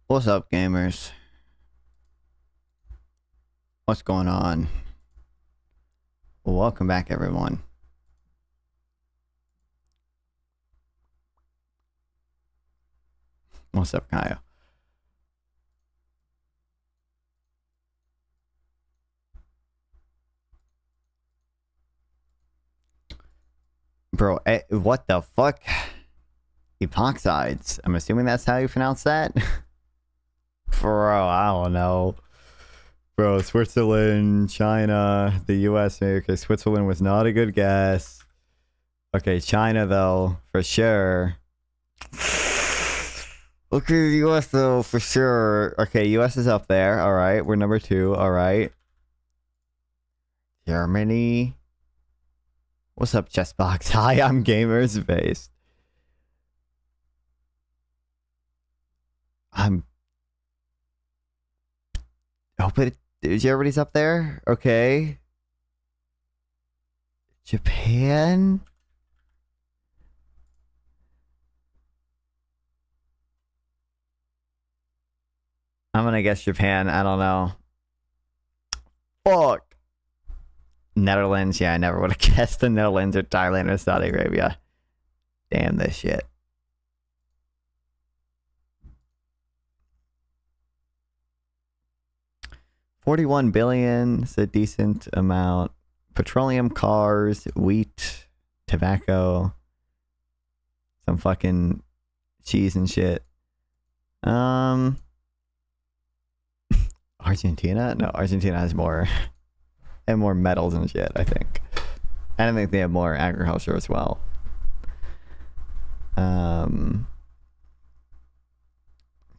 What's up, gamers? What's going on? Welcome back, everyone. What's up, Kyle? Bro, what the fuck? Epoxides. I'm assuming that's how you pronounce that? Bro, I don't know. Bro, Switzerland, China, the US. Okay, Switzerland was not a good guess. Okay, China, though, for sure. Okay, the US, though, for sure. Okay, US is up there. All right, we're number 2. All right. Germany. What's up, Chessbox? Hi, I'm Gamers Based. But Germany's up there? Okay. Japan? I'm gonna guess Japan. I don't know. Fuck. Netherlands. Yeah, I never would have guessed the Netherlands or Thailand or Saudi Arabia. Damn this shit. $41 billion is a decent amount. Petroleum, cars, wheat, tobacco, some fucking cheese and shit. Argentina? No, Argentina has more and more metals and shit, I think. And I think they have more agriculture as well.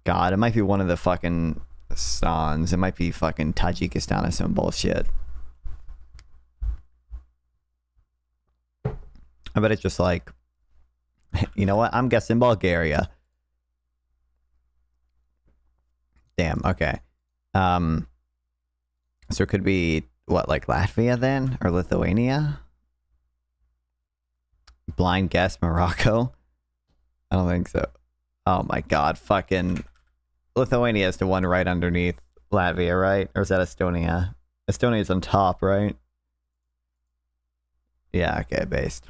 God, it might be one of the fucking Stans. It might be fucking Tajikistan or some bullshit. I bet it's just like, you know what? I'm guessing Bulgaria. Damn, okay. So it could be, what, like Latvia then? Or Lithuania? Blind guess, Morocco? I don't think so. Oh my god, fucking... Lithuania is the one right underneath Latvia, right? Or is that Estonia? Estonia's on top, right? Yeah, okay, based.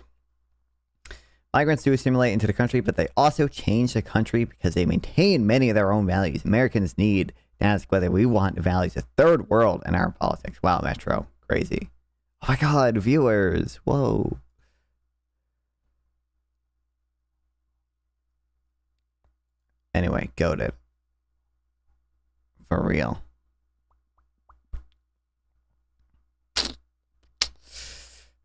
Migrants do assimilate into the country, but they also change the country because they maintain many of their own values. Americans need to ask whether we want the values of third world in our politics. Wow, Metro. Crazy. Oh my god, viewers. Whoa. Anyway, goated. For real.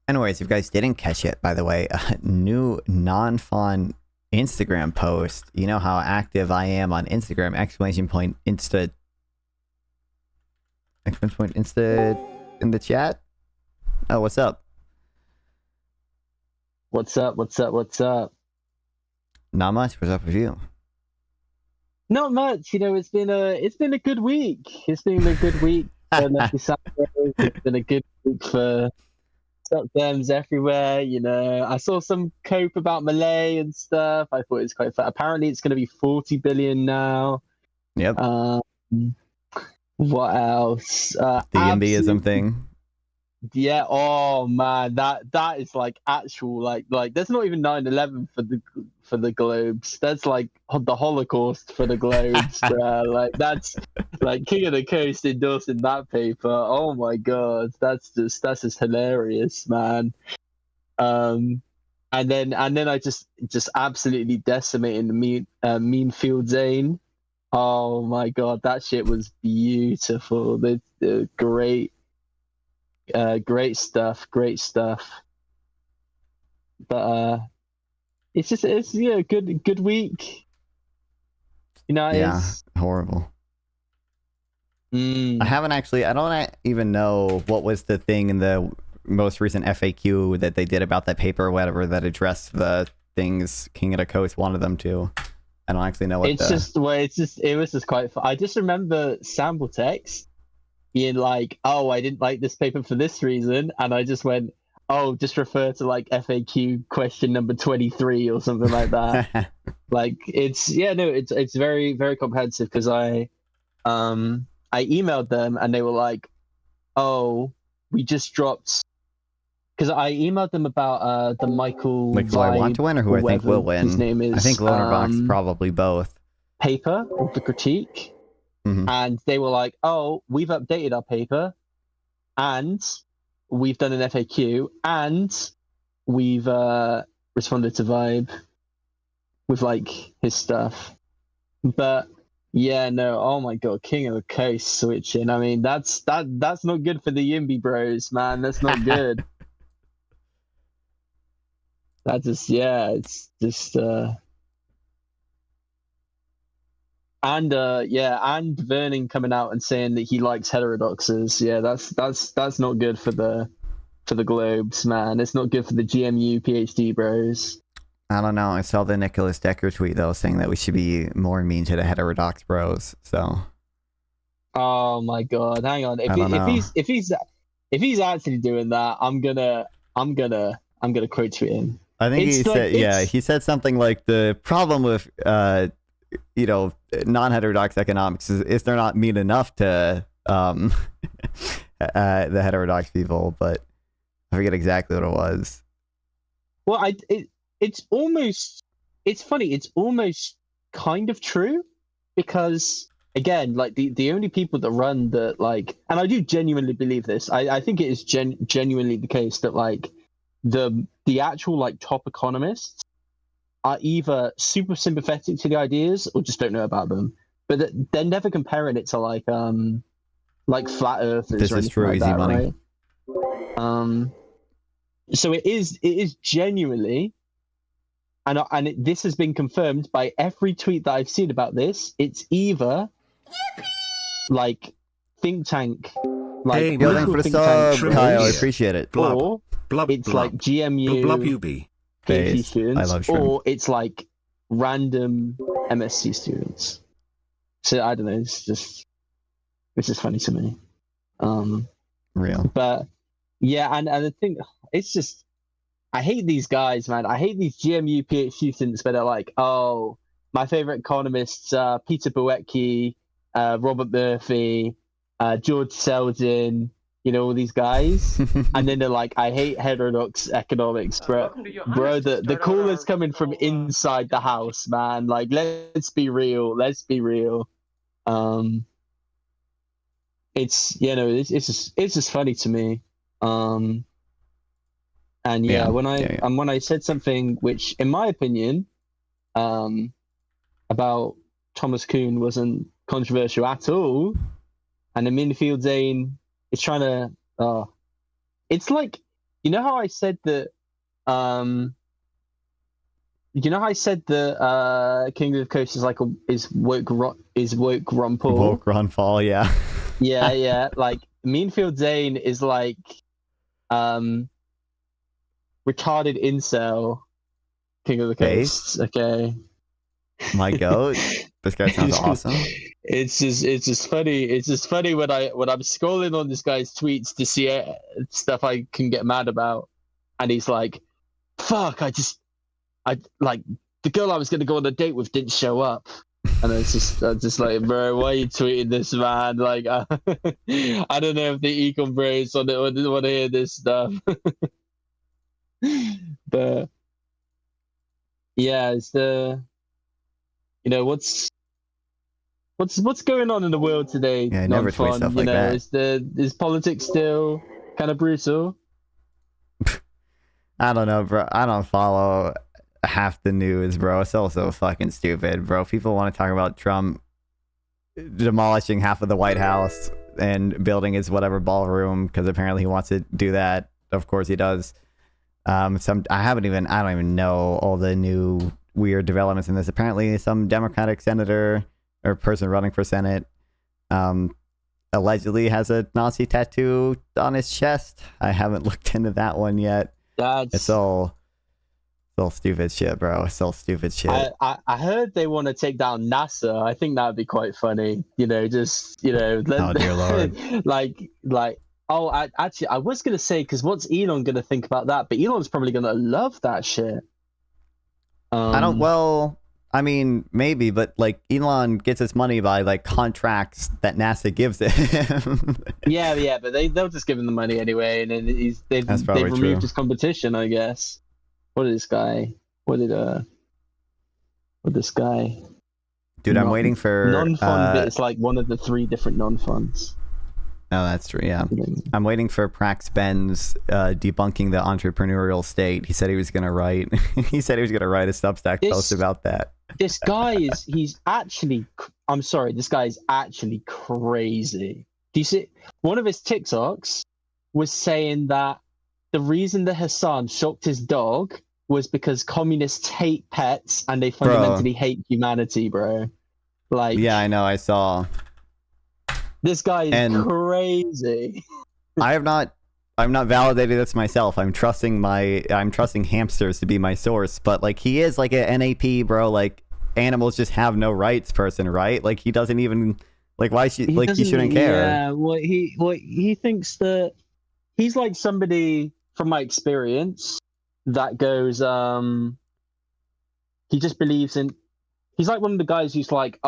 Anyways, if you guys didn't catch it, by the way, a new non-fun Instagram post. You know how active I am on Instagram! Exclamation point Insta. Exclamation point Insta in the chat. Oh, what's up? What's up? What's up? What's up? Not much. What's up with you? Not much. You know, it's been a good week. It's been a good week for Lucky Santos. It's been a good week for stock terms everywhere. You know, I saw some cope about Malay and stuff. I thought it was quite fun. Apparently, it's going to be 40 billion now. Yep. What else? The NBism thing. Yeah, oh man, that is like actual like there's not even 9/11 for the globes. That's like the Holocaust for the globes, bruh. Like that's like King of the Coast endorsing that paper. Oh my god, that's just hilarious, man. And then I just absolutely decimating the mean field zone. Oh my god, that shit was beautiful. The great. Great stuff. But it's a good week. You know, it's horrible. I don't even know what was the thing in the most recent FAQ that they did about that paper or whatever that addressed the things King of the Coast wanted them to. I don't actually know what it was just quite fun. I just remember sample text being like, oh, I didn't like this paper for this reason, and I just went, oh, just refer to like FAQ question number 23 or something like that. Like it's very, very comprehensive because I emailed them and they were like, oh, we just dropped, because I emailed them about the Michael I want to win or who I think will win. His name is, I think Lonerbox probably both. Paper or the critique. Mm-hmm. And they were like, oh, we've updated our paper and we've done an FAQ and we've responded to Vibe with like his stuff. But yeah, no, oh my god, King of the Coast switching. I mean, that's not good for the Yimby bros, man. That's not good. It's just and Vernon coming out and saying that he likes heterodoxes. Yeah, that's not good for the globes, man. It's not good for the GMU PhD bros. I don't know. I saw the Nicholas Decker tweet though saying that we should be more mean to the heterodox bros. So. Oh my god! Hang on. If he's actually doing that, I'm gonna quote tweet him. I think he said something like the problem with non-heterodox economics is they're not mean enough to the heterodox people, but I forget exactly what it was. Well, it's funny. It's almost kind of true because again, like the only people that run the like, and I do genuinely believe this. I think it is genuinely the case that like the actual like top economists are either super sympathetic to the ideas or just don't know about them. But they're never comparing it to like flat earthers. This is true, like easy that, money. Right? So it is genuinely, and this has been confirmed by every tweet that I've seen about this. It's either like think tank, like hey, thanks for the sub, Kyle. I appreciate it. Or it's like GMU. PhD students, or it's like random MSc students. So I don't know. It's just funny to me. Real, but yeah, and the thing, it's just I hate these guys, man. I hate these GMU PhD students, but they're like, oh, my favorite economists, Peter Boetke, Robert Murphy, George Selden. You know, all these guys, and then they're like, I hate heterodox economics, bro. The call is coming from inside the house, man. Like, let's be real. It's just funny to me. And when I said something which, in my opinion, about Thomas Kuhn wasn't controversial at all, and the Minfield Zane is trying to, it's like, You know how I said that you know how I said that King of the Coast is like woke Rumpel? Woke Runfall, yeah. Yeah. Like Meanfield Zane is like retarded incel King of the Coast. Okay. My goat. This guy sounds awesome. It's just funny. It's just funny when I'm scrolling on this guy's tweets to see stuff I can get mad about, and he's like, "Fuck! I like the girl I was gonna go on a date with didn't show up." And I'm just like, bro, why are you tweeting this, man? Like, I don't know if the Econ bros want to hear this stuff. But yeah, it's what's going on in the world today? Yeah, I never tweet stuff like that. Is politics still kind of brutal? I don't know, bro. I don't follow half the news, bro. It's also fucking stupid, bro. People want to talk about Trump demolishing half of the White House and building his whatever ballroom because apparently he wants to do that. Of course he does. I don't even know all the new weird developments in this. Apparently some Democratic senator or person running for Senate allegedly has a Nazi tattoo on his chest. I haven't looked into that one yet. It's all stupid shit, bro. It's all stupid shit. I heard they want to take down NASA. I think that'd be quite funny. Oh dear Lord. like actually, I was gonna say, because what's Elon gonna think about that? But Elon's probably gonna love that shit. I mean, maybe, but like Elon gets his money by like contracts that NASA gives him. yeah, but they'll just give him the money anyway, and then they've removed his competition, I guess. What did this guy? Dude, I'm waiting for non-fund. But it's like one of the 3 different non-funds. Oh, that's true. Yeah, I'm waiting for Prax Benz debunking the entrepreneurial state. He said he was gonna write. He said he was gonna write a Substack post about that. This guy he's actually. I'm sorry. This guy is actually crazy. Do you see? One of his TikToks was saying that the reason that Hassan shocked his dog was because communists hate pets and they fundamentally hate humanity, bro. Like, yeah, I know. I saw. This guy is crazy. I'm not validating this myself. I'm trusting hamsters to be my source, but like he is like an NAP, bro. Like animals just have no rights person, right? Like he doesn't even like why should like he shouldn't care. Yeah, he thinks that he's like somebody from my experience that goes he just believes in he's like one of the guys who's like,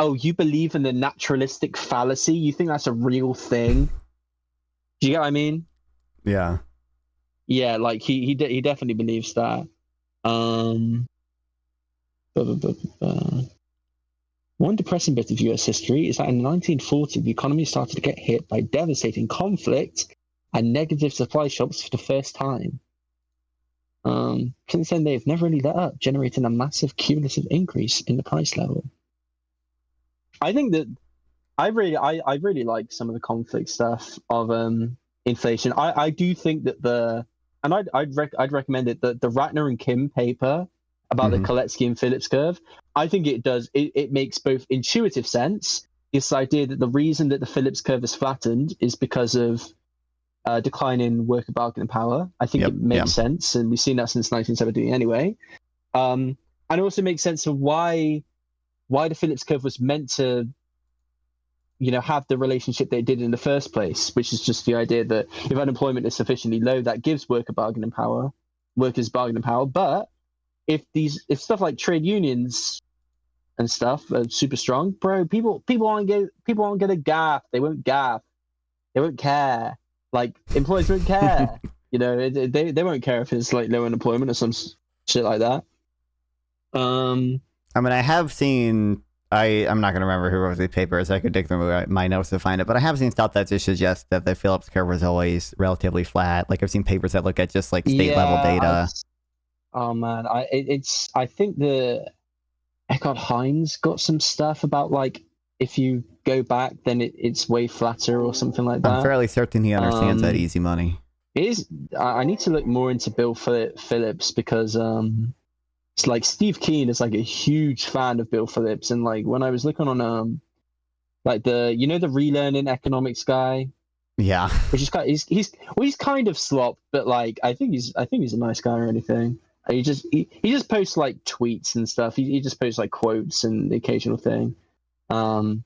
oh, you believe in the naturalistic fallacy? You think that's a real thing? Do you get what I mean? Yeah. Yeah, like he definitely believes that. One depressing bit of US history is that in the 1940s, the economy started to get hit by devastating conflict and negative supply shocks for the first time. Since then, they've never really let up, generating a massive cumulative increase in the price level. I think that I really like some of the conflict stuff of inflation. I do think that I'd recommend it, the Ratner and Kim paper about the Koletsky and Phillips curve. I think it makes both intuitive sense. This idea that the reason that the Phillips curve is flattened is because of decline in worker bargaining power. I think it makes sense, and we've seen that since 1970 anyway. And it also makes sense of why the Phillips curve was meant to, have the relationship they did in the first place, which is just the idea that if unemployment is sufficiently low, that gives workers bargaining power. But if stuff like trade unions and stuff are super strong, bro, people aren't gonna gaff. They won't gaff. They won't care. Like employers won't care. They won't care if it's like low unemployment or some shit like that. I mean, I have seen. I'm not going to remember who wrote the papers. I could dig through my notes to find it, but I have seen stuff that just suggests that the Phillips curve was always relatively flat. Like I've seen papers that look at just like state level data. Oh man, I think the Eckhart Heinz got some stuff about like if you go back, then it's way flatter or something like that. I'm fairly certain he understands that easy money. It is. I need to look more into Bill Phillips because it's like Steve Keen is like a huge fan of Bill Phillips, and like when I was looking on like the the relearning economics guy, Yeah. which is kind he's kind of slop, but like I think he's a nice guy or anything. He just posts like tweets and stuff. He just posts like quotes and the occasional thing. Um,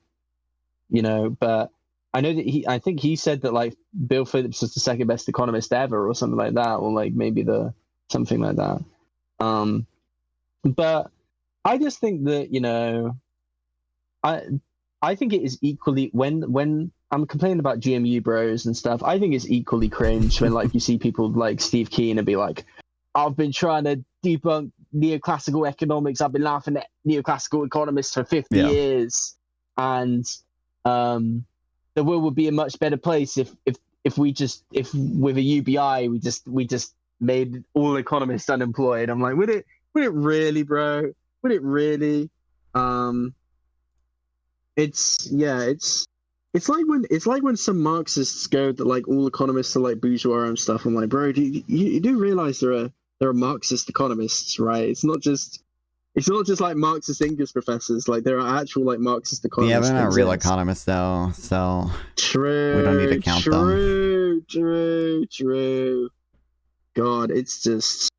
but I know that I think he said that like Bill Phillips was the second best economist ever or something like that, or like maybe something like that. But I just think that I think it is equally when I'm complaining about GMU bros and stuff. I think it's equally cringe when like you see people like Steve Keen and be like, I've been trying to debunk neoclassical economics. I've been laughing at neoclassical economists for 50 years, and the world would be a much better place if with a UBI we just made all economists unemployed. I'm like, would it really, bro? Would it really? It's like when some Marxists go that like all economists are like bourgeois and stuff. I'm like, bro, you do realize there are Marxist economists, right? It's not just like Marxist English professors. Like there are actual like Marxist economists. Yeah, they're not real economists though, so true. We don't need to count them. True. God, it's just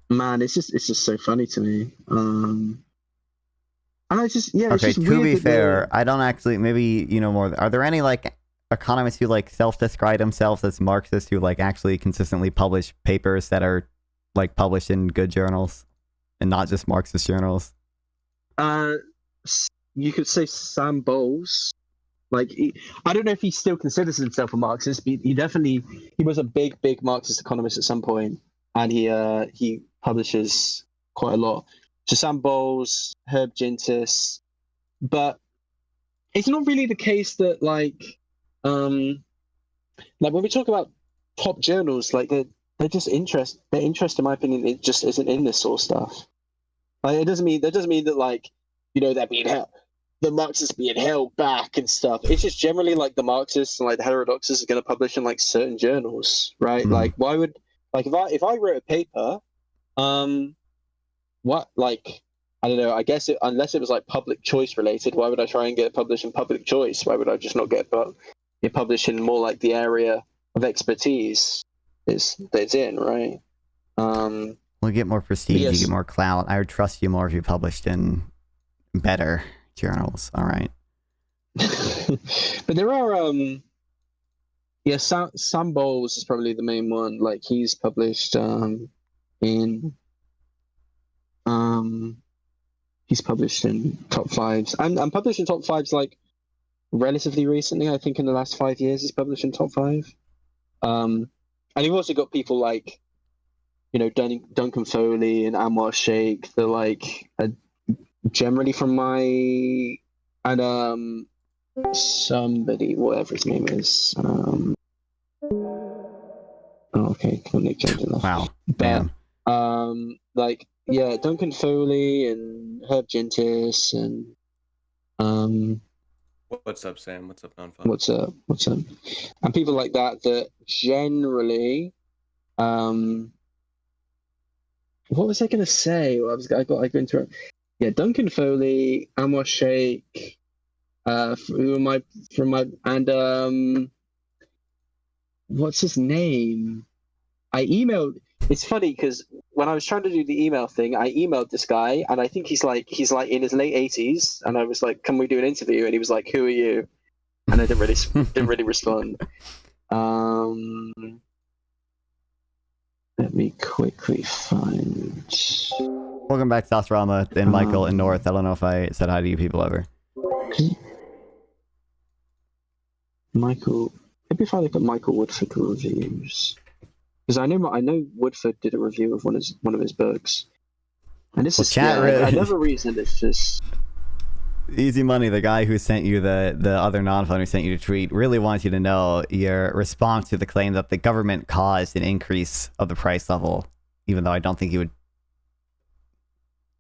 man, it's just so funny to me. And I just okay. it's just To weird be that fair, I don't actually. Maybe you know more. Are there any like economists who like self-describe themselves as Marxists who like actually consistently publish papers that are like published in good journals and not just Marxist journals? You could say Sam Bowles. Like I don't know if he still considers himself a Marxist, but he was a big Marxist economist at some point, and he publishes quite a lot. So Sam Bowles, Herb Gintis, but it's not really the case that like when we talk about top journals, like they're just their interest in my opinion it just isn't in this sort of stuff. Like that doesn't mean that like they're being held, the Marxists being held back and stuff. It's just generally like the Marxists and like the heterodoxes are going to publish in like certain journals, right? Like why would like if I wrote a paper, what like I don't know. I guess unless it was like public choice related, why would I try and get it published in public choice? Why would I just not get it published in more like the area of expertise it's in, right? We'll get more prestige, you get more clout. I would trust you more if you published in better journals. All right. But there are Sam Bowles is probably the main one. Like he's published he's published in top fives. I'm published in top fives like relatively recently. I think in the last 5 years he's published in top five. And you've also got people like Duncan Foley and Anwar Sheikh. They're like generally from my and somebody whatever his name is. Okay, Nick James enough. Wow. But like yeah, Duncan Foley and Herb Gintis and What's up, Sam? What's up, non-fun? What's up? And people like that generally what was I gonna say? I got into it. Duncan Foley, Anwar Sheikh, from my and what's his name? I emailed. It's funny because when I was trying to do the email thing, I emailed this guy, and I think he's like in his late 80s, and I was like, "Can we do an interview?" And he was like, "Who are you?" And I didn't really respond. Let me quickly find. Welcome back, Sasrama and Michael and North. I don't know if I said hi to you people ever. Michael, maybe if I look at Michael Woodford reviews. Because I know Woodford did a review of one of his books, and this is another reason. It's just Easy Money, the guy who sent you the other non-fun who sent you the tweet, really wants you to know your response to the claim that the government caused an increase of the price level, even though I don't think you would.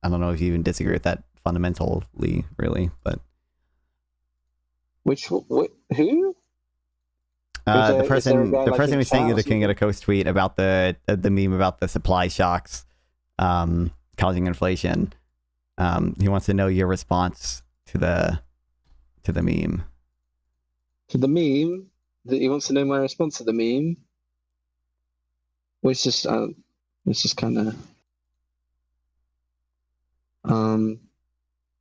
I don't know if you even disagree with that fundamentally, really, but who? The Is there a guy, the like, person in who sent chat you or the King of the something? Coast tweet about the meme about the supply shocks causing inflation. He wants to know your response to the meme. To the meme? He wants to know my response to the meme? Well, it's just kind of well,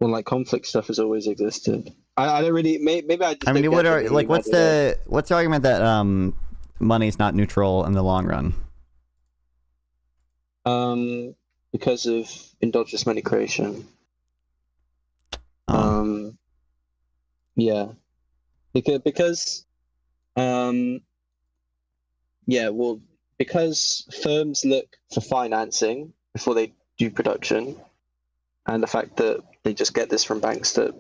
like, conflict stuff has always existed. I don't really. Maybe I just I mean, don't get the like meme. I don't know. what's the argument that money's not neutral in the long run? Because of endogenous money creation. Oh. Yeah, because yeah, well, because firms look for financing before they do production, and the fact that they just get this from banks that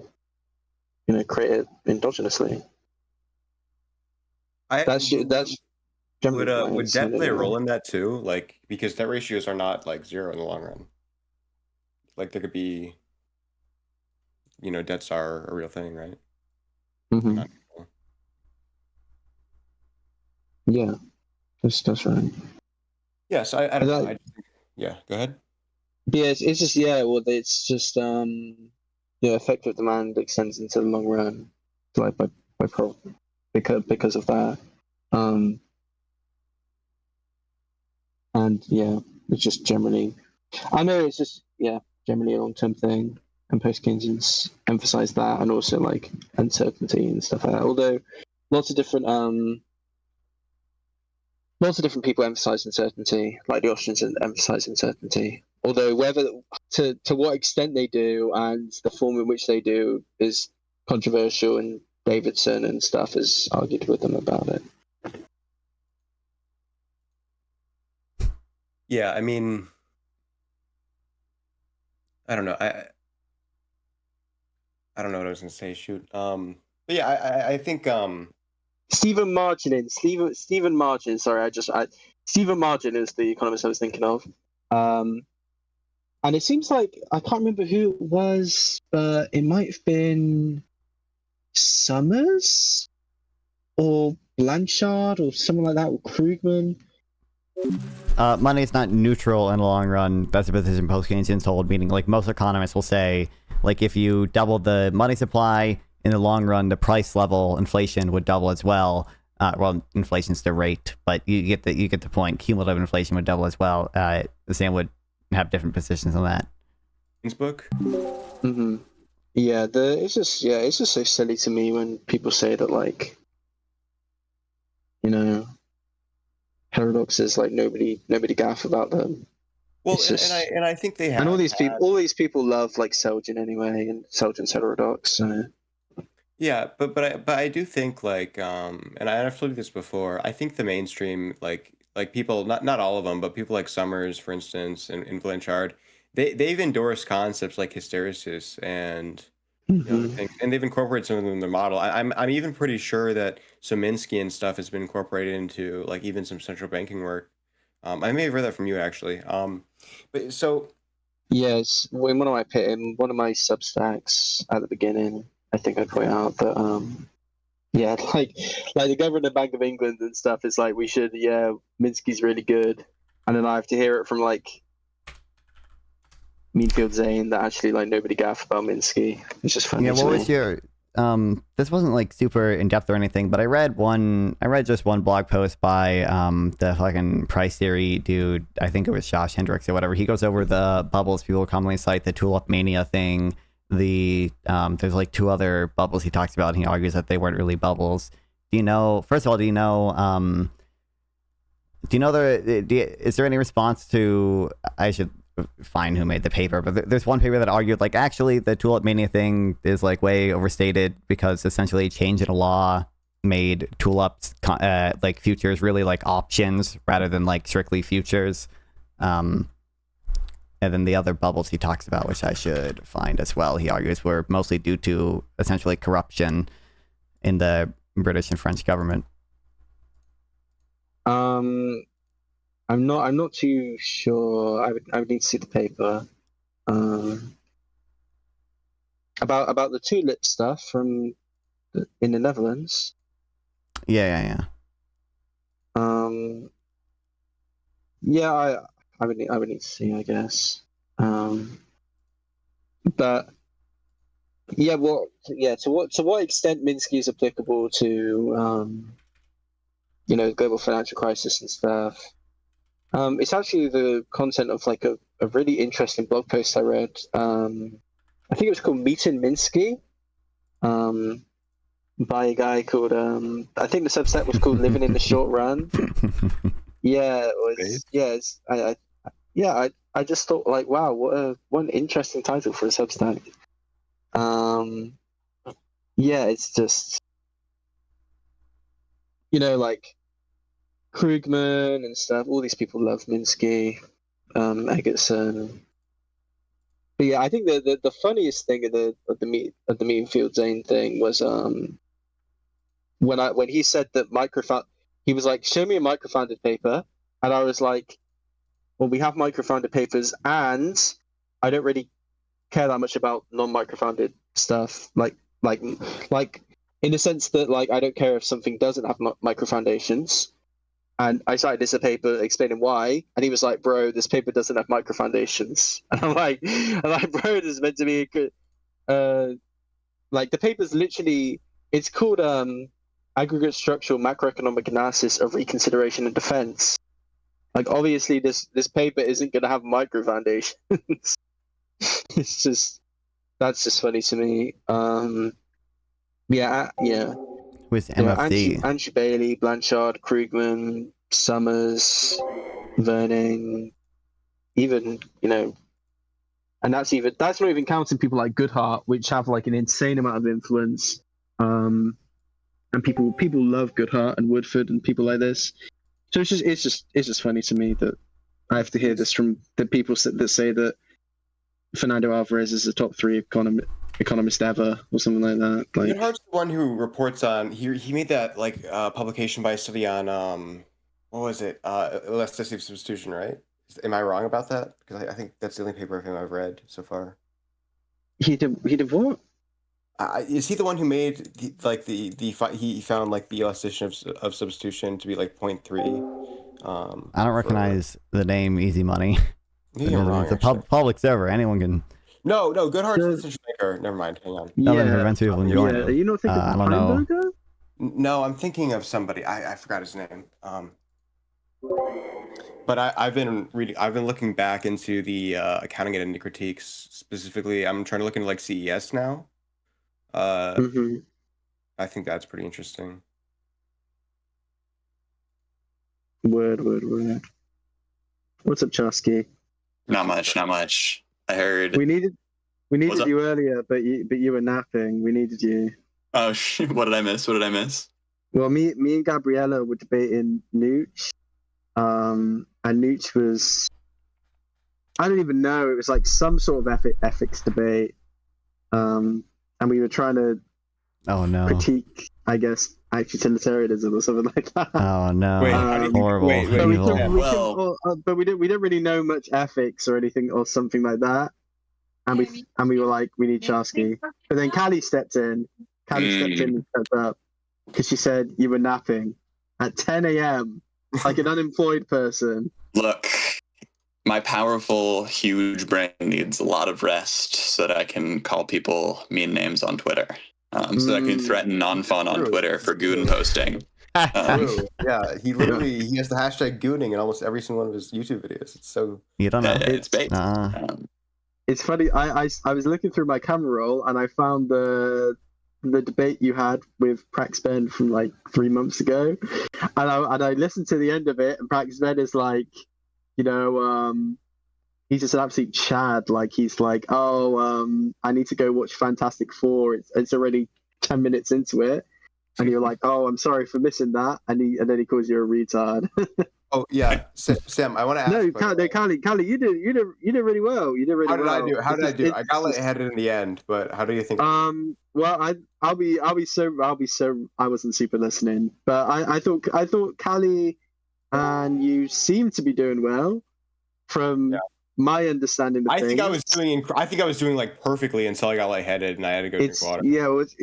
create it endogenously. That's generally my would debt answer play a anyway. role in that too? Like, because debt ratios are not like zero in the long run. Like, there could be, debts are a real thing, right? They're Hmm. not neutral. Yeah, that's right. Yeah, so I don't know. That, Yeah, go ahead. yeah, it's just, yeah. Well, it's just effective demand extends into the long run, like because of that. Um, and yeah, it's just generally. I know it's just, yeah, generally a long term thing, and post Keynesians emphasize that, and also like uncertainty and stuff like that. Although lots of different people emphasize uncertainty, like the Austrians emphasize uncertainty. Although whether to what extent they do and the form in which they do is controversial, and Davidson and stuff has argued with them about it. Yeah, I mean, I don't know. I don't know what I was gonna say. Shoot. But yeah, I think Stephen Margin. Sorry, Stephen Margin is the economist I was thinking of. And it seems like I can't remember who it was, but it might have been Summers or Blanchard or someone like that, or Krugman. Money is not neutral in the long run. That's a position post-Keynesians hold, meaning like most economists will say, like if you double the money supply in the long run, the price level, inflation would double as well. Well, inflation's the rate, but you get the point. Cumulative inflation would double as well. The same would have different positions on that. Keynes book. Mm-hmm. Yeah, it's just so silly to me when people say that, like, paradoxes, like, nobody gaff about them. Well, It's just, and I think they and have all these people love, like, Selgin anyway, and Selgin's heterodox. So. Yeah, but I do think like and I've told you this before. I think the mainstream like people, not all of them, but people like Summers, for instance, and Blanchard, they've endorsed concepts like hysteresis and other Mm-hmm. things, and they've incorporated some of them in their model. I'm even pretty sure that Sominsky and stuff has been incorporated into like even some central banking work. I may have read that from you actually. But so Yes, in one of my Substacks at the beginning, I think I point out that yeah, like the governor of the Bank of England and stuff is like, we should, yeah, Minsky's really good, and then I have to hear it from, like, Meanfield Zane that actually, like, nobody gaff about Minsky. It's just funny Yeah, to what me. was your this wasn't like super in depth or anything, but I read just one blog post by the fucking price theory dude. I think it was Josh Hendricks or whatever. He goes over the bubbles people commonly cite, the tulip mania thing. There's like two other bubbles he talks about, and he argues that they weren't really bubbles. First of all, do you know is there any response to, I should find who made the paper, but there's one paper that argued like actually the tulip mania thing is like way overstated because essentially a change in a law made tulips like futures really like options rather than like strictly futures. And then the other bubbles he talks about, which I should find as well, he argues were mostly due to essentially corruption in the British and French government. I'm not too sure. I would need to see the paper. About the tulip stuff from in the Netherlands. Yeah. Yeah, I would need to see, I guess. But yeah, to what extent Minsky is applicable to global financial crisis and stuff. It's actually the content of like a really interesting blog post I read. I think it was called Meeting Minsky, by a guy called I think the subset was called Living in the Short Run. Yeah, it was. Yeah, I just thought like, wow, what an interesting title for a Substack. Yeah, it's just like Krugman and stuff. All these people love Minsky, Egerton. But yeah, I think the funniest thing of the meme field Zane thing was when he said that he was like, show me a microfounded paper, and I was like, well, we have microfounded papers, and I don't really care that much about non-microfounded stuff, like in the sense that like I don't care if something doesn't have microfoundations. And I cited this a paper explaining why, and he was like, "Bro, this paper doesn't have microfoundations." And I'm like, "Bro, this is meant to be like the paper's literally it's called aggregate structural macroeconomic analysis of reconsideration and defense. Like obviously this paper isn't going to have microfoundations." That's just funny to me. Yeah. With MFD. Andrew Bailey, Blanchard, Krugman, Summers, Verning, even and that's not even counting people like Goodhart, which have like an insane amount of influence. And people love Goodhart and Woodford and people like this. So it's just funny to me that I have to hear this from the people that say that Fernando Alvarez is the top 3 economist ever or something like that. Like Goodhart's the one who reports on he made that like publication by study on what was it, elasticity of substitution, right? Am I wrong about that? Because I think that's the only paper of him I've read so far. He did what? Is he the one who made he found like the elasticity of substitution to be like 0.3? I don't recognize the name Easy Money. You're wrong, it's a public server. Anyone can. No, Goodhart's the decision maker. Never mind. Hang on. Nothing prevents people from joining. Are you not thinking of I don't know. Heimberger? No, I'm thinking of somebody. I forgot his name. But I've been looking back into the accounting identity critiques. Specifically, I'm trying to look into like CES now. I think that's pretty interesting. Word. What's up, Chasky? Not much. I heard we needed you earlier, but you were napping. We needed you. Oh, what did I miss? Well, me and Gabriella were debating Nooch, and Nooch was, I don't even know, it was like some sort of ethics debate, and we were trying to critique, I guess, utilitarianism or something like that. Oh no! Wait, horrible. But we didn't really know much ethics or anything or something like that, and we were like, we need Chasky. But then Callie stepped in. And stepped up because she said you were napping at 10 a.m. like an unemployed person. Look, my powerful, huge brain needs a lot of rest so that I can call people mean names on Twitter. So that I can threaten non-fun on Twitter for Goon posting. Yeah, he has the hashtag Gooning in almost every single one of his YouTube videos. It's so you don't know. It's bait. It's funny. I was looking through my camera roll and I found the debate you had with Prax Ben from like 3 months ago, and I listened to the end of it, and Prax Ben is like, he's just an absolute Chad. Like he's like, I need to go watch Fantastic Four. It's already 10 minutes into it, and you're like, oh, I'm sorry for missing that, and then he calls you a retard. Oh yeah, Sam, I want to ask. Callie, you did really well. You did really well. How did I do? I got lightheaded in the end, but how do you think? Well, I'll be so I wasn't super listening, but I thought Callie and you seemed to be doing well from my understanding of things. I think I was doing like perfectly until I got lightheaded and I had to go drink water. It's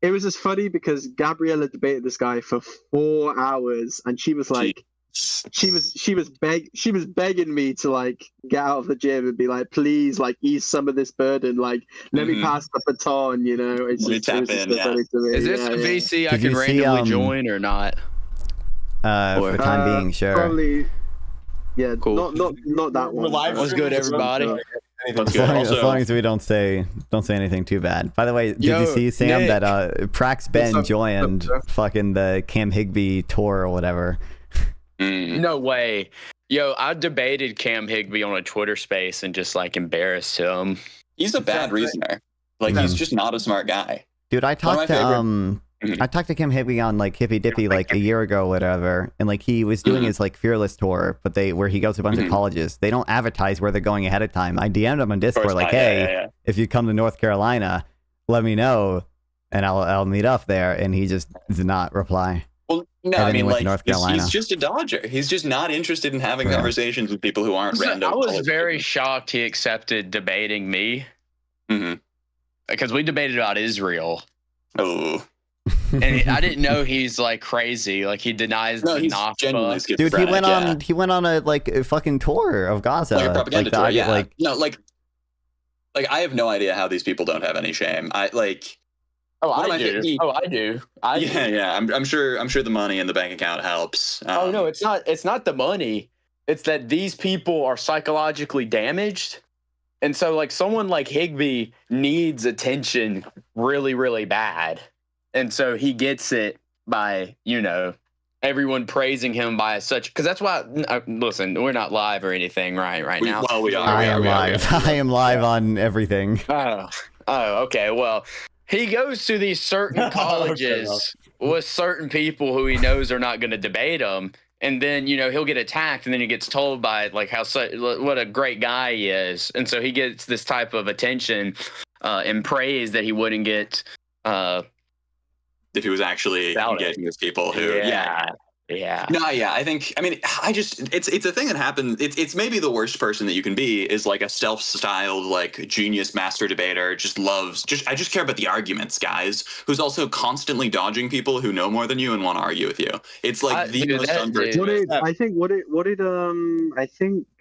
it was just funny because Gabriella debated this guy for 4 hours, and she was like, she was begging me to like get out of the gym and be like, please, like ease some of this burden, like let me pass the baton, you know. It's Let me just, tap it was just in, so funny to me. Is this yeah, a VC I Did you can see, randomly join or not? For the time being, sure. Probably, yeah, Cool. not that We're one. live What's good, everybody? That's As good. long, as Also, long as we don't say anything too bad. By the way, did Yo, you see, Sam, Nick. that Prax Ben What's up, joined sir? fucking the Cam Higbee tour or whatever? No way. Yo, I debated Cam Higbee on a Twitter space and just like embarrassed him. he's a bad reasoner. Like, he's just not a smart guy. Dude, I One of talked my to favorite- I talked to Cam Higbee on like Hippy Dippy like a year ago, or whatever, and like he was doing his like Fearless tour, but where he goes to a bunch of colleges. They don't advertise where they're going ahead of time. I DM'd him on Discord course like, not. hey, Yeah. if you come to North Carolina, let me know, and I'll meet up there. And he just did not reply. Well, no, And I then he mean, went to like, North he's Carolina. just a dodger. He's just not interested in having Yeah. conversations with people who aren't So random. I was college very students. shocked he accepted debating me Mhm. because we debated about Israel. Oh, And I didn't know he's like crazy. Like he denies no, the he's genuinely Nakba. Dude, schizophrenic. he went on a like a fucking tour of Gaza, like a propaganda the tour. idea- Yeah, like no, like I have no idea how these people don't have any shame. I like. Oh, One of I my do. fa- Oh, I do. I do. Yeah. I'm sure the money in the bank account helps. Oh no, it's not. It's not the money. It's that these people are psychologically damaged, and so like someone like Higbee needs attention really, really bad, and so he gets it by everyone praising him by such. Because that's why. Listen, we're not live or anything right now. We are. I am we are. live. I am live on everything. Oh, okay. Well, he goes to these certain colleges with certain people who he knows are not going to debate him. And then, he'll get attacked, and then he gets told by like what a great guy he is. And so he gets this type of attention and praise that he wouldn't get If he was actually Without it. engaging with people who, Yeah. No, yeah, it's a thing that happens. It's maybe the worst person that you can be is like a self-styled like genius master debater. I just care about the arguments, guys. Who's also constantly dodging people who know more than you and want to argue with you. It's like I think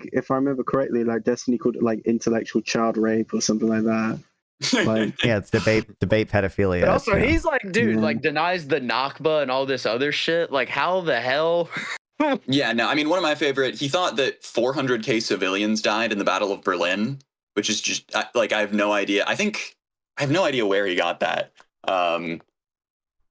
if I remember correctly, like Destiny called it like intellectual child rape or something like that. Like, Yeah, it's debate pedophilia. But also, yeah. he's like, dude, like denies the Nakba and all this other shit. Like, how the hell? Yeah, no, I mean, one of my favorite, he thought that 400K civilians died in the Battle of Berlin, which is just, like, I have no idea. I have no idea where he got that.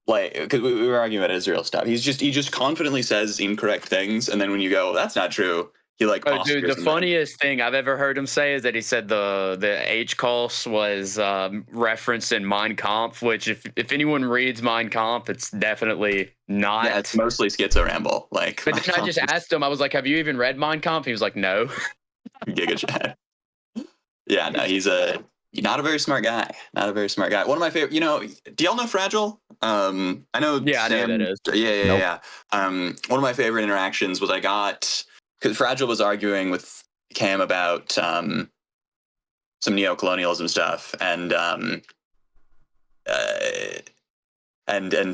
Like, because we were arguing about Israel stuff. He just confidently says incorrect things, and then when you go, that's not true, he like, Oh, dude, the postures them. funniest thing I've ever heard him say is that he said the H-Cols was referenced in Mein Kampf, which if anyone reads Mein Kampf, it's definitely not. Yeah, it's mostly schizo ramble. Like, But then I just asked him, I was like, have you even read Mein Kampf? He was like, no. Giga Chad. Yeah, no, he's not a very smart guy. Not a very smart guy. One of my favorite, do y'all know Fragile? I know. Yeah, I know who that is. Yeah. One of my favorite interactions was because Fragile was arguing with Cam about some neocolonialism stuff, and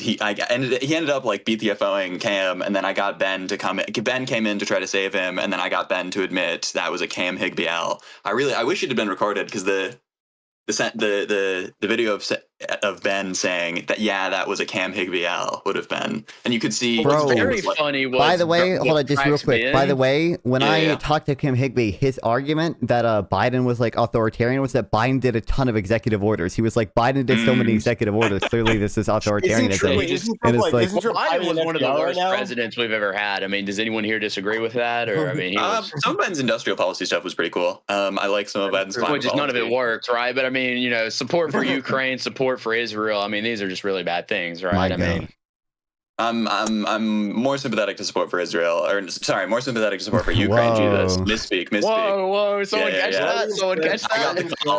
he ended up like BTFOing Cam, and then I got Ben to come in. Ben came in to try to save him, and then I got Ben to admit that was a Cam Higbee L. I wish it had been recorded, because the video of Ben saying that that was a Cam Higbee L would have been, and you could see. Bro, What's very funny was. By the way, hold on, just real quick. By the way, when I talked to Cam Higbee, his argument that Biden was like authoritarian was that Biden did a ton of executive orders. He was like, Biden did so many executive orders. Clearly, this is authoritarianism. Isn't Biden was one of the worst presidents we've ever had. I mean, does anyone here disagree with that? Or I mean, some of Biden's industrial policy stuff was pretty cool. I like some of Biden's climate which is none of it policy. worked, right? But I mean, support for Ukraine, support for Israel. I mean, these are just really bad things, right? I mean, I'm more sympathetic to support for Israel, or sorry, more sympathetic to support for Ukraine. Jesus, misspeak. Whoa! Someone catch that! Someone catch that!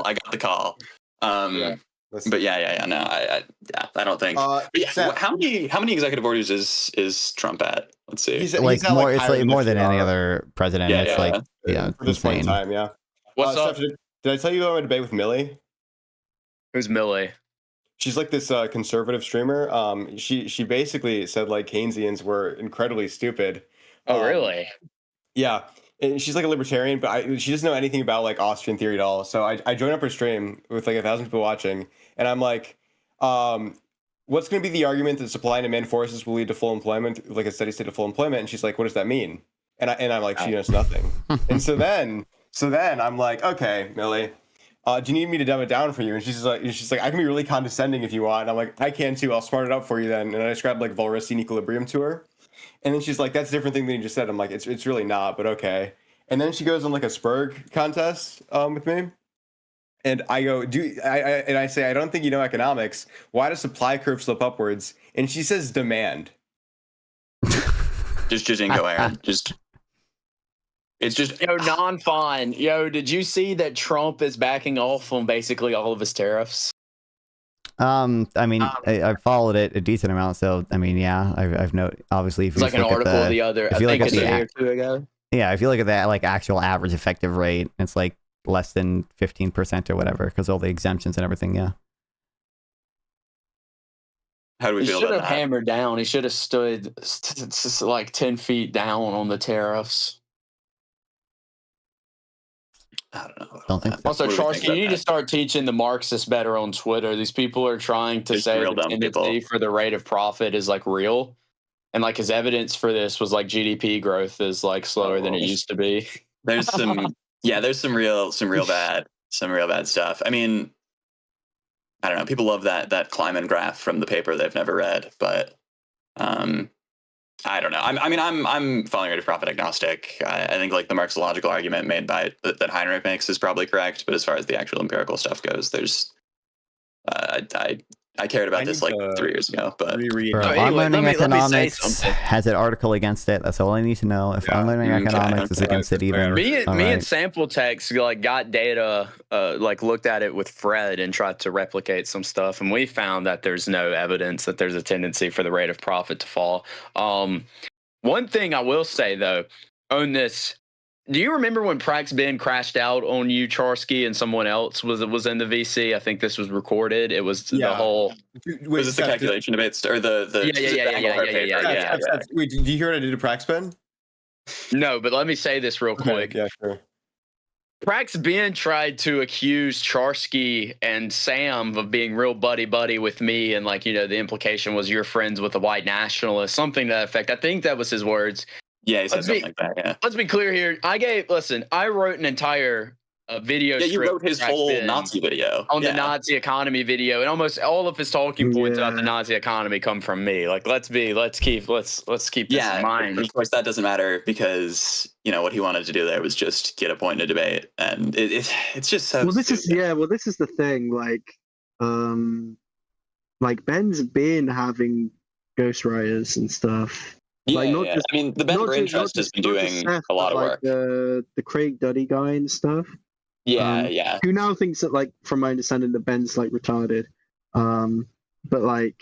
I got the call. But no, I don't think. How many executive orders is Trump at? Let's see. He's Like at, more, it's like higher more than than any FDR. other president. It's like For this point in insane. time, yeah. What's up? Steph, did I tell you about my debate with Millie? Who's Millie? She's like this conservative streamer. She basically said like Keynesians were incredibly stupid. Oh, really? Yeah. And she's like a libertarian, but she doesn't know anything about like Austrian theory at all. So I joined up her stream with like 1,000 people watching, and I'm like, what's going to be the argument that supply and demand forces will lead to full employment, like a steady state of full employment? And she's like, what does that mean? And I'm like, she knows nothing. And so then I'm like, okay, Millie, do you need me to dumb it down for you? And she's like, I can be really condescending if you want. And I'm like, I can too. I'll smart it up for you then. And I described like Walrasian equilibrium to her. And then she's like, that's a different thing than you just said. I'm like, it's really not, but okay. And then she goes on like a Spurg contest with me. And I go, I say, I don't think you know economics. Why does supply curve slope upwards? And she says demand. Just incoherent. It's just non-fun. Did you see that Trump is backing off on basically all of his tariffs? I mean, I followed it a decent amount, so I mean, yeah, I've noted. Obviously, if it's you like an article the other. I think it's a day or two ago. Yeah, if you look at that, like actual average effective rate, it's like less than 15% or whatever, because all the exemptions and everything. Yeah. How do we feel about that? He should have hammered down. He should have stood like 10 feet down on the tariffs. I don't know. Don't think so. Also, Charsky, you need to start teaching the Marxists better on Twitter. These people are trying to say the tendency for the rate of profit is like real. And like his evidence for this was like GDP growth is like slower than it used to be. There's some there's some real bad stuff. I mean, I don't know. People love that Kleiman graph from the paper they've never read, but I don't know. I'm following rate of profit agnostic. I think like the Marxological argument made by that Heinrich makes is probably correct, but as far as the actual empirical stuff goes, there's I cared about this like 3 years ago, but Unlearning Economics has an article against it. That's all I need to know. If Unlearning Economics is against it, even me and Sample Text like got data, like looked at it with Fred and tried to replicate some stuff, and we found that there's no evidence that there's a tendency for the rate of profit to fall. One thing I will say though on this. Do you remember when Prax Ben crashed out on you, Charsky, and someone else was in the VC? I think this was recorded. It was the whole. Was this the calculation debates or the? Yeah. Wait, did you hear what I did to Prax Ben? No, but let me say this real quick. Yeah, sure. Prax Ben tried to accuse Charsky and Sam of being real buddy with me, and like the implication was you're friends with a white nationalist, something to that effect. I think that was his words. Yeah, he said something like that. Yeah. Let's be clear here. I wrote an entire video. Yeah, you wrote his whole Nazi video on the Nazi economy video, and almost all of his talking points about the Nazi economy come from me. Like, let's keep this in mind. Of course, that doesn't matter because what he wanted to do there was just get a point in a debate, and it's just so. Well, this is the thing. Like Ben's been having ghostwriters and stuff. I mean, the Ben Brain Trust has been doing a lot of work. The Craig Duddy guy and stuff. Yeah. Who now thinks that, like, from my understanding, that Ben's like retarded. But like,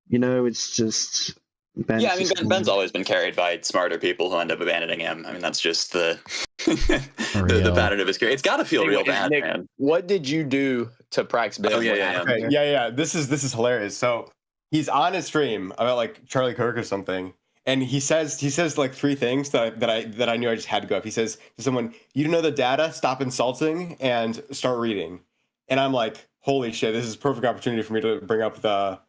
it's just. Ben's Ben's always been carried by smarter people who end up abandoning him. I mean, that's just the the pattern of his career. It's got to feel real bad, Nick, man. What did you do to Prax Ben? Oh yeah. Okay, yeah. This is hilarious. So. He's on a stream about like Charlie Kirk or something, and he says like 3 things that I knew I just had to go up. He says to someone, "You don't know the data, stop insulting and start reading." And I'm like, "Holy shit! This is a perfect opportunity for me to bring up the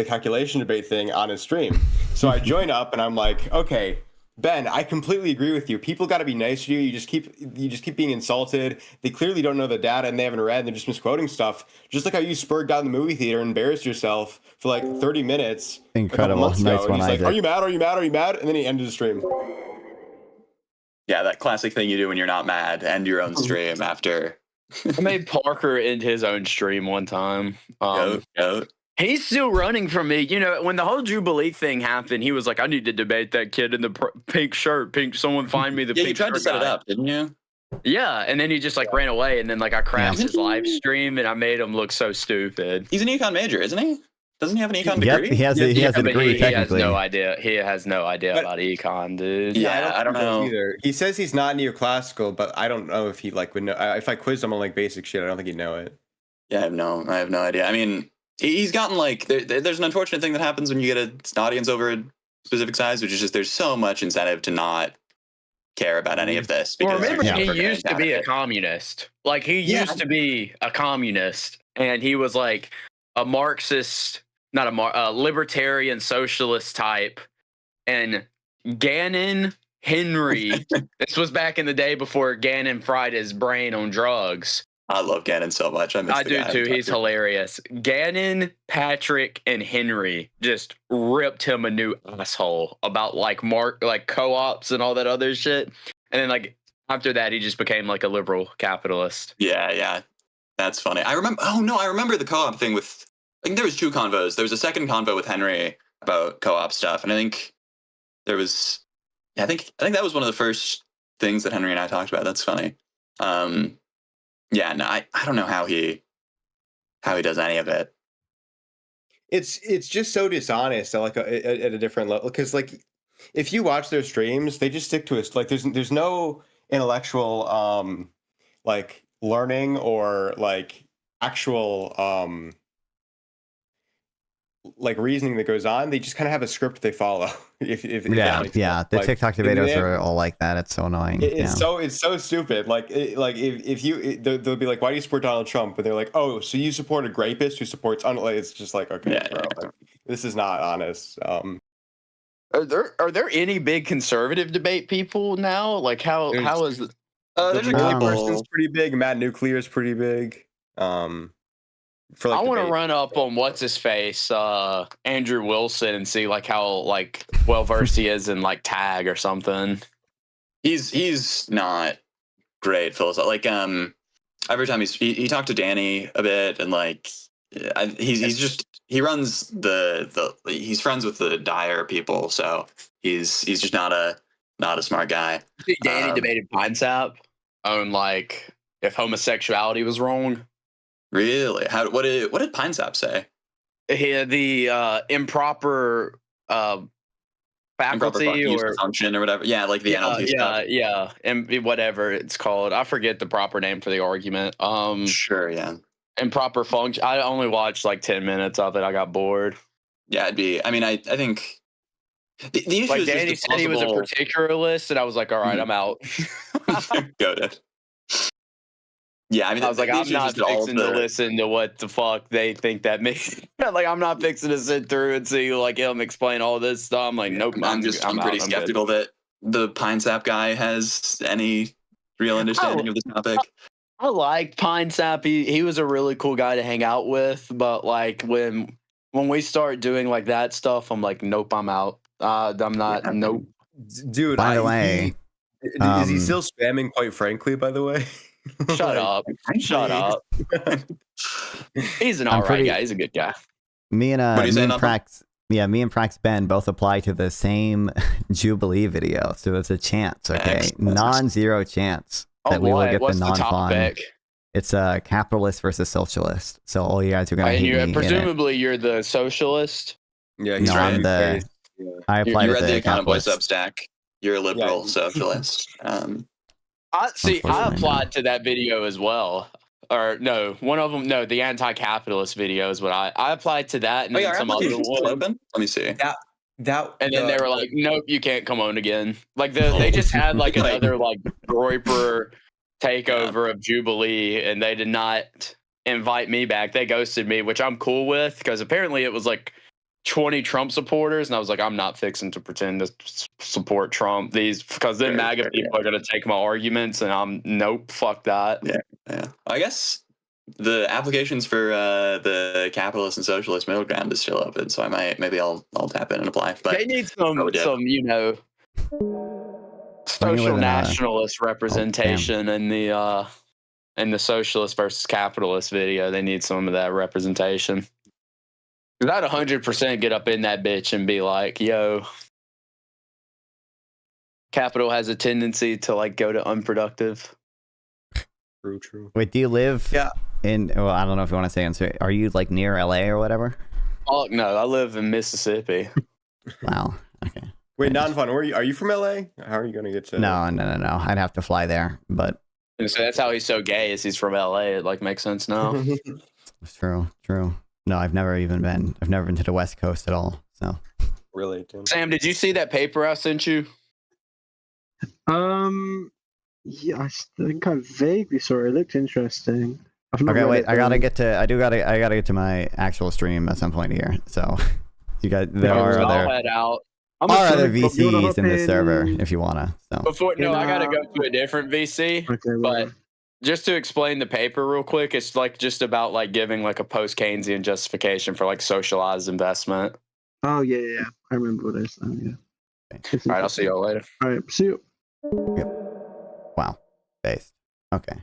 calculation debate thing on his stream." So I join up and I'm like, "Okay, Ben, I completely agree with you. People got to be nice to you. You just keep being insulted. They clearly don't know the data and they haven't read. And they're just misquoting stuff. Just like how you spurred down the movie theater and embarrassed yourself for like 30 minutes. Incredible. Nice ago. one, and he's Isaac. like, "Are you mad? Are you mad? Are you mad?" And then he ended the stream. Yeah, that classic thing you do when you're not mad, end your own stream after. I made Parker end his own stream one time. Goat. He's still running from me. When the whole Jubilee thing happened, he was like, "I need to debate that kid in the pink shirt. Someone find me the pink shirt." Yeah, you tried to set it up, didn't you? Yeah, and then he just like ran away, and then like I crashed his live stream, and I made him look so stupid. He's an econ major, isn't he? Doesn't he have an econ degree? Yep, he has a degree technically. He has no idea about econ, dude. Yeah, I don't know either. He says he's not neoclassical, but I don't know if he like would know. If I quizzed him on like basic shit, I don't think he'd know it. Yeah, I have no idea. I mean, he's gotten like there's an unfortunate thing that happens when you get an audience over a specific size, which is just there's so much incentive to not care about any of this. Well, Because remember, you're he never gonna used to be a benefit. communist. Like, he used to be a communist, and he was like a Marxist, not a libertarian socialist type. And Gannon Henry, this was back in the day before Gannon fried his brain on drugs. I love Gannon so much. I do too. He's hilarious. Gannon, Patrick, and Henry just ripped him a new asshole about like co-ops and all that other shit. And then like after that, he just became like a liberal capitalist. Yeah. That's funny. I remember the co-op thing with. I think there was 2 convos. There was a second convo with Henry about co-op stuff, and I think there was. Yeah, I think that was one of the first things that Henry and I talked about. That's funny. Yeah, no, I don't know how he does any of it. It's just so dishonest, like at a different level. Because like, if you watch their streams, they just stick to us. Like, there's no intellectual like learning or like actual like reasoning that goes on. They just kind of have a script they follow. if The like, TikTok videos are all like that. It's so annoying. It's so stupid. Like if you they'll be like, why do you support Donald Trump? And they're like, oh, so you support a rapist who supports it's just like, okay, bro, like, this is not honest. Are there any big conservative debate people now? Like how is it? There's a couple person's pretty big. Matt Nuclear is pretty big. For like I want to run up on what's his face, Andrew Wilson, and see like how like well versed he is in like tag or something. He's not great philosopher. Like every time he talked to Danny a bit, and like he runs he's friends with the Dyer people, so he's just not a smart guy. Danny debated Pine Sap on like if homosexuality was wrong. Really? What did Pine Sap say? The improper faculty or function or whatever. Yeah, like the NLP stuff. Yeah, and whatever it's called. I forget the proper name for the argument. Sure, yeah. Improper function. I only watched like 10 minutes of it. I got bored. Yeah, it'd be. I mean, I think the issue like is Danny just said he was a particularist, and I was like, all right, I'm out. Go to. Yeah, I mean, I was like, I'm not fixing to listen to what the fuck they think that means. Like, I'm not fixing to sit through and see like him explain all this stuff. I'm like, nope. I'm pretty skeptical that the Pine Sap guy has any real understanding of the topic. I like Pine Sap. He was a really cool guy to hang out with, but like when we start doing like that stuff, I'm like, nope, I'm out. I'm not. Nope. Dude, by the way, is he still spamming? Quite frankly, by the way. Shut up. Shut up. He's an alright guy. He's a good guy. Me and Prax Ben both apply to the same Jubilee video, so it's a chance, okay? Non-zero chance that we will get the non-fun. It's a capitalist versus socialist. So all you guys are gonna hate me. Presumably you're the socialist. Yeah, he's right. I applied you to read the Econ Boy capitalist. Substack. You're a liberal socialist. I applied to that video as well. Or no, one of them. No, the anti-capitalist video is what I applied to that, and then some other one. Open? Let me see. And then they were like, "Nope, you can't come on again." Like they just had like another like Groyper takeover of Jubilee, and they did not invite me back. They ghosted me, which I'm cool with because apparently it was like 20 Trump supporters, and I was like, I'm not fixing to pretend to support Trump. Because then MAGA people are going to take my arguments, and I'm nope, fuck that. Yeah. I guess the applications for the capitalist and socialist middle ground is still open, so maybe I'll tap in and apply. But they need some social nationalist representation in the socialist versus capitalist video. They need some of that representation. I'd 100% get up in that bitch and be like, yo, capital has a tendency to like go to unproductive. True. Wait, do you live in, well, I don't know if you want to say answer. Are you like near LA or whatever? Oh, no, I live in Mississippi. Wow. Okay. Wait, non-fun, are you from LA? How are you going to get to... No. I'd have to fly there, but... And so that's how he's so gay, is he's from LA. It like makes sense now. It's true. True. No, I've never been to the West Coast at all. So Really, Tim? Sam, did you see that paper I sent you? Yeah, I think I vaguely saw it. It looked interesting. I've not okay, read wait. it, I gotta though. get to. I gotta get to my actual stream at some point here. So you guys, there Okay, are well, I'll other head out. I'm other assuming you wanna VCs hop in this server in- if you wanna. So Before, no, I gotta go to a different VC. Okay, But well. just to explain the paper real quick, it's like just about like giving like a post Keynesian justification for like socialized investment. Oh yeah. I remember what I was saying. Yeah. It's All right, I'll see y'all later. All right, see you. wow, based. Okay,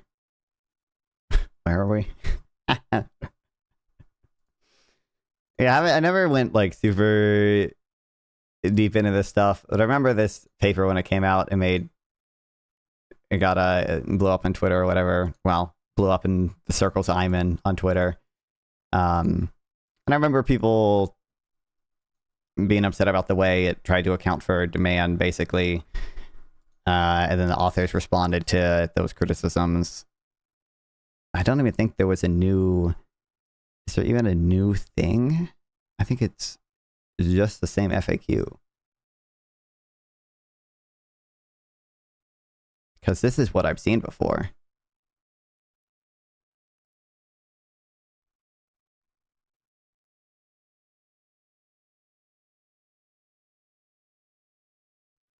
where are we? Yeah, I never went like super deep into this stuff, but I remember this paper when it came out. It blew up on Twitter or whatever. Well, blew up in the circles I'm in on Twitter. And I remember people being upset about the way it tried to account for demand, basically. And then the authors responded to those criticisms. I don't even think there was is there even a new thing? I think it's just the same FAQ. Because this is what I've seen before.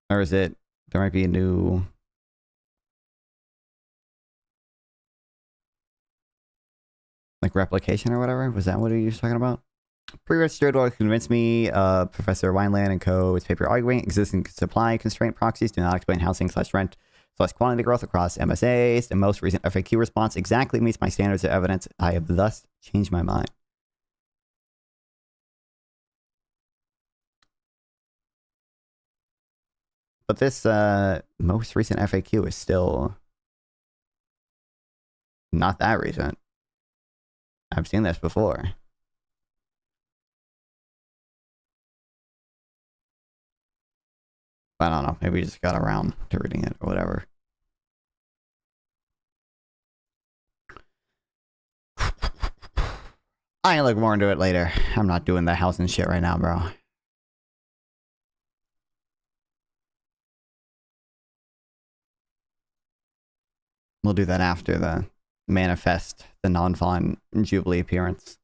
Or is it, there might be a new... like replication or whatever? Was that what he was talking about? Pre-registered will convince me, Professor Wineland and co. is paper arguing existing supply constraint proxies do not explain housing/rent /quantity growth across MSAs. The most recent FAQ response exactly meets my standards of evidence. I have thus changed my mind. But this most recent FAQ is still not that recent. I've seen this before. I don't know. Maybe we just got around to reading it or whatever. I can look more into it later. I'm not doing the house and shit right now, bro. We'll do that after the manifest, the non-fun Jubilee appearance.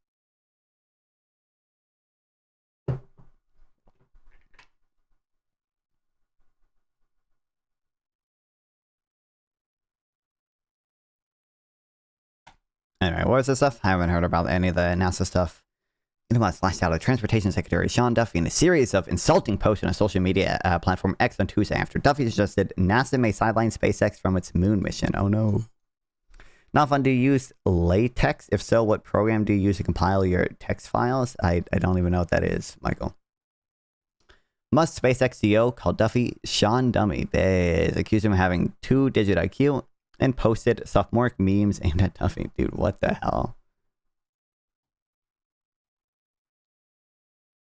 Anyway, what was this stuff? I haven't heard about any of the NASA stuff. Elon Musk lashed out at Transportation Secretary Sean Duffy in a series of insulting posts on a social media platform X on Tuesday after Duffy suggested NASA may sideline SpaceX from its moon mission. Oh no. Not fun. Do you use LaTeX? If so, what program do you use to compile your text files? I don't even know what that is, Michael. Musk SpaceX CEO called Duffy Sean Dummy. They accused him of having 2-digit IQ and posted sophomoric memes aimed at Duffy. Dude, what the hell?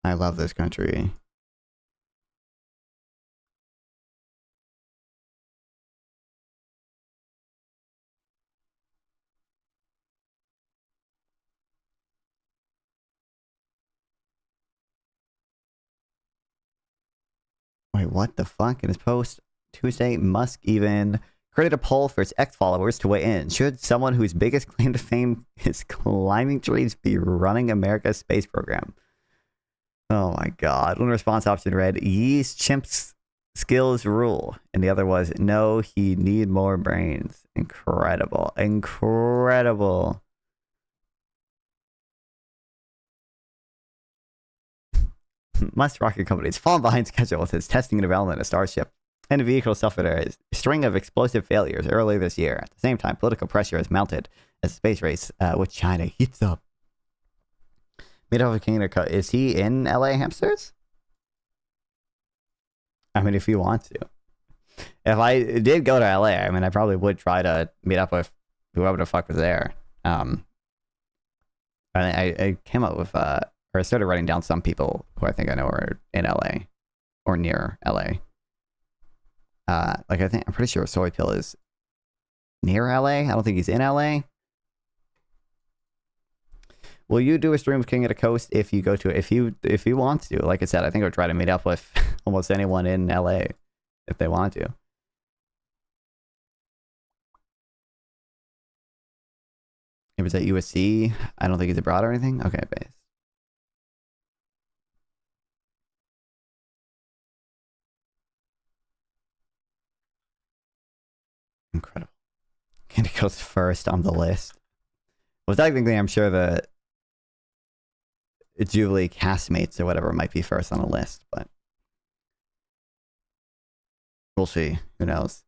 I love this country. Wait, what the fuck? In his post Tuesday, Musk even created a poll for its X followers to weigh in. Should someone whose biggest claim to fame is climbing trees be running America's space program? Oh my god. One response option read, Yee's chimps skills rule. And the other was, no, he need more brains. Incredible. Incredible. Musk rocket company has fallen behind schedule with its testing and development of Starship, and the vehicle suffered a string of explosive failures earlier this year. At the same time, political pressure has mounted as the space race with China heats up. Is he in LA Hamsters? I mean, if you want to. If I did go to LA, I mean, I probably would try to meet up with whoever the fuck was there. I came up with, or I started writing down some people who I think I know are in LA or near LA. Like I'm pretty sure Soy Pill is near LA. I don't think he's in LA. Will you do a stream of King of the Coast if you go to it? If you want to? Like I said, I think I'll try to meet up with almost anyone in LA if they want to. It was at USC. I don't think he's abroad or anything. Okay, base. Incredible. Candy goes first on the list. Well, technically, I'm sure the Jubilee castmates or whatever might be first on the list, but we'll see. Who knows?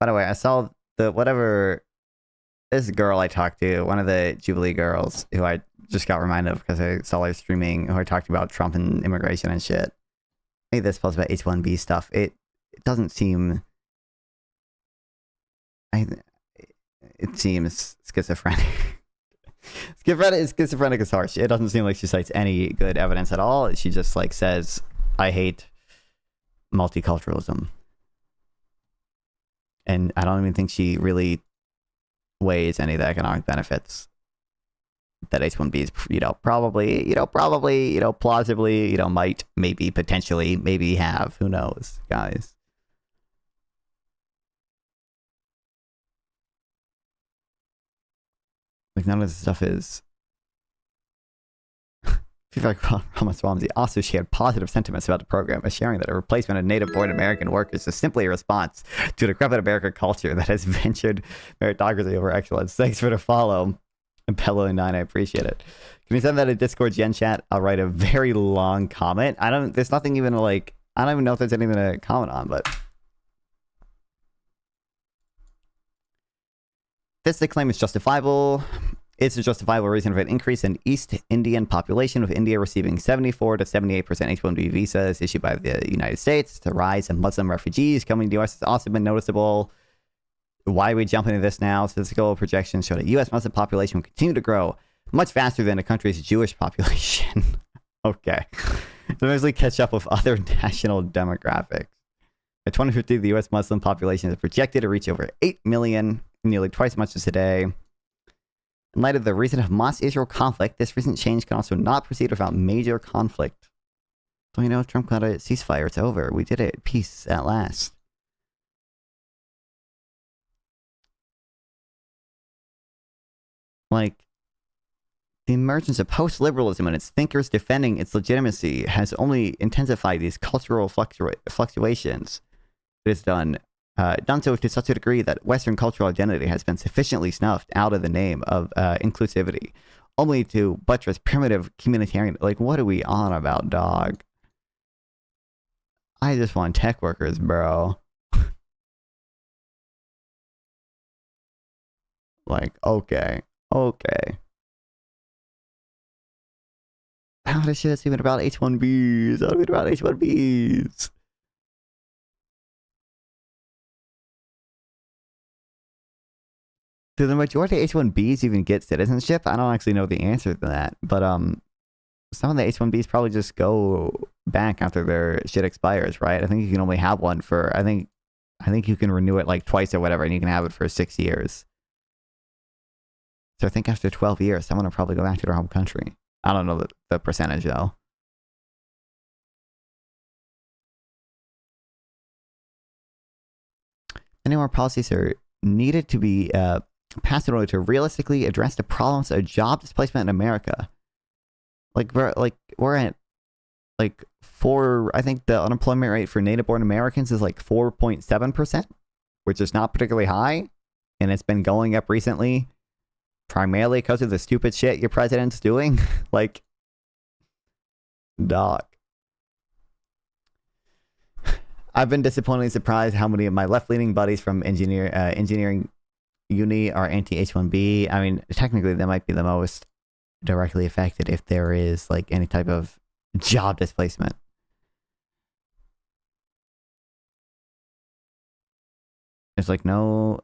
By the way, I saw this girl I talked to, one of the Jubilee girls who I just got reminded of because I saw her streaming, who I talked about Trump and immigration and shit. Made this post about H-1B stuff. It doesn't seem... It seems schizophrenic. Schizophrenic is harsh. It doesn't seem like she cites any good evidence at all. She just like says, I hate multiculturalism. And I don't even think she really weighs any of the economic benefits that H-1Bs, probably, plausibly, might, maybe, potentially, maybe have. Who knows, guys? Like, none of this stuff is... Feedback from Ramaswamy also shared positive sentiments about the program, sharing that a replacement of native-born American workers is simply a response to a decrepit American culture that has ventured meritocracy over excellence. Thanks for the follow. And Pello9, I appreciate it. Can you send that in Discord Gen Chat? I'll write a very long comment. There's nothing even like... I don't even know if there's anything to comment on, but... This claim is justifiable. It's a justifiable reason for an increase in East Indian population, with India receiving 74 to 78% H-1B visas issued by the United States. The rise of Muslim refugees coming to the U.S. has also been noticeable. Why are we jumping into this now? Statistical projections show that U.S. Muslim population will continue to grow much faster than the country's Jewish population. Okay. To mostly catch up with other national demographics. By 2050, the U.S. Muslim population is projected to reach over 8 million, nearly twice as much as today. In light of the recent Hamas-Israel conflict, this recent change can also not proceed without major conflict. So, Trump got a ceasefire. It's over. We did it. Peace at last. Like, the emergence of post-liberalism and its thinkers defending its legitimacy has only intensified these cultural fluctuations. It has done so to such a degree that Western cultural identity has been sufficiently snuffed out of the name of inclusivity, only to buttress primitive communitarian. Like, what are we on about, dog? I just want tech workers, bro. Like, okay. How this shit is even about H-1Bs? How do we about H-1Bs? Do the majority of H-1Bs even get citizenship? I don't actually know the answer to that, but some of the H-1Bs probably just go back after their shit expires, right? I think you can only have one for, I think you can renew it like twice or whatever, and you can have it for 6 years. So I think after 12 years, someone will probably go back to their home country. I don't know the percentage though. Many more policies are needed to be passed in order to realistically address the problems of job displacement in America. We're at like 4. I think the unemployment rate for native-born Americans is like 4.7%, which is not particularly high, and it's been going up recently, primarily because of the stupid shit your president's doing. Like, dog. I've been disappointingly surprised how many of my left-leaning buddies from engineering uni are anti-H-1B. I mean, technically, they might be the most directly affected if there is like any type of job displacement. There's like no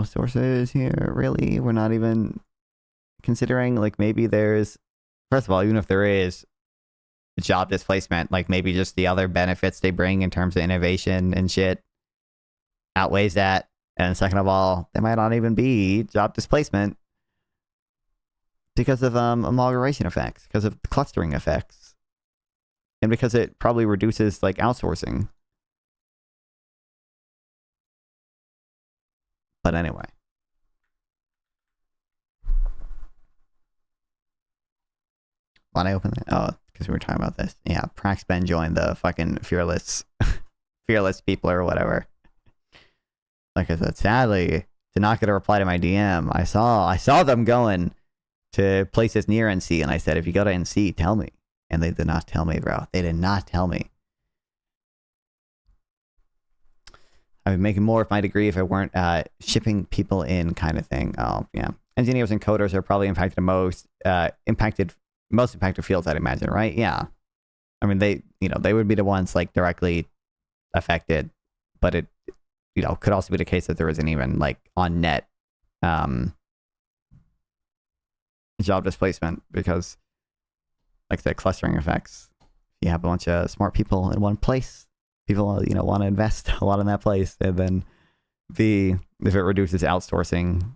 sources here, really. We're not even considering, like, maybe there's, first of all, even if there is job displacement, like maybe just the other benefits they bring in terms of innovation and shit outweighs that. And second of all, there might not even be job displacement. because of amalgamation effects, because of clustering effects, and because it probably reduces like outsourcing. But anyway. Why'd I open that? Oh, because we were talking about this. Yeah, Praxben joined the fucking fearless people or whatever. Like I said, sadly, did not get a reply to my DM. I saw them going to places near NC, and I said, if you go to NC, tell me. And they did not tell me, bro. They did not tell me. I would make more of my degree if I weren't shipping people in, kind of thing. Oh, yeah. Engineers and coders are probably impacted most impacted fields, I'd imagine, right? Yeah. I mean, they would be the ones like directly affected, but it, could also be the case that there isn't even like on net job displacement because, like the clustering effects, you have a bunch of smart people in one place. People, want to invest a lot in that place, and then if it reduces outsourcing.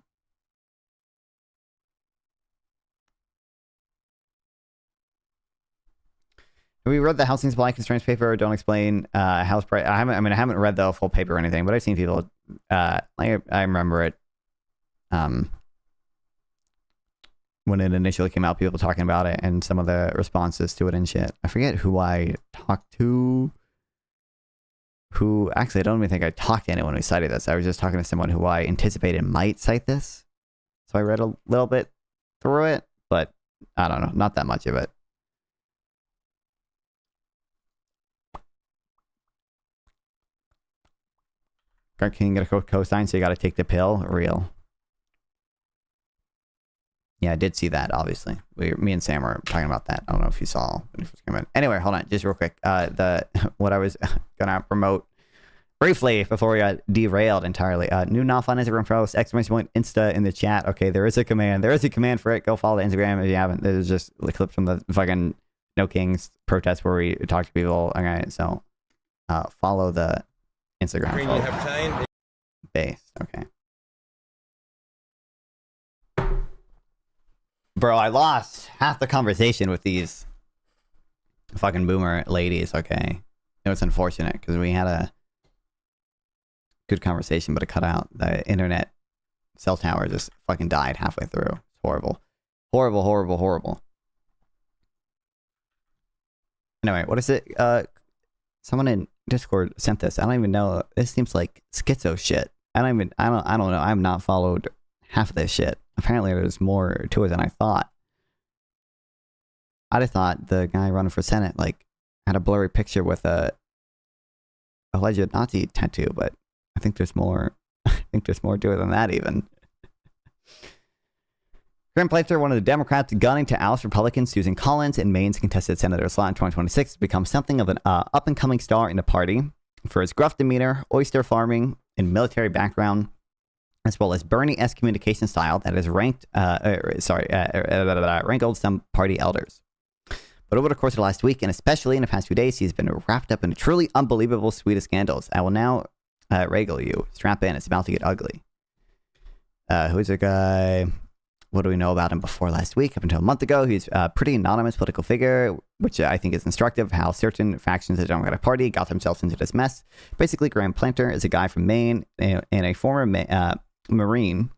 Have we read the housing supply constraints paper? Don't explain house price. I haven't read the full paper or anything, but I've seen people. I remember it. When it initially came out, people talking about it and some of the responses to it and shit. I forget who I talked to. Actually, I don't even think I talked to anyone who cited this. I was just talking to someone who I anticipated might cite this. So I read a little bit through it, but I don't know, not that much of it. Can you get a cosign, so you got to take the pill? Real. Yeah, I did see that, obviously. Me and Sam were talking about that. I don't know if you saw when it first came in. Anyway, hold on, just real quick. What I was going to promote briefly before we got derailed entirely. New not on Instagram post, exclamation point, Insta in the chat. Okay, there is a command. There is a command for it. Go follow the Instagram if you haven't. There's just the clips from the fucking No Kings protest where we talk to people. Okay, so follow the Instagram. Based. Okay. Bro, I lost half the conversation with these fucking boomer ladies, okay? It was unfortunate because we had a good conversation, but it cut out. The internet cell tower just fucking died halfway through. It's horrible. Horrible, horrible, horrible. Anyway, what is it? Someone in Discord sent this. I don't even know. This seems like schizo shit. I don't know. I've not followed half of this shit. Apparently there's more to it than I thought. I just thought the guy running for Senate had a blurry picture with a alleged Nazi tattoo, but I think there's more. I think there's more to it than that even. Graham Placer, one of the Democrats gunning to oust Republicans Susan Collins in Maine's contested senator slot in 2026, to become something of an up-and-coming star in the party for his gruff demeanor, oyster farming, and military background, as well as Bernie-esque communication style that has rankled some party elders. But over the course of the last week, and especially in the past few days, he's been wrapped up in a truly unbelievable suite of scandals. I will now regale you. Strap in. It's about to get ugly. Who's the guy? What do we know about him before last week? Up until a month ago, he's a pretty anonymous political figure, which I think is instructive of how certain factions of the Democratic Party got themselves into this mess. Basically, Graham Planter is a guy from Maine and a former Marine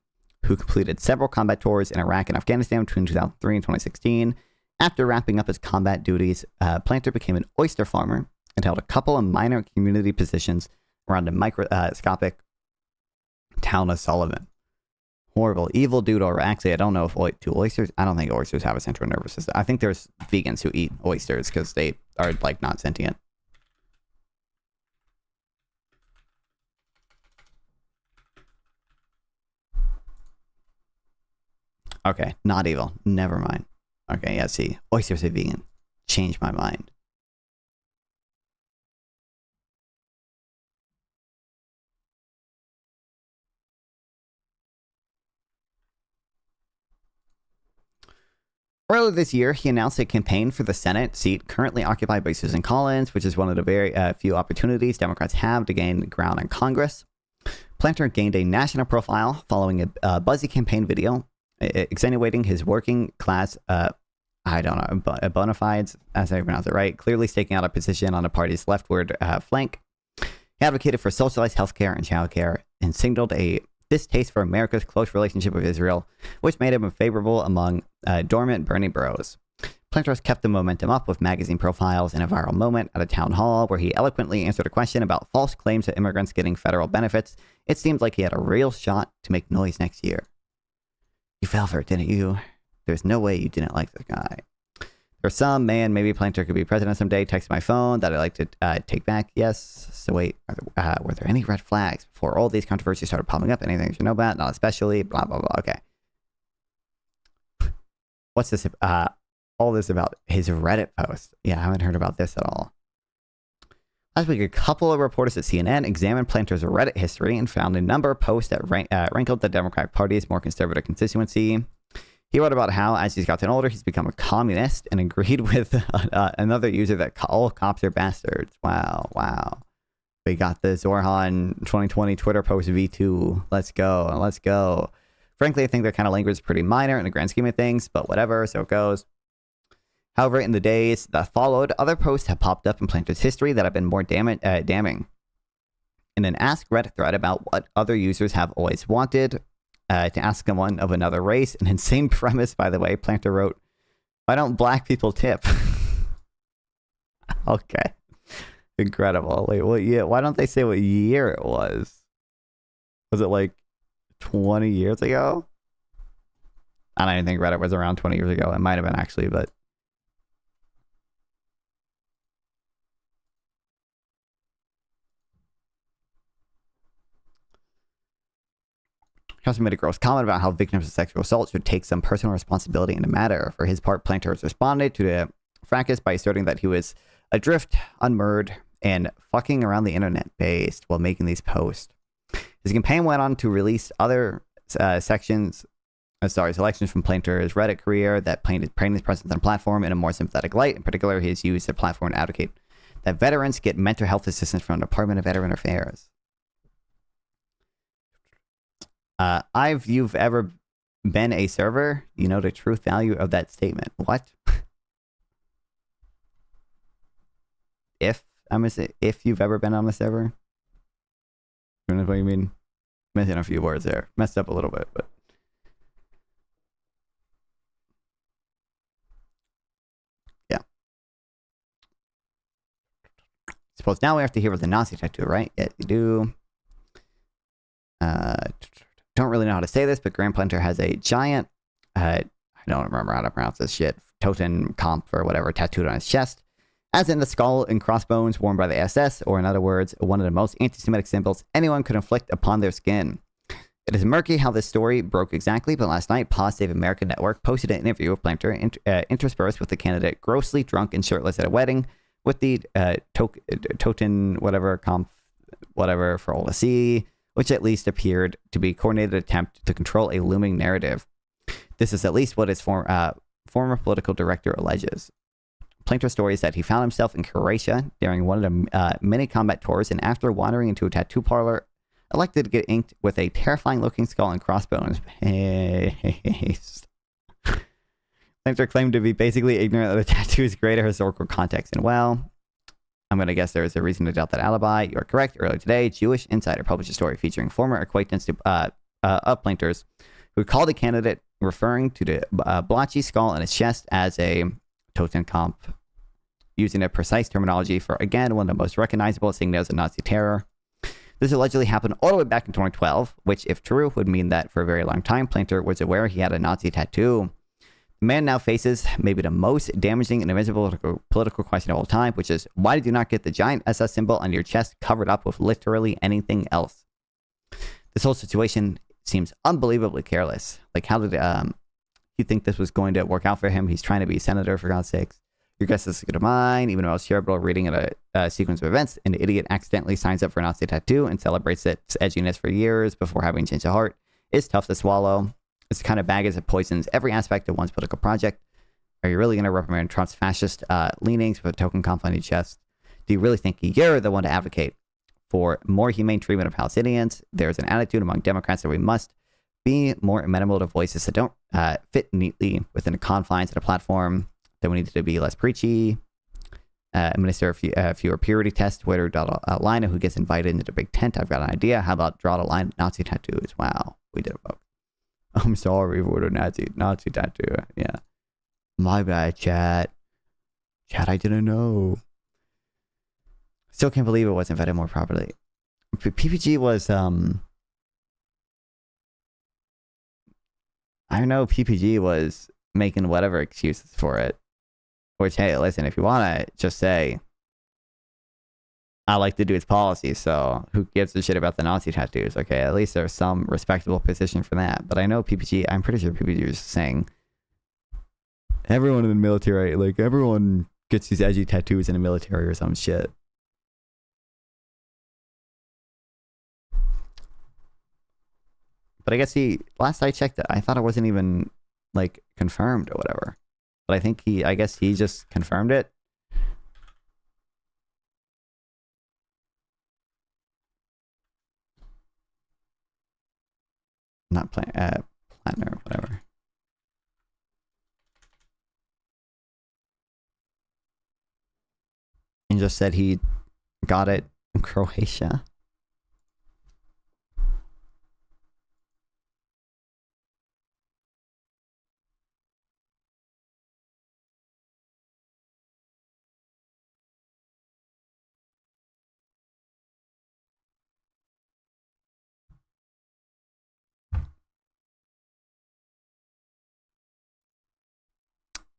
who completed several combat tours in Iraq and Afghanistan between 2003 and 2016. After wrapping up his combat duties, Planter became an oyster farmer and held a couple of minor community positions around the microscopic town of Sullivan. Horrible, evil dude. Or actually, I don't know if oysters. I don't think oysters have a central nervous system. I think there's vegans who eat oysters because they are not sentient. Okay, not evil. Never mind. Okay, yeah, see. Oysters are vegan. Changed my mind. Earlier this year, he announced a campaign for the Senate seat currently occupied by Susan Collins, which is one of the very few opportunities Democrats have to gain ground in Congress. Planter gained a national profile following a buzzy campaign video extenuating his working class, bona fides, as I pronounce it right, clearly staking out a position on the party's leftward flank. He advocated for socialized healthcare and childcare and signaled a distaste for America's close relationship with Israel, which made him unfavorable among dormant Bernie bros. Planter's kept the momentum up with magazine profiles in a viral moment at a town hall where he eloquently answered a question about false claims of immigrants getting federal benefits. It seemed like he had a real shot to make noise next year. You fell for it, didn't you? There's no way you didn't like this guy. For some, man, maybe Planter could be president someday. Text my phone that I'd like to take back. Yes. So wait, were there any red flags before all these controversies started popping up? Anything you should know about? Not especially. Blah, blah, blah. Okay. What's this? All this about his Reddit post. Yeah, I haven't heard about this at all. Last week, a couple of reporters at CNN examined Planter's Reddit history and found a number of posts that rankled the Democratic Party's more conservative constituency. He wrote about how, as he's gotten older, he's become a communist and agreed with another user that all cops are bastards. Wow. We got the Zorhan 2020 Twitter post V2. Let's go. Frankly, I think that kind of language is pretty minor in the grand scheme of things, but whatever, so it goes. However, in the days that followed, other posts have popped up in Planter's history that have been more damning. In an Ask Reddit thread about what other users have always wanted to ask someone of another race, an insane premise, by the way, Planter wrote, "Why don't black people tip?" Okay. Incredible. Wait, what year? Why don't they say what year it was? Was it like 20 years ago? I don't even think Reddit was around 20 years ago. It might have been actually, but he also made a gross comment about how victims of sexual assault should take some personal responsibility in the matter. For his part, Planter has responded to the fracas by asserting that he was adrift, unmoored, and fucking around the internet based while making these posts. His campaign went on to release other selections from Planter's Reddit career that painted his presence on the platform in a more sympathetic light. In particular, he has used the platform to advocate that veterans get mental health assistance from the Department of Veteran Affairs. If you've ever been a server, you know the truth value of that statement. What? If you've ever been on the server? I don't know what you mean. Missing a few words there. Messed up a little bit, but. Yeah. Suppose now we have to hear about the Nazi tattoo, right? Yeah, you do. Don't really know how to say this, but Graham Planter has a giant, I don't remember how to pronounce this shit, Toten Comp or whatever, tattooed on his chest, as in the skull and crossbones worn by the SS, or in other words, one of the most anti-Semitic symbols anyone could inflict upon their skin. It is murky how this story broke exactly, but last night, Positive American Network posted an interview with Planter interspersed with the candidate grossly drunk and shirtless at a wedding with the Toten whatever comp whatever for all to see, which at least appeared to be a coordinated attempt to control a looming narrative. This is at least what his former political director alleges. Planter's story is that he found himself in Croatia during one of the many combat tours, and after wandering into a tattoo parlor, elected to get inked with a terrifying-looking skull and crossbones. Planter claimed to be basically ignorant of the tattoo's greater historical context, and well, I'm going to guess there is a reason to doubt that alibi. You are correct. Earlier today, Jewish Insider published a story featuring former acquaintance of Planter's who called the candidate referring to the blotchy skull on his chest as a Totenkopf, using a precise terminology for, again, one of the most recognizable signals of Nazi terror. This allegedly happened all the way back in 2012, which, if true, would mean that for a very long time, Planter was aware he had a Nazi tattoo. The man now faces maybe the most damaging and invisible political question of all time, which is, why did you not get the giant SS symbol on your chest covered up with literally anything else? This whole situation seems unbelievably careless. Like, how did you think this was going to work out for him? He's trying to be a senator, for God's sakes. Your guess is as good as mine. Even though I was terrible reading at a sequence of events, an idiot accidentally signs up for a Nazi tattoo and celebrates its edginess for years before having changed of heart. It's tough to swallow. It's the kind of baggage that poisons every aspect of one's political project. Are you really going to reprimand Trump's fascist leanings with a token conflict on your chest? Do you really think you're the one to advocate for more humane treatment of Palestinians? There's an attitude among Democrats that we must be more amenable to voices that don't fit neatly within the confines of the platform. Then we need to be less preachy. Administer fewer purity tests. Twitter draw a line of who gets invited into the big tent. I've got an idea. How about draw the line Nazi tattoos? Wow, we did a vote. I'm sorry for the Nazi tattoo. Yeah, my bad, chat. Chat, I didn't know. Still can't believe it wasn't vetted more properly. PPG was I know PPG was making whatever excuses for it. Which, hey, listen, if you want to just say, I like the dude's policy, so who gives a shit about the Nazi tattoos? Okay, at least there's some respectable position for that. But I know PPG, I'm pretty sure PPG was saying, everyone in the military, like, everyone gets these edgy tattoos in the military or some shit. But I guess last I checked, I thought it wasn't even, like, confirmed or whatever. But I think I guess he just confirmed it. Not Planner, whatever. And just said he got it in Croatia.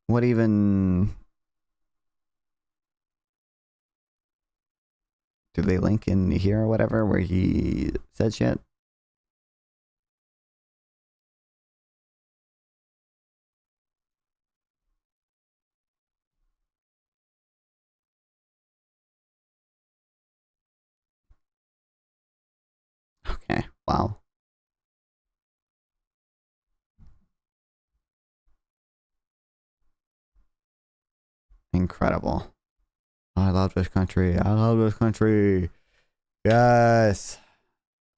What even... Do they link in here or whatever where he said shit? Okay, wow. Incredible. I love this country. I love this country. Yes.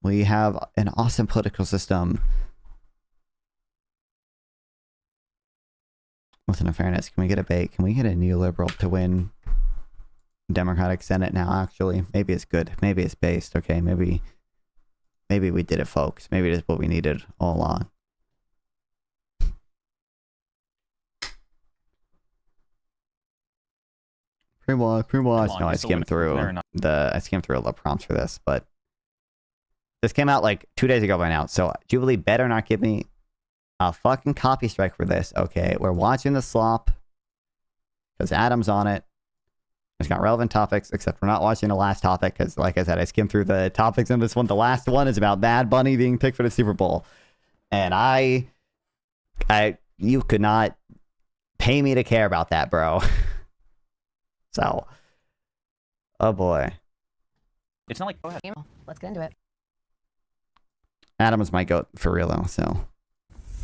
We have an awesome political system. Listen, in fairness, can we get a bait? Can we get a neoliberal to win Democratic Senate now, actually? Maybe it's good. Maybe it's based. Okay, maybe we did it, folks. Maybe it is what we needed all along. Pre-watch. No, I skimmed through all the prompts for this, but this came out like 2 days ago by now. So Jubilee better not give me a fucking copy strike for this. Okay, we're watching the slop because Adam's on it. It's got relevant topics, except we're not watching the last topic because, like I said, I skimmed through the topics in this one. The last one is about Bad Bunny being picked for the Super Bowl, and you could not pay me to care about that, bro. So, oh boy. It's not like, go ahead. Let's get into it. Adam was my goat for real though, so.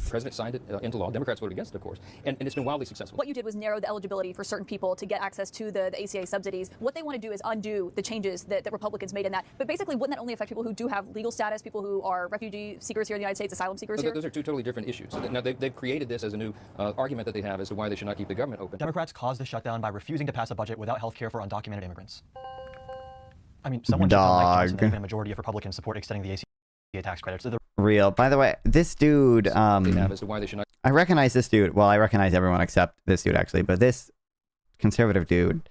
The president signed it into law. Democrats voted against it, of course, and it's been wildly successful. What you did was narrow the eligibility for certain people to get access to the ACA subsidies. What they want to do is undo the changes that Republicans made in that. But basically, wouldn't that only affect people who do have legal status, people who are refugee seekers here in the United States, asylum seekers here? Those are two totally different issues. So now they've created this as a new argument that they have as to why they should not keep the government open. Democrats caused the shutdown by refusing to pass a budget without health care for undocumented immigrants. I mean, someone should tell Mike Johnson that even a majority of Republicans support extending the ACA tax credits. So real. By the way, this dude, they have as to why they should not. I recognize this dude. Well, I recognize everyone except this dude, actually. But this conservative dude,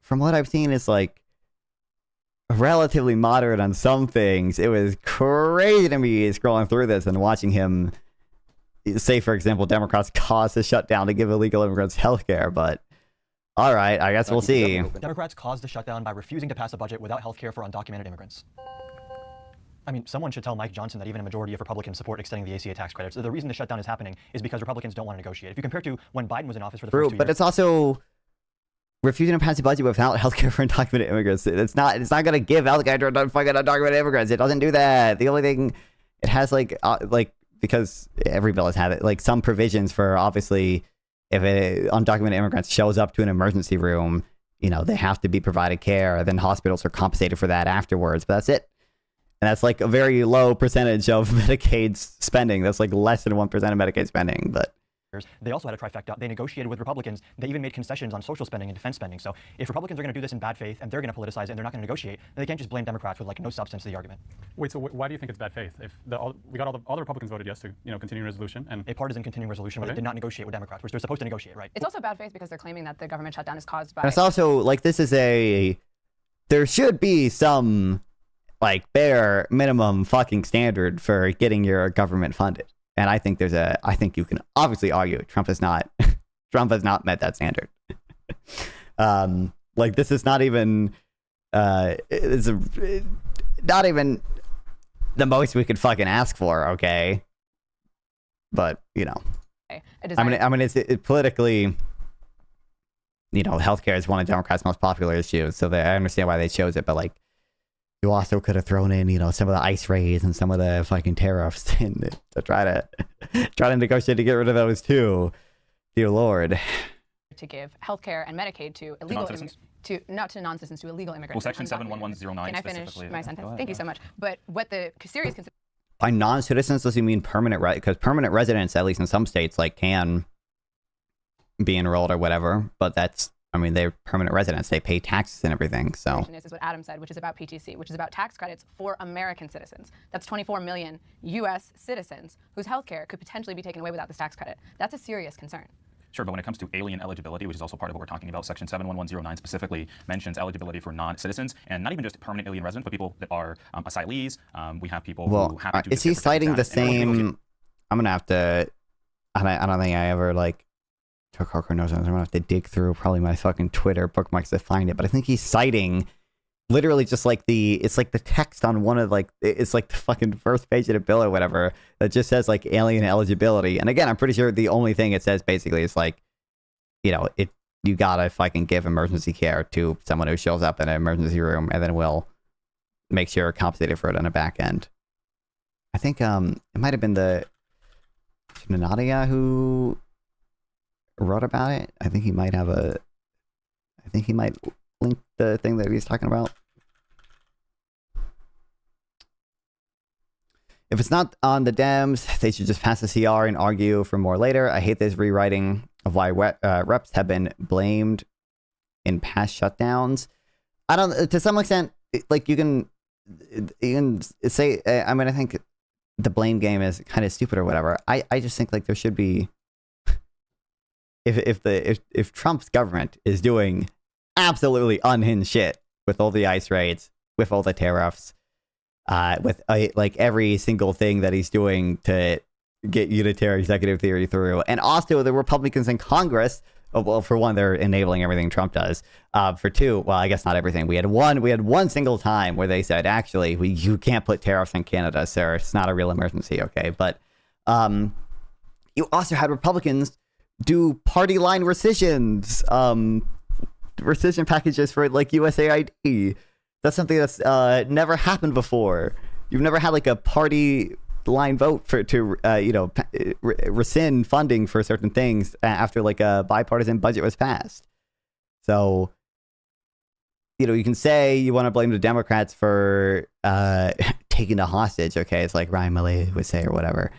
from what I've seen, is like relatively moderate on some things. It was crazy to me scrolling through this and watching him say, for example, Democrats caused the shutdown to give illegal immigrants health care. But all right, I guess we'll see. Democrats caused the shutdown by refusing to pass a budget without health care for undocumented immigrants. I mean, someone should tell Mike Johnson that even a majority of Republicans support extending the ACA tax credits. The reason the shutdown is happening is because Republicans don't want to negotiate. If you compare to when Biden was in office for the first 2 years... But it's also refusing to pass a budget without healthcare for undocumented immigrants. It's not going to give healthcare to fucking undocumented immigrants. It doesn't do that. The only thing it has, like because every bill has had it, like some provisions for, obviously, if an undocumented immigrant shows up to an emergency room, you know, they have to be provided care. Then hospitals are compensated for that afterwards. But that's it. And that's like a very low percentage of Medicaid's spending. That's like less than 1% of Medicaid spending. But they also had a trifecta. They negotiated with Republicans. They even made concessions on social spending and defense spending. So if Republicans are going to do this in bad faith and they're going to politicize it and they're not going to negotiate, then they can't just blame Democrats with like no substance to the argument. Wait, so why do you think it's bad faith? If we got all the Republicans voted yes to continuing resolution and a partisan continuing resolution where they did not negotiate with Democrats, which they're supposed to negotiate, right? It's also bad faith because they're claiming that the government shutdown is caused by. and it's also like there should be some like bare minimum fucking standard for getting your government funded. And I think you can obviously argue Trump has not met that standard. Like this is not even it's not even the most we could fucking ask for, okay? But I mean it's politically, healthcare is one of Democrats' most popular issues, so I understand why they chose it, but like you also could have thrown in, some of the ICE raids and some of the fucking tariffs to try to negotiate to get rid of those too. Dear Lord. To give healthcare and Medicaid to illegal not to non-citizens, to illegal immigrants. Well, Section 71109 Can I finish my sentence? Thank you so much. But what the serious by non-citizens, does he mean permanent? Because permanent residents, at least in some states, like can be enrolled or whatever. But they're permanent residents. They pay taxes and everything. So this is what Adam said, which is about PTC, which is about tax credits for American citizens. That's 24 million U.S. citizens whose healthcare could potentially be taken away without this tax credit. That's a serious concern. Sure, but when it comes to alien eligibility, which is also part of what we're talking about, Section 71109 specifically mentions eligibility for non-citizens, and not even just permanent alien residents, but people that are asylees. We have people who have to. Is he citing the same? I'm gonna have to. I don't think I ever took hardcore notes on this. I'm gonna have to dig through probably my fucking Twitter bookmarks to find it. But I think he's citing literally just it's like the text on one of it's like the fucking first page of the bill or whatever that just says like alien eligibility. And again, I'm pretty sure the only thing it says basically is you gotta fucking give emergency care to someone who shows up in an emergency room, and then we'll make sure you're compensated for it on the back end. I think it might have been the Nadia who wrote about it. I think he might link the thing that he's talking about. If it's not on the Dems, they should just pass the CR and argue for more later. I hate this rewriting of why reps have been blamed in past shutdowns. I don't, to some extent, like you can say, I think the blame game is kind of stupid or whatever. I just think there should be, if Trump's government is doing absolutely unhinged shit with all the ICE raids, with all the tariffs, with every single thing that he's doing to get unitary executive theory through, and also the Republicans in Congress. Well, for one, they're enabling everything Trump does. For two, well, I guess not everything. We had one single time where they said, actually, you can't put tariffs in Canada, sir. It's not a real emergency, okay? But you also had Republicans do party line rescissions, rescission packages for USAID. That's something that's never happened before. You've never had a party line vote to rescind funding for certain things after a bipartisan budget was passed. So you can say you want to blame the Democrats for taking the hostage, okay? It's like Ryan Malay would say or whatever,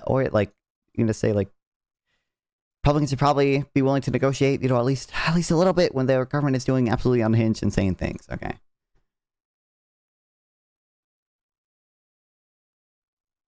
or you can just say Republicans should probably be willing to negotiate, at least a little bit when their government is doing absolutely unhinged, insane things, okay?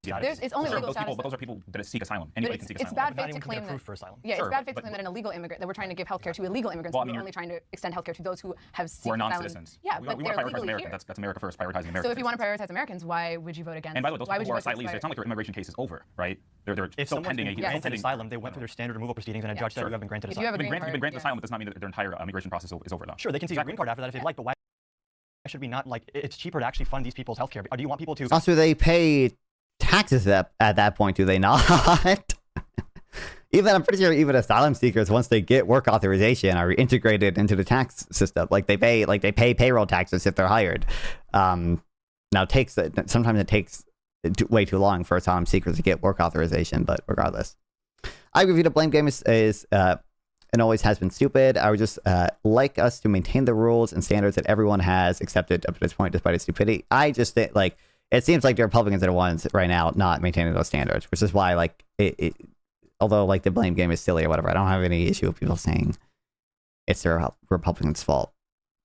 It's only legal those status. people, but those are people that seek asylum. Anybody can seek asylum. It's bad faith to claim that. For asylum. Yeah, Sure, it's bad faith to but claim that an illegal immigrant, that we're trying to give healthcare to illegal immigrants. Well, we're only trying to extend healthcare to those who have who are asylum. non-citizens. Yeah, we but want to they're prioritize legally America. here. That's America first. Prioritizing America. So if you want to prioritize Americans, why would you vote against? And by the way, those people who are would you asylees, it's not like their immigration case is over, right? They're If still someone's pending. been granted asylum, they went through their standard removal proceedings, and a judge said you have been granted If asylum. you have a You've green been card, granted asylum, but does not mean that their entire immigration process is over, though. Sure, they can see a green card after that if they'd like, but why should we not it's cheaper to actually fund these people's healthcare? Or do you want people to? Also, they pay taxes at that point, do they not? I'm pretty sure even asylum seekers, once they get work authorization, are integrated into the tax system. They pay payroll taxes if they're hired. Now sometimes it takes way too long for asylum seekers to get work authorization, but regardless, I agree. The blame game is and always has been stupid. I would just like us to maintain the rules and standards that everyone has accepted up to this point, despite its stupidity. I just think it seems like the Republicans are the ones right now not maintaining those standards, which is why like although like the blame game is silly or whatever, I don't have any issue with people saying it's the Republicans' fault.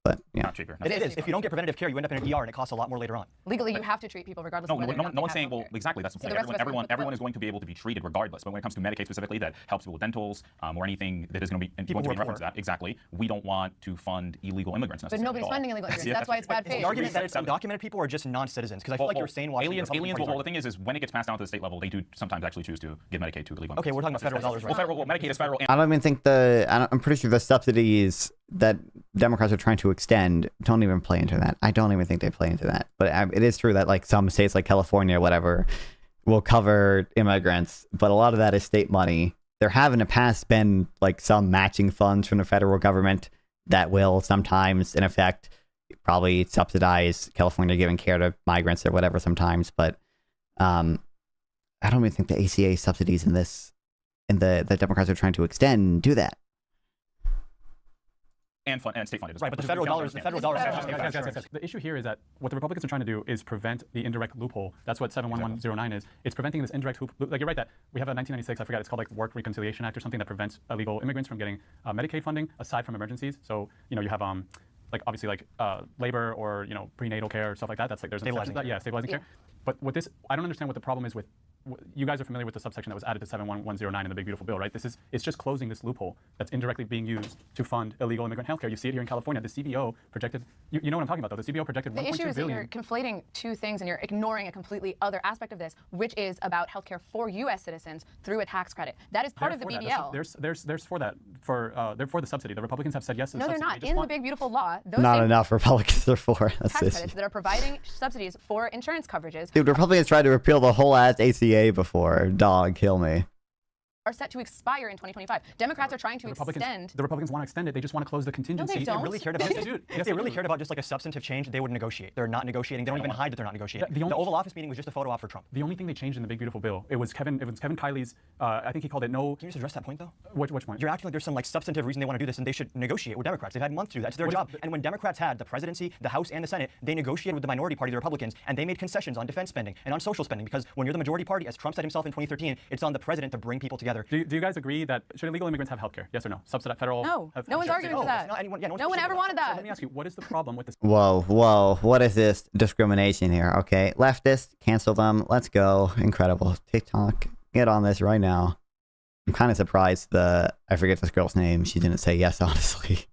But yeah, Not cheaper. It is. If you don't get preventative care, you end up in an ER, and it costs a lot more later on. Legally, you have to treat people regardless No, of whether no, or not no they one's have saying, well, healthcare. exactly, that's the So point. the rest of us Everyone is going to be able to be treated regardless. But when it comes to Medicaid specifically, that helps people with dentals or anything that is going to be People going to be who are reference to that, exactly, we don't want to fund illegal immigrants But necessarily. nobody's at all. funding illegal immigrants. Yeah, That's why it's bad Is the faith. argument that it's undocumented people or just non-citizens? Because I feel like you're saying aliens. Well, the thing is when it gets passed down to the state level, they do sometimes actually choose to give Medicaid to illegal immigrants. Okay, we're talking about federal dollars, right? Well, Medicaid is federal. I don't even think I'm pretty sure the subsidies that Democrats are trying to extend don't even play into that. I don't even think they play into that. But it is true that like some states like California or whatever will cover immigrants, but a lot of that is state money. There have in the past been like some matching funds from the federal government that will sometimes, in effect, probably subsidize California giving care to migrants or whatever sometimes. But I don't even think the ACA subsidies in the Democrats are trying to extend do that. And state funded as Right, well. but the federal dollars. The issue here is that what the Republicans are trying to do is prevent the indirect loophole. That's what 71109 is. It's preventing this indirect loophole. Like you're right that we have a 1996, I forgot, it's called like Work Reconciliation Act or something that prevents illegal immigrants from getting Medicaid funding aside from emergencies. So you have like obviously like labor or prenatal care or stuff like that. That's like there's an exception to that. Yeah, stabilizing care. But what this, I don't understand what the problem is with. You guys are familiar with the subsection that was added to 71109 in the Big Beautiful Bill, right? It's just closing this loophole that's indirectly being used to fund illegal immigrant healthcare. You see it here in California. The CBO projected, you know what I'm talking about though. The CBO projected 1.2 billion. The issue is that you're conflating two things and you're ignoring a completely other aspect of this, which is about healthcare for U.S. citizens through a tax credit. That is part of the BBL. There's for that. They're for the subsidy. The Republicans have said yes to the subsidy. No, they're not. In the Big Beautiful Law, those Not enough Republicans are for tax credits that are providing subsidies for insurance coverages. Dude, Republicans tried to repeal the whole ass ACA before. Dog, kill me. Are set to expire in 2025. Democrats are trying to extend. The Republicans want to extend it. They just want to close the contingency. No, they don't. If they really cared about if they really cared about just like a substantive change, they would negotiate. They're not negotiating. They don't even hide that they're not negotiating. The Oval Office meeting was just a photo op for Trump. The only thing they changed in the Big Beautiful Bill, it was Kevin Kiley's. I think he called it no. Can you just address that point though? Which point? You're acting like there's some like substantive reason they want to do this, and they should negotiate with Democrats. They've had months to do that. It's their job. And when Democrats had the presidency, the House, and the Senate, they negotiated with the minority party, the Republicans, and they made concessions on defense spending and on social spending. Because when you're the majority party, as Trump said himself in 2013, it's on the president to bring people together. Do you guys agree that should illegal immigrants have healthcare? Yes or no? Subsidized federal. No, no one's arguing for that. No one ever wanted that. So let me ask you, what is the problem with this? Whoa, what is this discrimination here? Okay, leftists, cancel them. Let's go. Incredible. TikTok, get on this right now. I'm kind of surprised I forget this girl's name. She didn't say yes, honestly.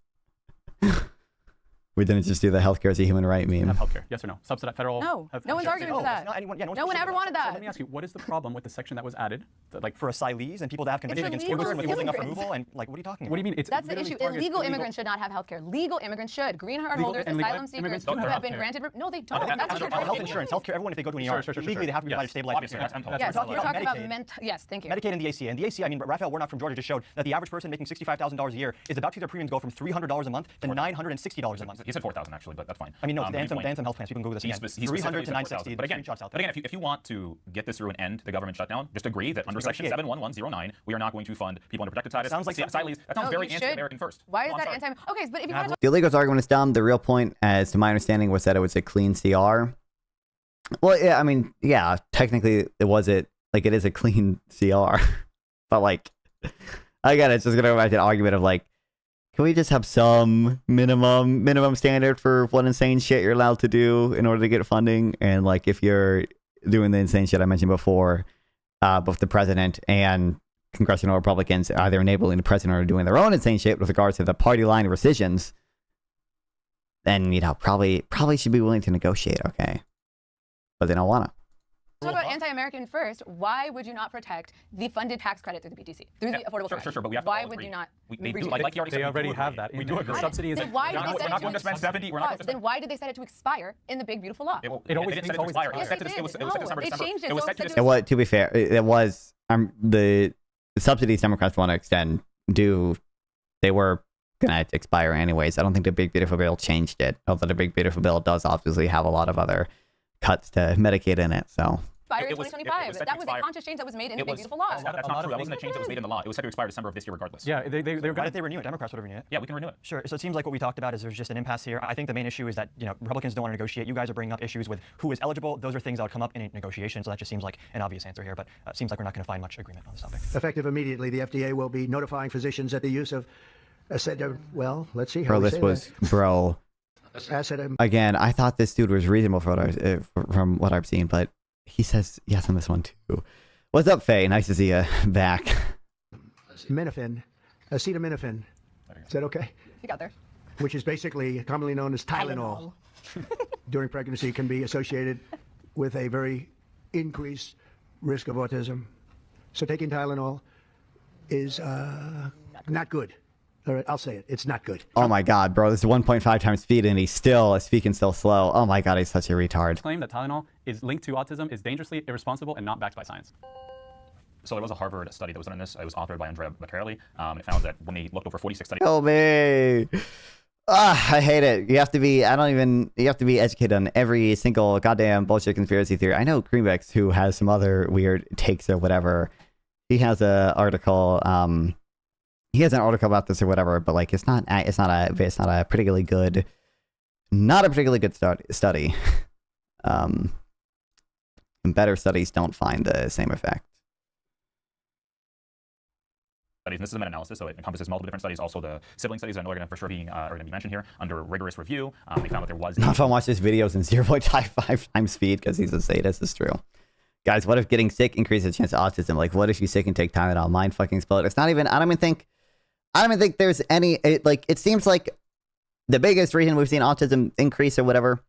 We didn't just do the healthcare as a human right meme. Have healthcare? Yes or no? Subsidized federal. No, no one's arguing for that. No one ever wanted that. So let me ask you, what is the problem with the section that was added? Like for asylees and people that have convictions against illegal immigrants with holding up immigrants. removal and like what are you talking about? What do you mean? It's That's the literally issue. targets Illegal immigrants should not have health care. Legal immigrants should. Green card holders, asylum seekers who have been granted. No, they don't. That's true. Health insurance, healthcare. Everyone, if they go to an ER, legally they have to be provided stabilized care. Yes, you're talking about yes, thank you. Medicaid and the ACA. And the ACA, I mean, Raphael Warnock from Georgia just showed that the average person making $65,000 a year is about to see their premiums go from $300 a month to $960 a month. He said 4,000 actually, but that's fine. I mean, no, the Anthem health plans. People can Google this again. 300 to 960. But again, if you want to get this through and end the government shutdown, just agree that under Section 71109, we are not going to fund people under protected status. Sounds like asylees. That sounds very anti-American first. Why is that anti? Okay, but if you want to. The illegals argument is dumb. The real point, as to my understanding, was that it was a clean CR. Well, yeah, I mean, yeah, technically it is a clean CR, but like, again, it's just gonna go back to the argument of like, can we just have some minimum standard for what insane shit you're allowed to do in order to get funding? And like, if you're doing the insane shit I mentioned before, both the president and congressional Republicans either enabling the president or doing their own insane shit with regards to the party line rescissions, then probably should be willing to negotiate, okay? But they don't wanna. Talk about anti-American first. Why would you not protect the funded tax credit through the PTC, through the Affordable Care Act? Sure, but we have to Why would you not? They already have that. We do agree. The subsidy is. Then why did they set it not going to spend 70. We're not going to spend. Then why did they set it to expire in the Big Beautiful Law? It always didn't set it to expire. Yes, they did. It was set No, to December. they changed it. It was So set to it's December. To be fair, it was the subsidies Democrats want to extend they were gonna expire anyways. I don't think the Big Beautiful Bill changed it, although the Big Beautiful Bill does obviously have a lot of other cuts to Medicaid in it. So expire in 2025. That was a conscious change that was made in the Big Beautiful Law. That's not true. That wasn't a change that was made in the law. It was set to expire December of this year regardless. Yeah, they Why did they renew it? Democrats would have renewed it. Yeah, we can renew it. Sure. So it seems like what we talked about is there's just an impasse here. I think the main issue is that Republicans don't want to negotiate. You guys are bringing up issues with who is eligible. Those are things that would come up in a negotiation. So that just seems like an obvious answer here. But it seems like we're not going to find much agreement on this topic. Effective immediately, the FDA will be notifying physicians that the use of well, let's see how Bro, we this say was that. bro. Acid. Again, I thought this dude was reasonable from what I've seen, but he says yes on this one too. What's up, Faye? Nice to see you back. Acetaminophen. Is that okay? You got there. Which is basically commonly known as Tylenol. During pregnancy can be associated with a very increased risk of autism. So taking Tylenol is not good. All right, I'll say it. It's not good. Oh my God, bro. This is 1.5 times speed and he's still speaking still slow. Oh my God, he's such a retard. Claim that Tylenol is linked to autism is dangerously irresponsible and not backed by science. So there was a Harvard study that was done on this. It was authored by Andrea Beccarelli. It found that when they looked over 46 studies. Oh me. I hate it. You have to be, you have to be educated on every single goddamn bullshit conspiracy theory. I know Greenbacks, who has some other weird takes or whatever. He has an article, about this or whatever, but like it's not a particularly good study. And better studies don't find the same effect. Studies, and this is a meta-analysis, so it encompasses multiple different studies. Also, the sibling studies I know are going to for sure are going to be mentioned here under rigorous review. They found that there was. Not if I watch this videos in 0.5 times speed because he's a sadist. It's true. Guys, what if getting sick increases the chance of autism? Like, what if you're sick and take Tylenol? Mind fucking explode. It's not even. I don't even think there's any. It seems like the biggest reason we've seen autism increase or whatever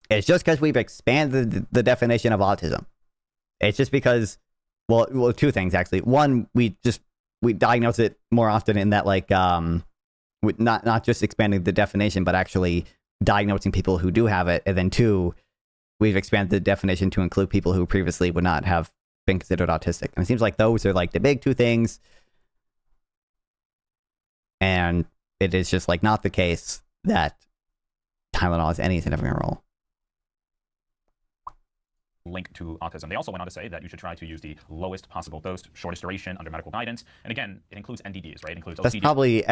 is just because we've expanded the definition of autism. It's just because, well, two things actually. One, we diagnose it more often in that, like, not just expanding the definition, but actually diagnosing people who do have it. And then two, we've expanded the definition to include people who previously would not have been considered autistic. And it seems like those are like the big two things. And it is just like not the case that Tylenol has any significant role. Link to autism. They also went on to say that you should try to use the lowest possible dose, shortest duration under medical guidance. And again, it includes NDDs, right? It includes OCD. That's probably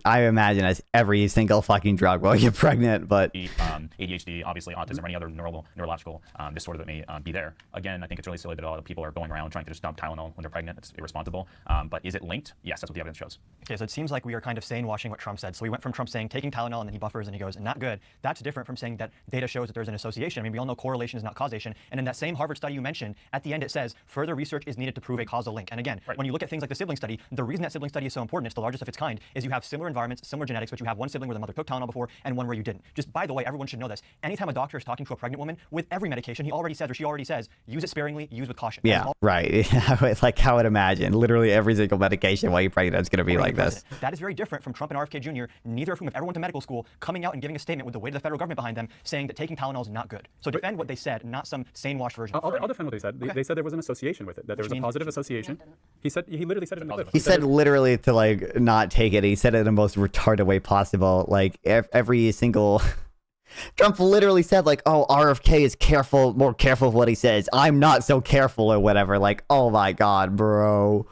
I imagine as every single fucking drug while you're pregnant, but ADHD, obviously autism, or any other neurological disorder that may be there. Again, I think it's really silly that a lot of people are going around trying to just dump Tylenol when they're pregnant. It's irresponsible. But is it linked? Yes, that's what the evidence shows. Okay, so it seems like we are kind of saying washing what Trump said. So we went from Trump saying taking Tylenol and then he buffers and he goes, not good. That's different from saying that data shows that there's an association. I mean, we all know correlation is not causation. And in that same Harvard study you mentioned, at the end it says further research is needed to prove a causal link. And again, when you look at things like the sibling study, the reason that sibling study is so important, it's the largest of its kind, is you have similar environments, similar genetics, but you have one sibling where the mother took Tylenol before and one where you didn't. Just by the way, everyone should know this. Anytime a doctor is talking to a pregnant woman with every medication, he already says or she already says, use it sparingly, use with caution. Yeah, right. Like I would imagine, literally every single medication while you're pregnant is going to be like this. That is very different from Trump and RFK Jr., neither of whom have ever went to medical school, coming out and giving a statement with the weight of the federal government behind them, saying that taking Tylenol is not good. So defend what they said, not some sane wash version. I'll defend what they said. They said there was an association with it, that there was a positive association. He literally said it in the clip. He said literally to like not take it. He said it in the most retarded way possible. Like every single Trump literally said like, oh, RFK is more careful of what he says. I'm not so careful or whatever. Like, oh my God, bro.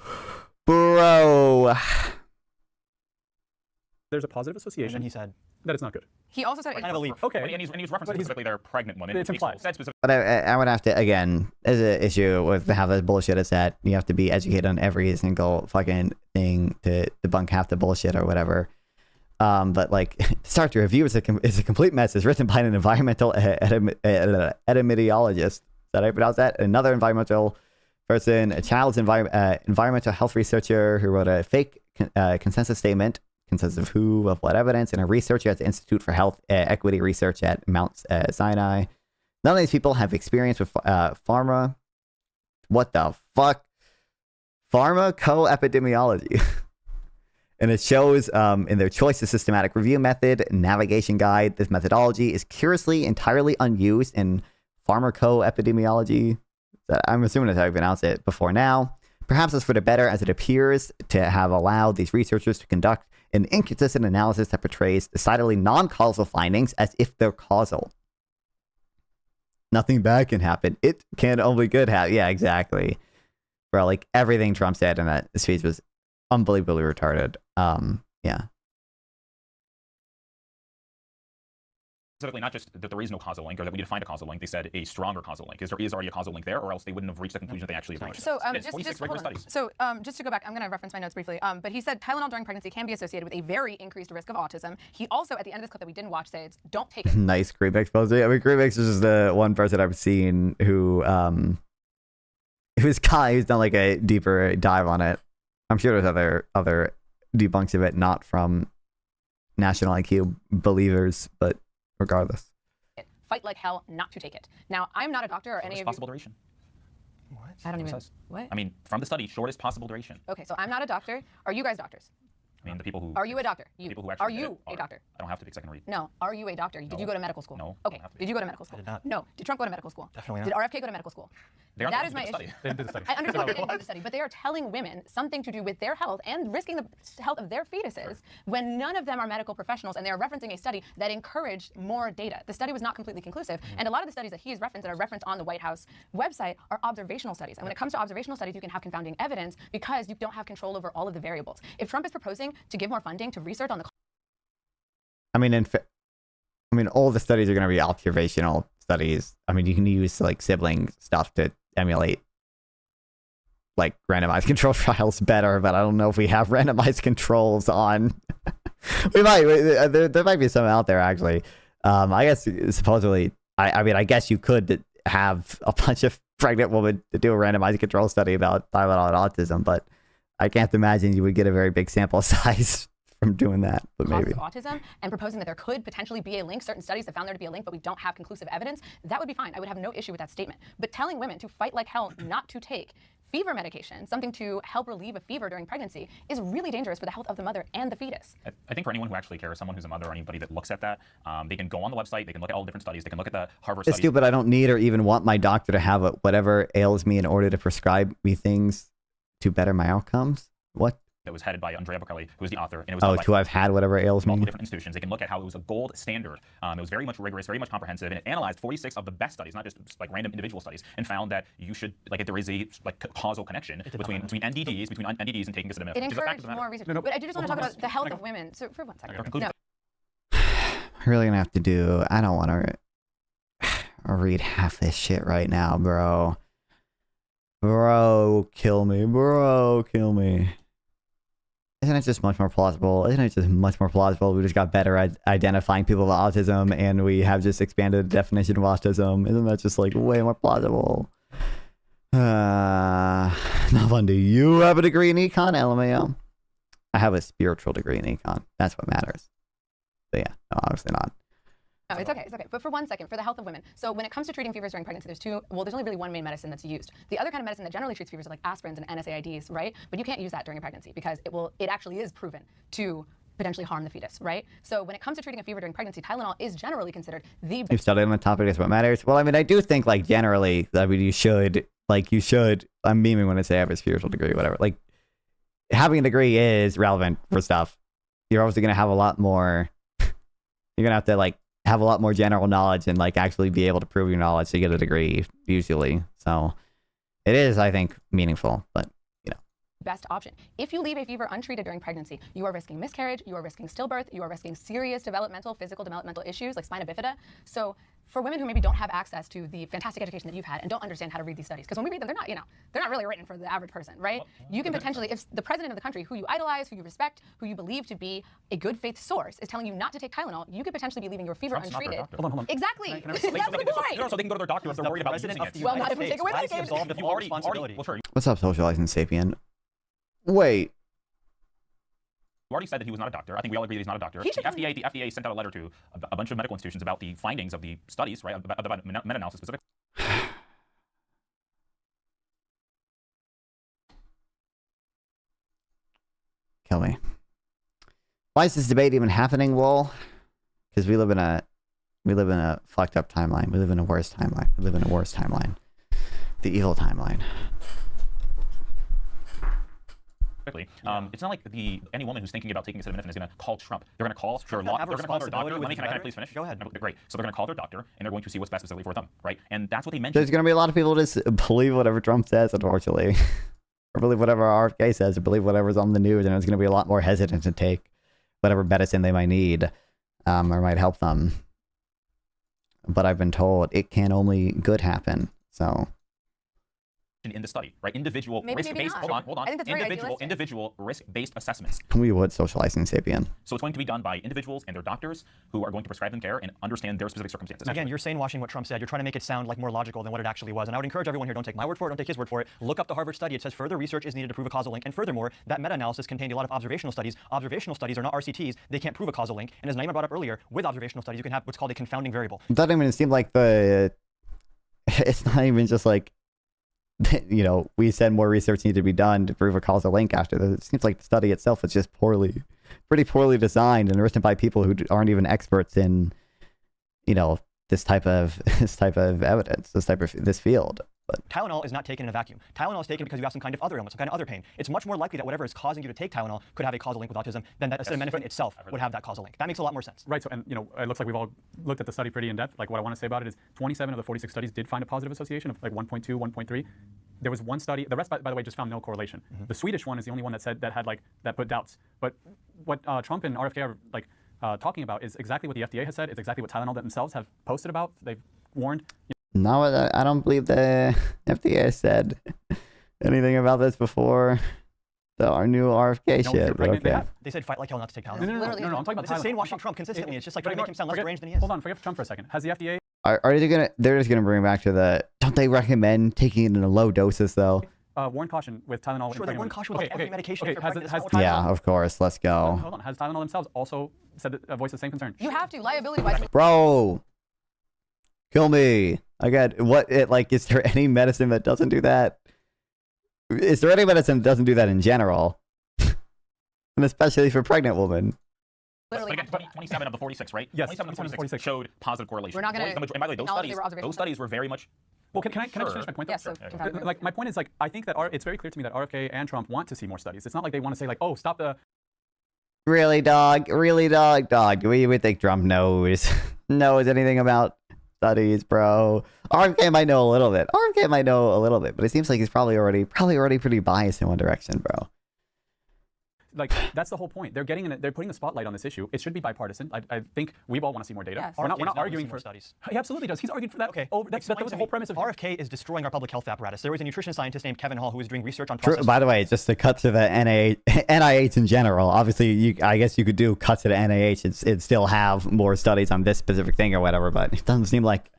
There's a positive association. And he said that it's not good. He also said kind of a leap. Okay. And he's referencing specifically they're pregnant women. It's implied. But I would have to, again, as an issue with how this bullshit is that you have to be educated on every single fucking thing to debunk half the bullshit or whatever. But like, start to review is a complete mess. It's written by an environmental epidemiologist. Did I pronounce that? Another environmental person, a child's environmental health researcher who wrote a fake consensus statement. Consensus of who, of what evidence, and a researcher at the Institute for Health Equity Research at Mount Sinai. None of these people have experience with pharma. What the fuck? Pharmacoepidemiology. And it shows in their choice of systematic review method, navigation guide, this methodology is curiously entirely unused in pharmacoepidemiology. I'm assuming that's how you pronounce it before now. Perhaps it's for the better, as it appears to have allowed these researchers to conduct an inconsistent analysis that portrays decidedly non-causal findings as if they're causal. nothing bad can happen. It can only good happen. Yeah, exactly. Bro, like everything Trump said in that speech was unbelievably retarded. Yeah. Specifically, not just that there is no causal link or that we need to find a causal link. They said a stronger causal link. There is already a causal link there, or else they wouldn't have reached the conclusion that they actually have reached. So It's 46 regular studies. So just to go back, I'm going to reference my notes briefly. But he said Tylenol during pregnancy can be associated with a very increased risk of autism. He also, at the end of this clip that we didn't watch, says don't take it. Nice Creep expose. I mean, Creep is just the one person I've seen who's done like a deeper dive on it. I'm sure there's other debunks of it, not from National IQ believers, but regardless. Fight like hell not to take it. Now, I'm not a doctor or any of you. Possible duration. What? I don't even. What? I mean, from the study, shortest possible duration. Okay, so I'm not a doctor. Are you guys doctors? I mean, the people who. Are you a doctor? You. People who actually Are you a doctor? I don't have to take second read. No. Are you a doctor? Did you go to medical school? No. Okay. Did you go to medical school? I did not. No. Did Trump go to medical school? Definitely Did not. RFK go to medical school? That is my issue. They didn't do the study. I understand they didn't do the study, but they are telling women something to do with their health and risking the health of their fetuses when none of them are medical professionals, and they are referencing a study that encouraged more data. The study was not completely conclusive, and a lot of the studies that he has referenced that are referenced on the White House website are observational studies. And when it comes to observational studies, you can have confounding evidence because you don't have control over all of the variables. If Trump is proposing to give more funding to research on the I mean, all the studies are going to be observational studies. I mean, you can use like sibling stuff to emulate like randomized control trials better, but I don't know if we have randomized controls on. We might. There might be some out there actually. I guess supposedly. I mean, I guess you could have a bunch of pregnant women to do a randomized control study about Tylenol and autism, but I can't imagine you would get a very big sample size from doing that, but maybe. Autism and proposing that there could potentially be a link. Certain studies have found there to be a link, but we don't have conclusive evidence. That would be fine. I would have no issue with that statement. But telling women to fight like hell not to take fever medication, something to help relieve a fever during pregnancy, is really dangerous for the health of the mother and the fetus. I think for anyone who actually cares, someone who's a mother or anybody that looks at that, they can go on the website, they can look at all the different studies, they can look at the Harvard It's studies. stupid. I don't need or even want my doctor to have whatever ails me in order to prescribe me things to better my outcomes. What? That was headed by Andrea Bocelli, who was the author, and it was to have had whatever ails me. Multiple different institutions. They can look at how it was a gold standard. It was very much rigorous, very much comprehensive, and it analyzed 46 of the best studies, not just like random individual studies, and found that you should like there is a like causal connection between NDDs and taking acetaminophen. It encouraged more research. But I do just want to talk about the health of women. So for 1 second. No. I'm really gonna have to do. I don't want to read half this shit right now, bro. Bro, kill me. Bro, kill me. Isn't it just much more plausible? Isn't it just much more plausible? We just got better at identifying people with autism, and we have just expanded the definition of autism. Isn't that just like way more plausible? No fun. Do you have a degree in Econ, LMAO? I have a spiritual degree in Econ. That's what matters. But yeah, no, obviously not. No, it's okay, it's okay. But for 1 second, for the health of women. So when it comes to treating fevers during pregnancy, there's only really one main medicine that's used. The other kind of medicine that generally treats fevers are like aspirins and NSAIDs, right? But you can't use that during a pregnancy because it actually is proven to potentially harm the fetus, right? So when it comes to treating a fever during pregnancy, Tylenol is generally considered the You've studied on the topic, is what matters. Well, I mean, I do think like generally, I mean, you should, I'm memeing when I say I have a spiritual degree, whatever. Like having a degree is relevant for stuff. You're obviously going to have a lot more, you're going to have to like, have a lot more general knowledge and like actually be able to prove your knowledge to get a degree usually. So it is, I think, meaningful, but you know. Best option. If you leave a fever untreated during pregnancy, you are risking miscarriage, you are risking stillbirth, you are risking serious physical developmental issues like spina bifida. So for women who maybe don't have access to the fantastic education that you've had and don't understand how to read these studies, because when we read them, they're not really written for the average person, right? You can potentially, if the president of the country who you idolize, who you respect, who you believe to be a good faith source is telling you not to take Tylenol, you could potentially be leaving your fever untreated. Hold on. Exactly. That's the point. So they can go to their doctor if they're worried about using it. Well, not if we take away Medicaid. Absolved of all responsibility. What's up, socializing sapien? Wait. You already said that he was not a doctor. I think we all agree that he's not a doctor. The FDA sent out a letter to a bunch of medical institutions about the findings of the studies, right? About meta-analysis specifically. Kill me. Why is this debate even happening? Well, because we live in a fucked up timeline. We live in a worse timeline. We live in a worse timeline. The evil timeline. It's not like any woman who's thinking about taking acetaminophen is going to call Trump. They're going to call their doctor. Can I please finish? Go ahead. Great. So they're going to call their doctor and they're going to see what's best specifically for them, right? And that's what they mentioned. There's going to be a lot of people just believe whatever Trump says, unfortunately, or believe whatever RFK says, or believe whatever's on the news, and it's going to be a lot more hesitant to take whatever medicine they might need, or might help them. But I've been told it can only good happen. So. In the study, right? Individual risk-based. Hold on. I think that's very Individual risk-based assessments. We would socializing sapien. So it's going to be done by individuals and their doctors who are going to prescribe them care and understand their specific circumstances. Again, you're saying washing what Trump said. You're trying to make it sound like more logical than what it actually was. And I would encourage everyone here, don't take my word for it, don't take his word for it. Look up the Harvard study. It says further research is needed to prove a causal link. And furthermore, that meta-analysis contained a lot of observational studies. Observational studies are not RCTs. They can't prove a causal link. And as Naima brought up earlier, with observational studies, you can have what's called a confounding variable. It doesn't even seem like it's not even just like, we said more research needed to be done to prove a causal link after this. It seems like the study itself is just pretty poorly designed and written by people who aren't even experts in, this type of evidence, this field. But Tylenol is not taken in a vacuum. Tylenol is taken because you have some kind of other illness, some kind of other pain. It's much more likely that whatever is causing you to take Tylenol could have a causal link with autism than that acetaminophen itself would have that causal link. That makes a lot more sense. Right. So, and it looks like we've all looked at the study pretty in depth. Like, what I want to say about it is 27 of the 46 studies did find a positive association of like 1.2, 1.3. There was one study. The rest, by the way, just found no correlation. Mm-hmm. The Swedish one is the only one that said that put doubts. But what Trump and RFK are talking about is exactly what the FDA has said. It's exactly what Tylenol themselves have posted about. They've warned. No, I don't believe the FDA said anything about this before our new RFK shit. But okay. They said fight like hell not to take Tylenol. No. I'm talking about It's the same washing Trump consistently. It's just like trying to make him sound less deranged than he is. Hold on, forget Trump for a second. Has the FDA? Are they they're just gonna bring back to don't they recommend taking it in low doses though? Warn caution with Tylenol. Sure, they warn caution with every medication. Yeah, of course. Let's go. Hold on. Has Tylenol themselves also said voiced the same concern? You have to liability-wise. Bro, kill me. Is there any medicine that doesn't do that? Is there any medicine that doesn't do that in general? And especially for pregnant women. But again, 27 of the 46, right? Yes, 27 of the 46 showed positive correlation. We're not going to. And by the way, those studies were very much. Well, can I just finish my point? Yes. Yeah, so my point is I think that it's very clear to me that RFK and Trump want to see more studies. It's not like they want to say oh, stop the. Really, dog. Do we even think Trump knows anything about studies, bro? RFK might know a little bit. But it seems like he's probably already pretty biased in one direction, bro. That's the whole point. They're putting a spotlight on this issue. It should be bipartisan. I think we all want to see more data. Yes. We're not arguing for studies. He absolutely does. He's argued for that. Okay. That was the whole premise of RFK is destroying our public health apparatus. There was a nutrition scientist named Kevin Hall who was doing research on processed. By the way, just to cut to the NIH in general. Obviously, I guess you could do cuts to the NIH and still have more studies on this specific thing or whatever. But it doesn't seem like,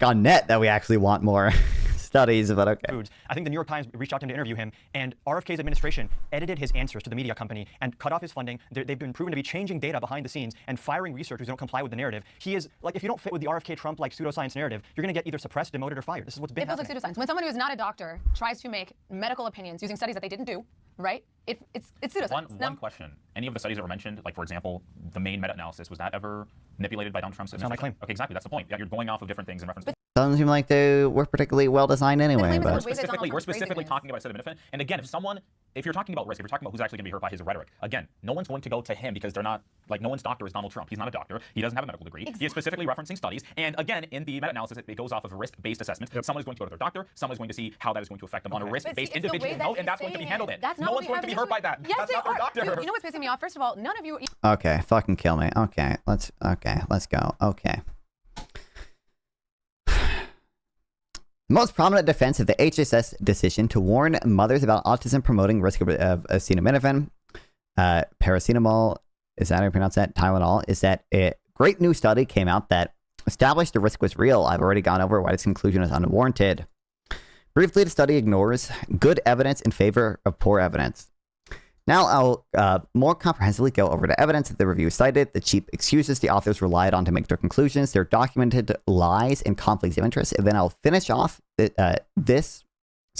on net that we actually want more studies, but okay. Foods. I think the New York Times reached out to him to interview him, and RFK's administration edited his answers to the media company and cut off his funding. They've been proven to be changing data behind the scenes and firing researchers who don't comply with the narrative. He is if you don't fit with the RFK Trump pseudoscience narrative, you're going to get either suppressed, demoted, or fired. This is what's been happening. It feels like pseudoscience. When someone who is not a doctor tries to make medical opinions using studies that they didn't do, right? It's pseudoscience. One question. Any of the studies that were mentioned, for example, the main meta-analysis, was that ever manipulated by Donald Trump's administration? That's not my claim. Okay, exactly. That's the point. Yeah, you're going off of different things in reference. Doesn't seem like they were particularly well designed anyway. But we're specifically talking about acetaminophen. And again, if you're talking about risk, if you're talking about who's actually going to be hurt by his rhetoric, again, no one's going to go to him because they're not no one's doctor is Donald Trump. He's not a doctor. He doesn't have a medical degree. Exactly. He is specifically referencing studies. And again, in the meta-analysis, it goes off of a risk-based assessment. Yep. Someone is going to go to their doctor. Someone is going to see how that is going to affect them on a risk-based individual note, and that's going to be handled in. No one's going to be hurt by that. Yes, that's not their doctor. You know what's pissing me off? First of all, none of you. Okay, fucking kill me. Okay, let's go. Okay. Most prominent defense of the HHS decision to warn mothers about autism promoting risk of acetaminophen, paracetamol, is that how you pronounce that? Tylenol, is that a great new study came out that established the risk was real. I've already gone over why this conclusion is unwarranted. Briefly, the study ignores good evidence in favor of poor evidence. Now I'll more comprehensively go over the evidence that the review cited, the cheap excuses the authors relied on to make their conclusions, their documented lies and conflicts of interest, and then I'll finish off this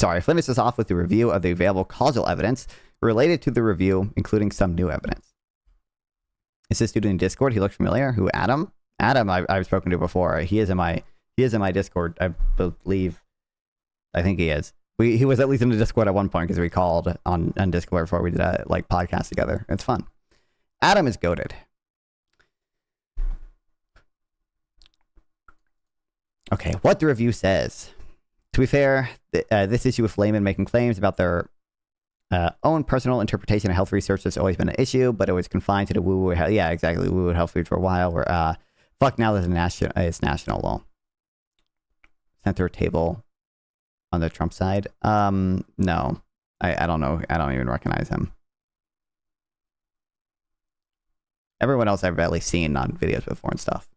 off with the review of the available causal evidence related to the review, including some new evidence. Is this dude in Discord? He looks familiar. Who? Adam? Adam, I've spoken to before. He is in my Discord, I believe. I think he is. He was at least in the Discord at one point because we called on Discord before we did a like podcast together. It's fun. Adam is goated. Okay, what the review says. To be fair, this issue with laymen making claims about their own personal interpretation of health research has always been an issue, but it was confined to the woo-woo health. Yeah, exactly. Woo-woo health food for a while. Where fuck now there's it's national law. Center table on the Trump side. No, I don't know. I don't even recognize him. Everyone else I've at least seen on videos before and stuff.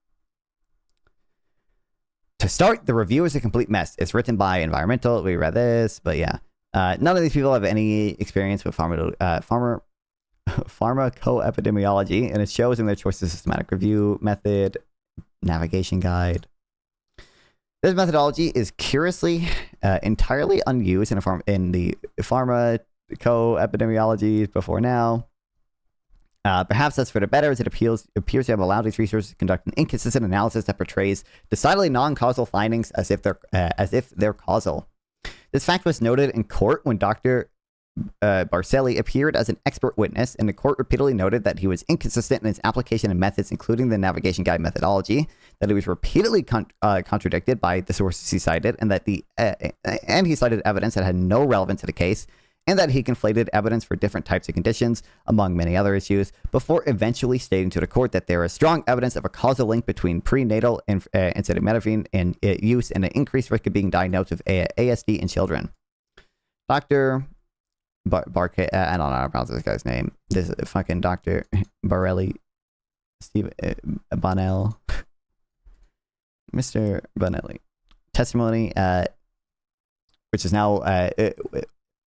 To start, the review is a complete mess. It's written by environmental. We read this, but yeah. None of these people have any experience with pharmacoepidemiology, and it shows in their choice of systematic review method, navigation guide. This methodology is curiously entirely unused in the pharmacoepidemiology before now. Perhaps that's for the better, as it appears to have allowed these researchers to conduct an inconsistent analysis that portrays decidedly non-causal findings as if they're causal. This fact was noted in court when Dr. Barcelli appeared as an expert witness, and the court repeatedly noted that he was inconsistent in his application of methods, including the navigation guide methodology, that he was repeatedly contradicted by the sources he cited, and that and he cited evidence that had no relevance to the case, and that he conflated evidence for different types of conditions, among many other issues, before eventually stating to the court that there is strong evidence of a causal link between prenatal acetaminophen and use and an increased risk of being diagnosed with ASD in children. Dr. I don't know how to pronounce this guy's name. This is fucking Dr. Barelli, Steve Bonnell, Mr. Bonnelli. Testimony,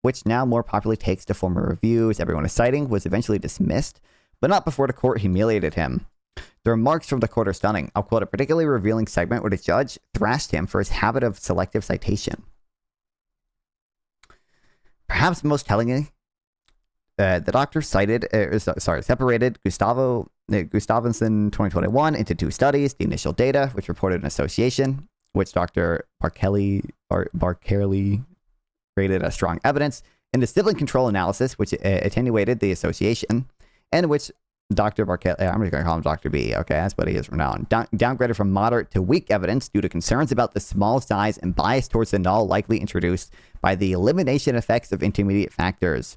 which now more popularly takes to former reviews everyone is citing, was eventually dismissed, but not before the court humiliated him. The remarks from the court are stunning. I'll quote a particularly revealing segment where the judge thrashed him for his habit of selective citation. Perhaps most tellingly, the doctor separated Gustavinson 2021 into two studies. The initial data, which reported an association, which Dr. Barkeley rated as strong evidence, and the sibling control analysis, which attenuated the association, and which Dr. Barkeley, I'm just going to call him Dr. B, okay, that's what he is from now on, downgraded from moderate to weak evidence due to concerns about the small size and bias towards the null likely introduced by the elimination effects of intermediate factors.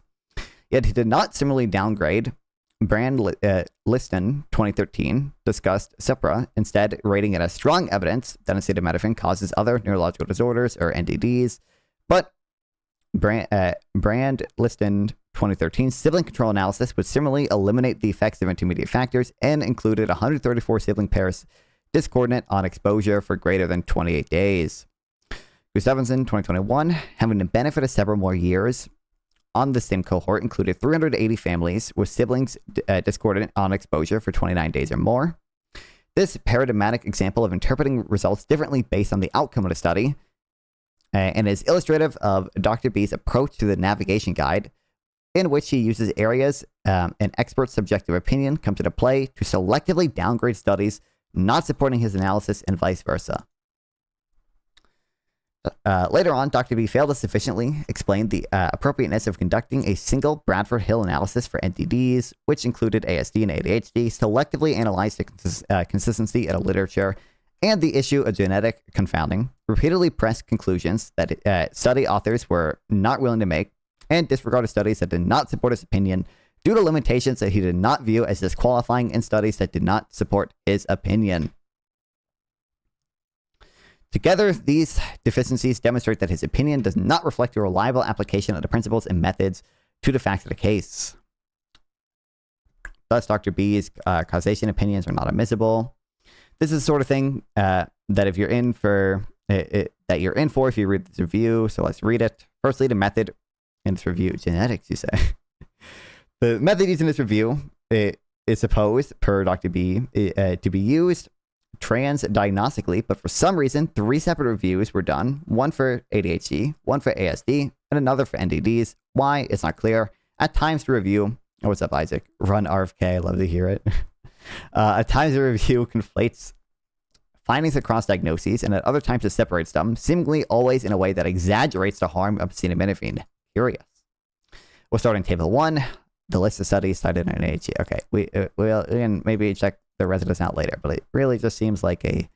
Yet he did not similarly downgrade Liston 2013 discussed Cipra, instead rating it as strong evidence that acetaminophen causes other neurological disorders, or NDDs, but Brand Liston 2013 sibling control analysis would similarly eliminate the effects of intermediate factors and included 134 sibling pairs discordant on exposure for greater than 28 days. Gustavinson 2021, having the benefit of several more years on the same cohort, included 380 families with siblings discordant on exposure for 29 days or more. This paradigmatic example of interpreting results differently based on the outcome of the study and is illustrative of Dr. B's approach to the navigation guide, in which he uses areas an expert subjective opinion comes into play to selectively downgrade studies not supporting his analysis and vice versa. Later on, Dr. B failed to sufficiently explain the appropriateness of conducting a single Bradford Hill analysis for NDDs, which included ASD and ADHD, selectively analyzed the consistency of the literature and the issue of genetic confounding, repeatedly pressed conclusions that study authors were not willing to make, and disregarded studies that did not support his opinion due to limitations that he did not view as disqualifying in studies that did not support his opinion. Together, these deficiencies demonstrate that his opinion does not reflect a reliable application of the principles and methods to the facts of the case. Thus, Dr. B's causation opinions are not admissible. This is the sort of thing that if you're in for that you're in for if you read this review. So let's read it. Firstly, the method in this review, genetics, you say. The method used in this review is supposed, per Dr. B, to be used transdiagnostically, but for some reason, 3 separate reviews were done, one for ADHD, one for ASD, and another for NDDs. Why? It's not clear. At times the review, oh, what's up, Isaac? Run RFK, love to hear it. At times the review conflates findings across diagnoses, and at other times it separates them, seemingly always in a way that exaggerates the harm of acetaminophen. Curious. We'll start in Table 1, the list of studies cited in AG. Okay, we'll and maybe check the rest of this out later, but it really just seems like a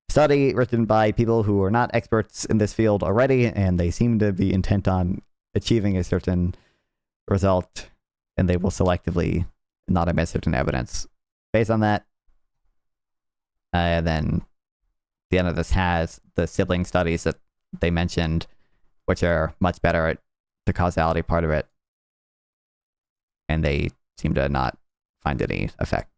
study written by people who are not experts in this field already, and they seem to be intent on achieving a certain result, and they will selectively not admit certain evidence. Based on that, then the end of this has the sibling studies that they mentioned, which are much better at the causality part of it, and they seem to not find any effect.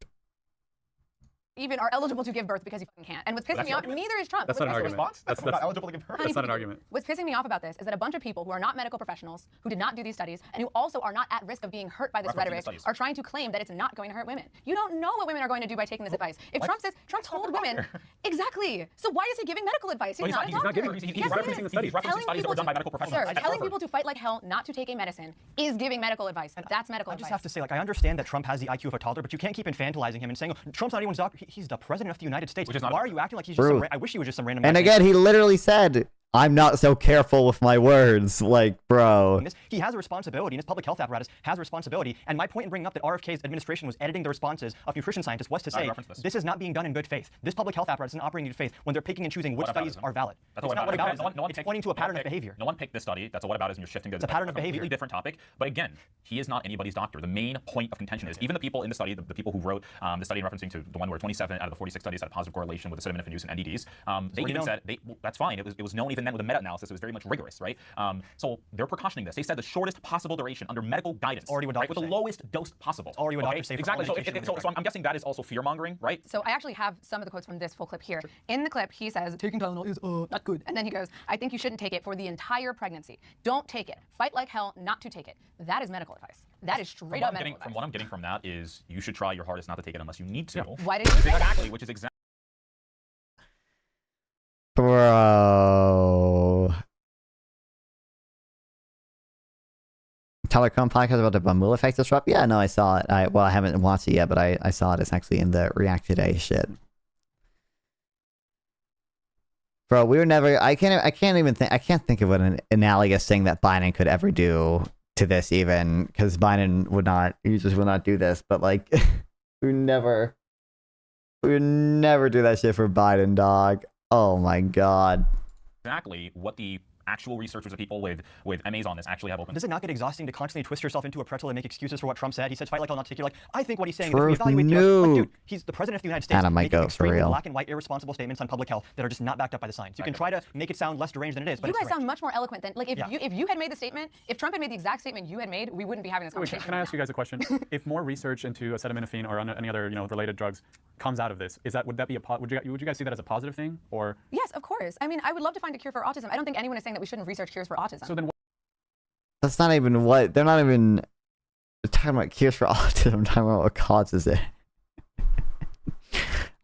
Even are eligible to give birth because you fucking can't. And what's pissing me off, neither is Trump. That's not an argument. That's not eligible to give birth. That's not an argument. What's pissing me off about this is that a bunch of people who are not medical professionals, who did not do these studies, and who also are not at risk of being hurt by this rhetoric, are trying to claim that it's not going to hurt women. You don't know what women are going to do by taking this advice. If Trump says, Trump told women, exactly. So why is he giving medical advice? He's not a doctor. He's referencing the studies. He's referencing studies that were done by medical professionals. Sir, telling people to fight like hell not to take a medicine is giving medical advice. That's medical advice. I just have to say, like, I understand that Trump has the IQ of a toddler, but you can't keep infantilizing him and saying, oh, Trump's not anyone's doctor. He's the president of the United States. Why are you acting like he's just some I wish he was just some random guy. And again, he literally said, I'm not so careful with my words. Like, bro. He has a responsibility, and his public health apparatus has a responsibility. And my point in bringing up that RFK's administration was editing the responses of nutrition scientists was to say, this is not being done in good faith. This public health apparatus isn't operating in good faith when they're picking and choosing which studies are valid. That's it's not whataboutism. No one it's pointing to a pattern of behavior. No one picked this study. That's a whataboutism. You're shifting to a pattern of behavior. Completely different topic. But again, he is not anybody's doctor. The main point of contention is even the people in the study, the people who wrote the study in referencing to the one where 27 out of the 46 studies had a positive correlation with acetaminophen use and NDDs, they even said, that's fine. It was known even then with the meta-analysis. It was very much rigorous, right? So they're precautioning this. They said the shortest possible duration under medical guidance, already what right, with the lowest dose possible. Already what doctors say. Exactly. So I'm guessing that is also fear mongering, right? So I actually have some of the quotes from this full clip here. In the clip, he says, taking Tylenol is not good. And then he goes, I think you shouldn't take it for the entire pregnancy. Don't take it. Fight like hell not to take it. That is medical advice. That is straight up medical advice. From what I'm getting from that is you should try your hardest not to take it unless you need to. Why did you say exactly? Which is exactly. Bro. Telecom podcast about the Bamul effect disrupt? Yeah, no, I saw it. I haven't watched it yet, but I saw it. It's actually in the React Today shit. Bro, we were never. I can't think of an analogous thing that Biden could ever do to this, even because Biden would not. He just would not do this. But like, we would never do that shit for Biden, dog. Oh my god. Exactly what the actual researchers of people with MAs on this actually have open. Does it not get exhausting to constantly twist yourself into a pretzel and make excuses for what Trump said? He said fight like hell not to take. You're like, I think what he's saying is like, dude, he's the president of the United States. Adam might go for real. Black and white irresponsible statements on public health that are just not backed up by the science. You can try to make it sound less deranged than it is, but you guys sound much more eloquent than like if you had made the statement, if Trump had made the exact statement you had made, we wouldn't be having this conversation. Can I ask you guys a question? If more research into acetaminophen or any other related drugs comes out of this, would you guys see that as a positive thing or? Yes, of course. I mean, I would love to find a cure for autism. I don't think anyone is saying that we shouldn't research cures for autism. So then that's not even what they're not even talking about cures for autism. I'm talking about what causes it.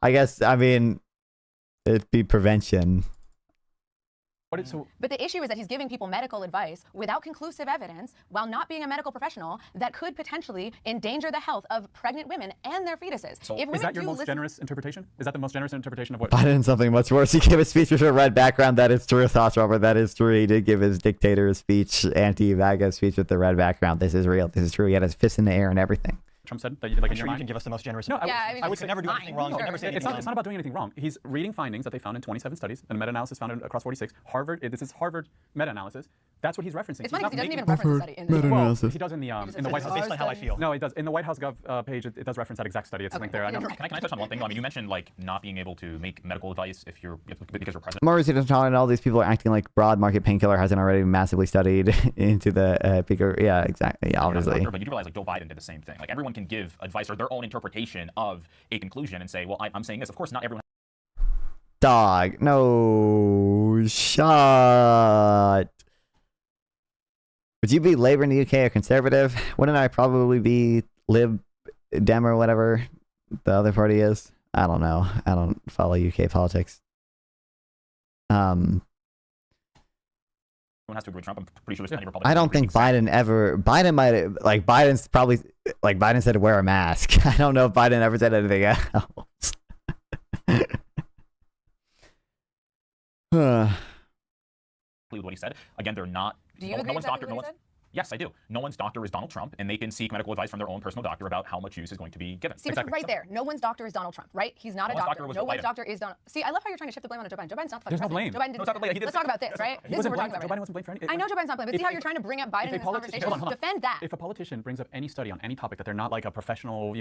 I guess it'd be prevention. But the issue is that he's giving people medical advice without conclusive evidence while not being a medical professional that could potentially endanger the health of pregnant women and their fetuses. So is that your most generous interpretation? Is that the most generous interpretation of what? Biden something much worse. He gave a speech with a red background. That is true, thoughts, Robert. That is true. He did give his dictator speech, anti-MAGA speech with the red background. This is real. This is true. He had his fists in the air and everything. Trump said that, like, sure you can give us the most generous. No, I would never do anything wrong. Sure. Never say it's not about doing anything wrong. He's reading findings that they found in 27 studies and a meta-analysis found across 46. This is Harvard meta-analysis. That's what he's referencing. It's funny because he doesn't even reference the study. Well, he does in the White House. Based on how I feel. No, it does. In the White House Gov page, it does reference that exact study. It's linked there. Can I touch on one thing? I mean, you mentioned like not being able to make medical advice because you're president. Morrissey doesn't and all these people are acting like broad market painkiller hasn't already massively studied into the bigger. Yeah, exactly. Yeah, obviously. But you realize like Joe Biden did the same thing. Like everyone can give advice or their own interpretation of a conclusion and say, well, I'm saying this. Of course, not everyone. Dog, no shot. Would you be Labour in the UK or Conservative? Wouldn't I probably be Lib Dem or whatever the other party is? I don't know. I don't follow UK politics. Everyone has to agree with Trump. I'm pretty sure there's plenty of Republicans. I don't think Biden might like Biden's probably like Biden said wear a mask. I don't know if Biden ever said anything else. with what he said. Again, they're not. Do you agree with what he said? Yes, I do. No one's doctor is Donald Trump, and they can seek medical advice from their own personal doctor about how much use is going to be given. See, exactly. Right there. No one's doctor is Donald Trump, right? He's not a doctor. No one's doctor is Donald. See, I love how you're trying to shift the blame on Joe Biden. Joe Biden's not the fucking president. There's no blame. Joe Biden didn't. Let's talk about this, right? This is what we're talking about. Joe Biden wasn't blamed for anything. I know Joe Biden's not blamed, but see how you're trying to bring up Biden in this conversation? Defend that. If a politician brings up any study on any topic that they're not like a professional,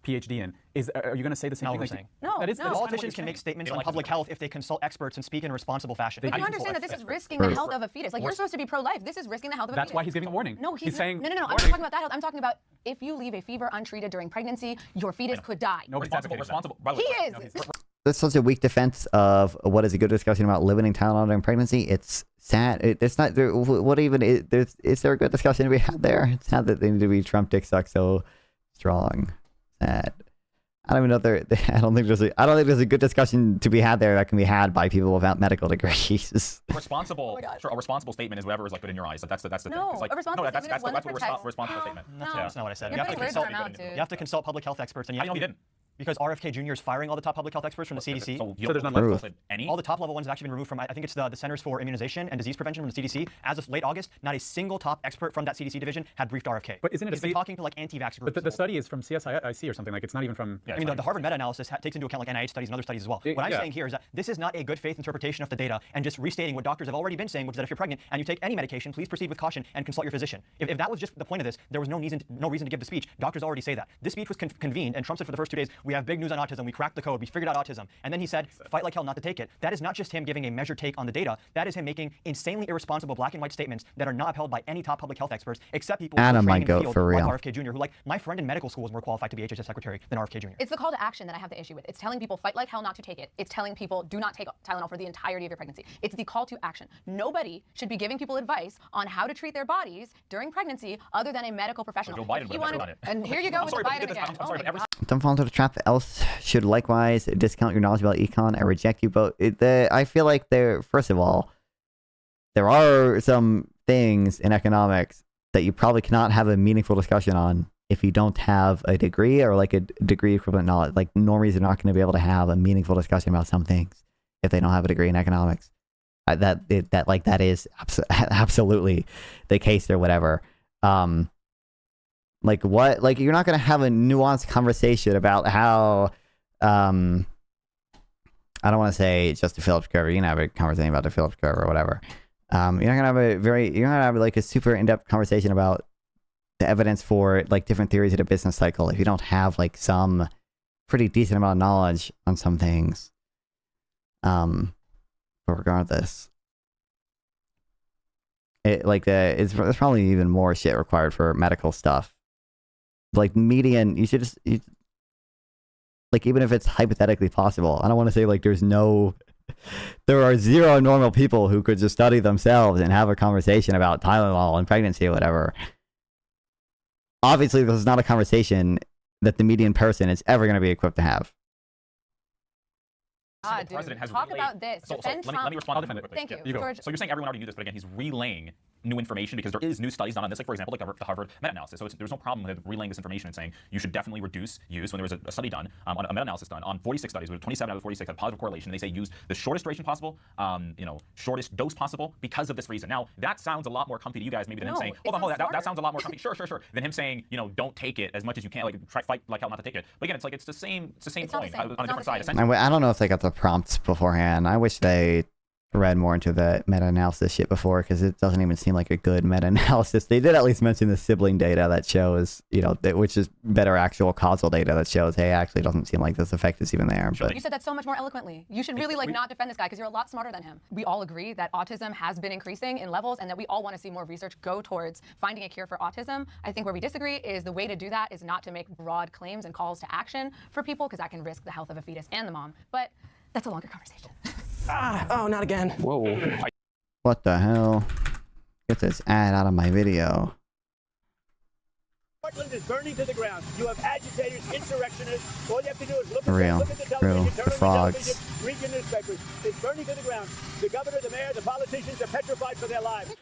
PhD in, are you going to say the same thing? We're saying. No. Politicians can make statements on public health if they consult experts and speak in a responsible fashion. But you understand that this is risking the health of a fetus. Like, you're supposed to be pro-life. This is risking the health of a fetus. That's why he's giving a warning. No, he's saying. No. I'm not talking about that health. I'm talking about if you leave a fever untreated during pregnancy, your fetus could die. Nobody's responsible. He is. That's such a weak defense of what is a good discussion about limiting Tylenol during pregnancy. It's sad. It's not there. What even is there a good discussion to be had there? It's sad that they need to be Trump dick suck so strong. Sad. I don't even know there. I don't think there's a good discussion to be had there that can be had by people without medical degrees. Responsible. Sure, a responsible statement is whatever is like good in your eyes. Like, that's the thing. No, like, a responsible statement is one that protects. Responsible statement. That's not what I said. You have to consult public health experts, and you didn't. Because RFK Jr. is firing all the top public health experts from the CDC. So there's none left. All the top level ones have actually been removed from, I think it's the Centers for Immunization and Disease Prevention from the CDC. As of late August, not a single top expert from that CDC division had briefed RFK. But isn't it? He's been talking to like anti-vax groups. But the study is from CSIC or something. Like, it's not even from. I mean, the Harvard meta-analysis takes into account like NIH studies and other studies as well. What I'm saying here is that this is not a good faith interpretation of the data and just restating what doctors have already been saying, which is that if you're pregnant and you take any medication, please proceed with caution and consult your physician. If that was just the point of this, there was no reason to give the speech. Doctors already say that. This speech was convened, and Trump said for the first 2 days, we have big news on autism. We cracked the code. We figured out autism. And then he said, fight like hell not to take it. That is not just him giving a measured take on the data. That is him making insanely irresponsible black and white statements that are not upheld by any top public health experts, except people who are trained in the field like RFK Jr., who, like, my friend in medical school is more qualified to be HHS secretary than RFK Jr. It's the call to action that I have the issue with. It's telling people fight like hell not to take it. It's telling people do not take Tylenol for the entirety of your pregnancy. It's the call to action. Nobody should be giving people advice on how to treat their bodies during pregnancy other than a medical professional. Joe Biden would have done it. And here you go with Biden again. I'm sorry, but Don't fall into the trap. Else should likewise discount your knowledge about econ. I reject you both. I feel like first of all, there are some things in economics that you probably cannot have a meaningful discussion on if you don't have a degree or like a degree equivalent knowledge. Like, normies are not going to be able to have a meaningful discussion about some things if they don't have a degree in economics. That is absolutely the case or whatever. Like, what? Like, you're not going to have a nuanced conversation about how, I don't want to say just the Phillips curve. You can have a conversation about the Phillips curve or whatever. You're not going to have like a super in-depth conversation about the evidence for like different theories of the business cycle if you don't have like some pretty decent amount of knowledge on some things. But regardless, there's probably even more shit required for medical stuff. Like, median, you should just, like, even if it's hypothetically possible, I don't want to say like there are zero normal people who could just study themselves and have a conversation about Tylenol and pregnancy or whatever. Obviously, this is not a conversation that the median person is ever going to be equipped to have. Dude, talk about this. Let me respond. Thank you. George. So you're saying everyone already knew this, but again, he's relaying new information because there is new studies done on this, like, for example, like the Harvard meta-analysis. So there's no problem with relaying this information and saying you should definitely reduce use when there was a study done, on a meta-analysis done on 46 studies, where 27 out of 46 had positive correlation, and they say use the shortest duration possible, shortest dose possible because of this reason. Now, that sounds a lot more comfy to you guys maybe than him saying, that sounds a lot more comfy. Sure. Than him saying, don't take it as much as you can, like, try fight like hell not to take it. But again, it's the same point on a different side. Essentially. I don't know if they got the prompts beforehand. I wish they read more into the meta-analysis shit before, because it doesn't even seem like a good meta-analysis. They did at least mention the sibling data that shows, which is better actual causal data that shows, hey, actually it doesn't seem like this effect is even there. But you said that so much more eloquently. You should really not defend this guy, because you're a lot smarter than him. We all agree that autism has been increasing in levels, and that we all want to see more research go towards finding a cure for autism. I think where we disagree is the way to do that is not to make broad claims and calls to action for people, because that can risk the health of a fetus and the mom. But that's a longer conversation. Oh, not again. Whoa. What the hell? Get this ad out of my video. Portland is burning to the ground. You have agitators, insurrectionists. All you have to do is look at the television, Real. turn The frogs. read your newspapers. It's burning to the ground. The governor, the mayor, the politicians are petrified for their lives.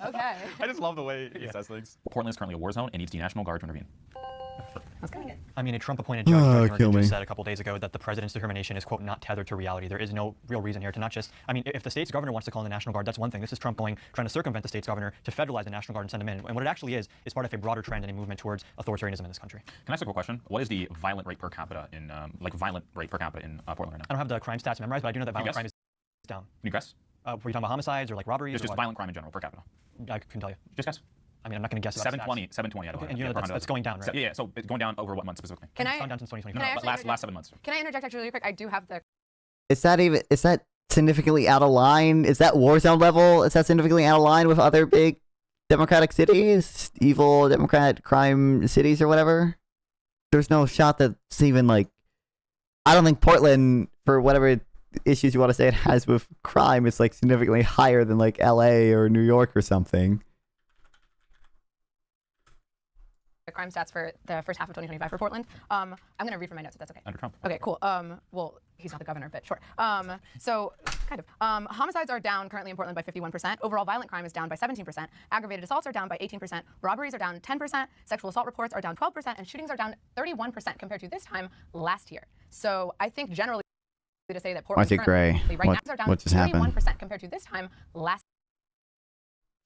Okay. I just love the way he says things. Portland is currently a war zone and needs the National Guard to intervene. I mean, a Trump-appointed judge just said a couple days ago that the president's determination is, quote, not tethered to reality. There is no real reason here to not just, I mean, if the state's governor wants to call in the National Guard, that's one thing. This is Trump trying to circumvent the state's governor to federalize the National Guard and send them in. And what it actually is part of a broader trend and a movement towards authoritarianism in this country. Can I ask a quick question? What is the violent rate per capita in, Portland right now? I don't have the crime stats memorized, but I do know that violent crime is down. Can you guess? Were you talking about homicides or like robberies? It's just violent crime in general per capita. I couldn't tell you. Just guess. I mean, I'm not going to guess. 720. Okay, and you know that's going down, right? Yeah. So it's going down over what month specifically? Can I? It's gone down since 2020. No, last 7 months. Can I interject actually really quick? I do have the. Is that significantly out of line? Is that war zone level? Is that significantly out of line with other big democratic cities, evil Democrat crime cities or whatever? There's no shot that's even like. I don't think Portland, for whatever issues you want to say it has with crime, is like significantly higher than like LA or New York or something. Crime stats for the first half of 2025 for Portland. I'm going to read from my notes if that's okay. Under Trump. Okay, cool. Well, he's not the governor, but sure. So kind of. Homicides are down currently in Portland by 51%. Overall violent crime is down by 17%. Aggravated assaults are down by 18%. Robberies are down 10%. Sexual assault reports are down 12%, and shootings are down 31% compared to this time last year. So I think generally to say that Portland Gray? What just happened? 31% compared to this time last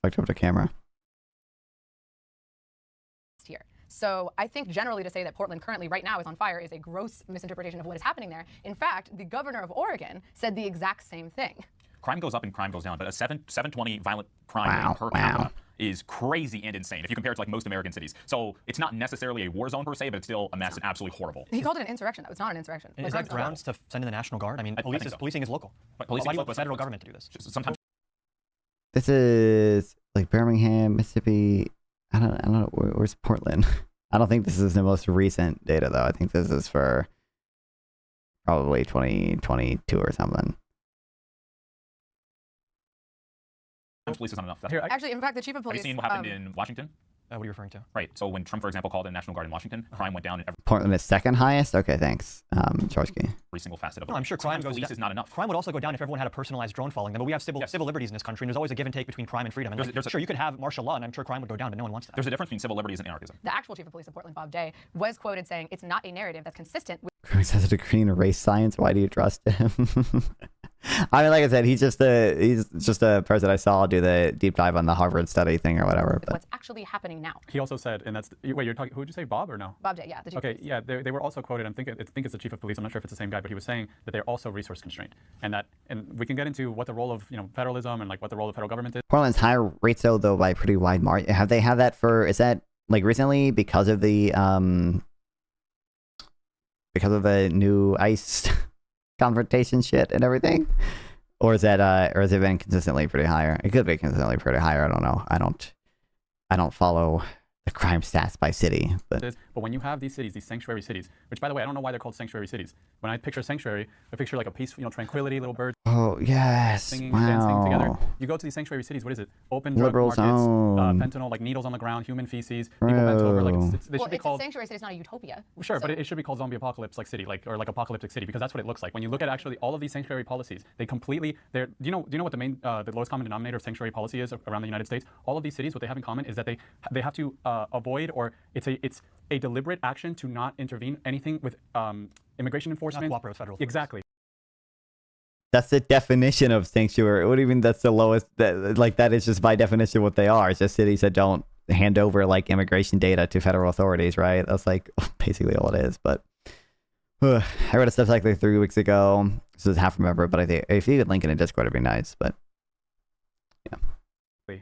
Fucked up the camera. year. So I think generally to say that Portland currently right now is on fire is a gross misinterpretation of what is happening there. In fact, the governor of Oregon said the exact same thing. Crime goes up and crime goes down, but a 720 violent crime per capita is crazy and insane if you compare it to like most American cities. So it's not necessarily a war zone per se, but it's still a mess and absolutely horrible. He called it an insurrection. That was not an insurrection. Is that grounds to send in the National Guard? I mean, policing is local. But Why do you want the federal government to do this? Sometimes. This is like Birmingham, Mississippi. I don't know. Where's Portland? I don't think this is the most recent data though. I think this is for probably 2022 or something. Police is not enough. Actually, in fact, the chief of police. Have you seen what happened in Washington? What are you referring to? Right. So when Trump, for example, called in National Guard in Washington, crime went down in Portland is second highest? Okay, thanks. Chorsky. every single facet of it. No, I'm sure crime goes police down. is not enough. Crime would also go down if everyone had a personalized drone following them. But we have civil liberties in this country, and there's always a give and take between crime and freedom. And sure, you could have martial law, and I'm sure crime would go down, but no one wants that. There's a difference between civil liberties and anarchism. The actual chief of police of Portland, Bob Day, was quoted saying, "It's not a narrative that's consistent with." Chris has a degree in race science. Why do you trust him? I mean, like I said, he's just a person I saw do the deep dive on the Harvard study thing or whatever. But what's actually happening now? He also said, and that's wait, you're talking. Who did you say, Bob or no? Bob Day, yeah. The chief okay, of police. yeah, they were also quoted. I think it's the chief of police. I'm not sure if it's the same guy, but he was saying that they're also resource constrained, and we can get into what the role of federalism and like what the role of federal government is. Portland's higher rates though by a pretty wide margin. Have they had that for? Is that like recently because of the new ICE confrontation shit and everything? Or is that or has it been consistently pretty higher? It could be consistently pretty higher. I don't know. I don't follow the crime stats by city. But when you have these cities, these sanctuary cities, which by the way, I don't know why they're called sanctuary cities. When I picture sanctuary, I picture like a peaceful, tranquility, little birds. Oh yes, singing, wow. dancing together. You go to these sanctuary cities. What is it? Open drug Liberal markets, zone. fentanyl, like needles on the ground, human feces, people bent over. Like they should be called. A sanctuary city. It's not a utopia. Sure, but it should be called zombie apocalypse like city, or like apocalyptic city, because that's what it looks like. When you look at actually all of these sanctuary policies, they completely. Do you know what the lowest common denominator of sanctuary policy is around the United States? All of these cities, what they have in common is that they have to avoid, or it's a deliberate action to not intervene anything with immigration enforcement. Not cooperate with federal authorities. Exactly. That's the definition of sanctuary. What do you mean that's the lowest? That is just by definition what they are. It's just cities that don't hand over like immigration data to federal authorities, right? That's like basically all it is. But I read a stuff like 3 weeks ago. This is half remember, but I think if you could link in a Discord, it'd be nice. But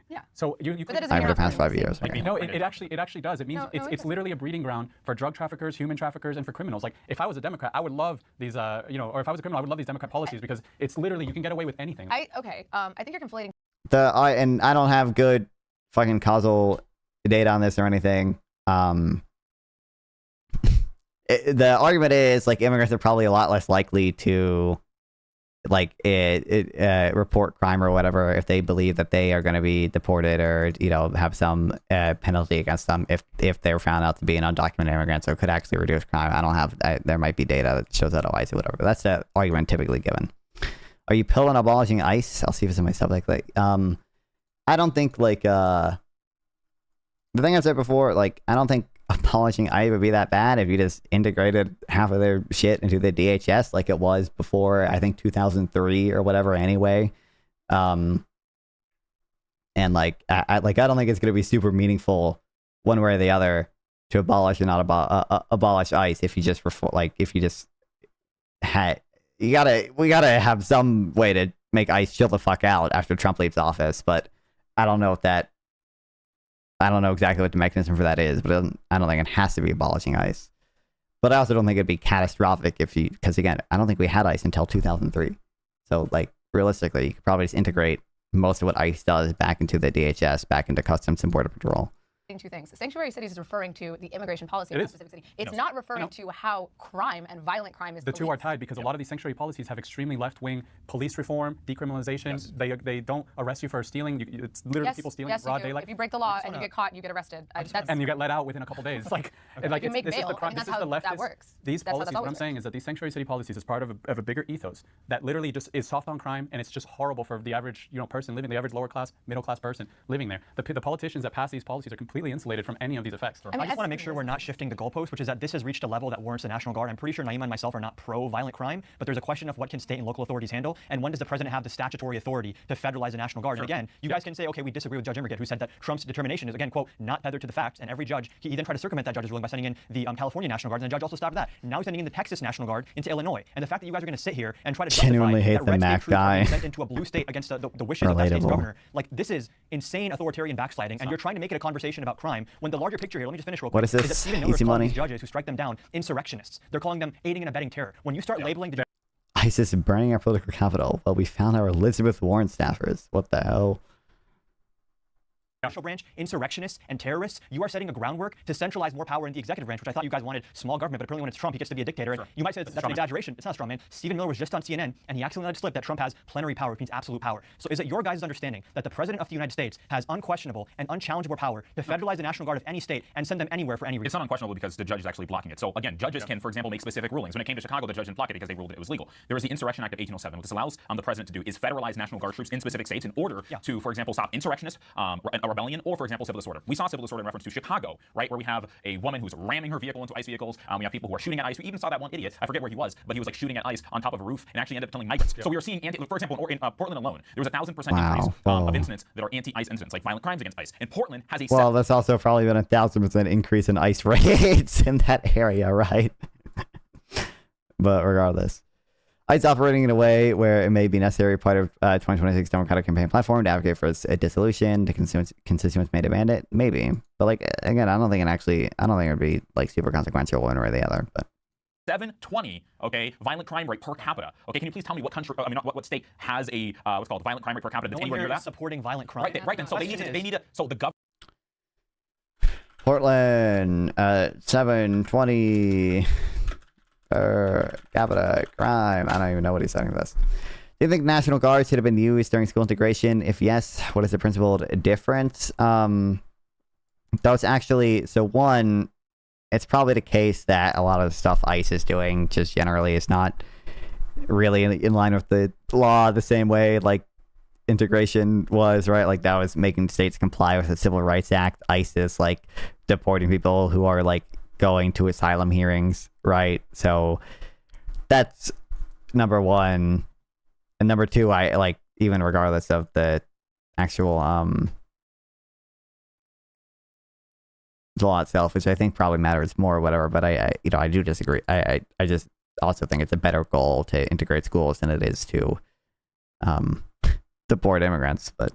yeah. So you but that doesn't over mean the past 5 years. Like, no, it actually does. It means it's literally a breeding ground for drug traffickers, human traffickers, and for criminals. Like if I was a Democrat, I would love these, or if I was a criminal, I would love these Democrat policies because it's literally you can get away with anything. I think you're conflating. And I don't have good fucking causal data on this or anything. The argument is like immigrants are probably a lot less likely to report crime or whatever if they believe that they are going to be deported or have some penalty against them if they're found out to be an undocumented immigrant, so it could actually reduce crime. I don't have there might be data that shows otherwise or whatever, but that's the argument typically given. Are you pill on abolishing ICE? I'll see if it's in my subject. I don't think the thing I've said before, I don't think abolishing ICE would be that bad if you just integrated half of their shit into the DHS like it was before, I think 2003 or whatever anyway. And like I don't think it's going to be super meaningful one way or the other to abolish or not abolish ICE if you just we gotta have some way to make ICE chill the fuck out after Trump leaves office. But I don't know exactly what the mechanism for that is, but I don't think it has to be abolishing ICE. But I also don't think it'd be catastrophic because again, I don't think we had ICE until 2003. So like realistically, you could probably just integrate most of what ICE does back into the DHS, back into Customs and Border Patrol. Two things. Sanctuary cities is referring to the immigration policy of a specific city. It's not referring to how crime and violent crime is The two are tied because a lot of these sanctuary policies have extremely left-wing police reform, decriminalization. They don't arrest you for stealing. It's literally people stealing in broad daylight. If you break the law and you get caught, you get arrested. And you get let out within a couple days. This is the leftist. That works. These policies, what I'm saying is that these sanctuary city policies is part of a bigger ethos that literally just is soft on crime, and it's just horrible for the average person living, the average lower class, middle class person living there. The politicians that pass these policies are completely insulated from any of these effects. I just want to make sure we're not shifting the goalpost, which is that this has reached a level that warrants the National Guard. I'm pretty sure Naima and myself are not pro-violent crime, but there's a question of what can state and local authorities handle, and when does the president have the statutory authority to federalize the National Guard? And again, you guys can say, okay, we disagree with Judge Immergit, who said that Trump's determination is, again, quote, not tethered to the facts, and every judge, he then tried to circumvent that judge's ruling by sending in the California National Guard, and the judge also stopped that. Now he's sending in the Texas National Guard into Illinois, and the fact that you guys are going to sit here and try to genuinely hate that the red Mac state troops are being guy. sent into a blue state against the wishes of that state's governor, like this is insane authoritarian backsliding, and you're trying to make it a conversation about crime when the larger picture here, let me just finish real quick. What is this? Is that Stephen Miller Easy calling money? these judges who strike them down insurrectionists. They're calling them aiding and abetting terror. When you start labeling the ISIS burning our political capital. Well, we found our Elizabeth Warren staffers. What the hell? judicial branch, insurrectionists, and terrorists, you are setting a groundwork to centralize more power in the executive branch, which I thought you guys wanted small government, but apparently when it's Trump, he gets to be a dictator. Sure. And you might say that's an exaggeration. It's not strong, man. Stephen Miller was just on CNN, and he accidentally let it slip that Trump has plenary power, which means absolute power. So is it your guys' understanding that the president of the United States has unquestionable and unchallengeable power to federalize the National Guard of any state and send them anywhere for any reason? It's not unquestionable because the judge is actually blocking it. So again, judges can, for example, make specific rulings. When it came to Chicago, the judge didn't block it because they ruled it was legal. There was the Insurrection Act of 1807. What this allows the president to do is federalize National Guard troops in specific states in order to, for example, stop insurrectionists, a rebellion, or, for example, civil disorder. We saw civil disorder in reference to Chicago, right, where we have a woman who's ramming her vehicle into ICE vehicles. We have people who are shooting at ICE. We even saw that one idiot. I forget where he was, but he was like shooting at ICE on top of a roof and actually ended up killing migrants. So we are seeing, for example, in Portland alone, there was a 1,000% increase of incidents that are anti-ICE incidents, like violent crimes against ICE. And Portland has a well, that's also probably been 1,000% increase in ICE raids in that area, right? But regardless, ICE operating in a way where it may be necessary part of 2026 Democratic campaign platform to advocate for its dissolution. The constituents may demand it, maybe. But like again, I don't think it would be like super consequential one way or the other. But 720, okay, violent crime rate per capita. Okay, can you please tell me what country? I mean, what state has a what's called violent crime rate per capita that's anywhere near that? Supporting violent crime. Right. Then so they need to. So the government. Portland, 720 per capita crime. I don't even know what he's saying this. Do you think National Guard should have been used during school integration? If yes, what is the principal difference? Those actually, so one, it's probably the case that a lot of the stuff ICE is doing just generally is not really in line with the law the same way like integration was, right? Like that was making states comply with the Civil Rights Act. ICE is like deporting people who are like going to asylum hearings, right? So that's number one. And number two, I like, even regardless of the actual the law itself, which I think probably matters more or whatever, but I do disagree. I just also think it's a better goal to integrate schools than it is to deport immigrants, but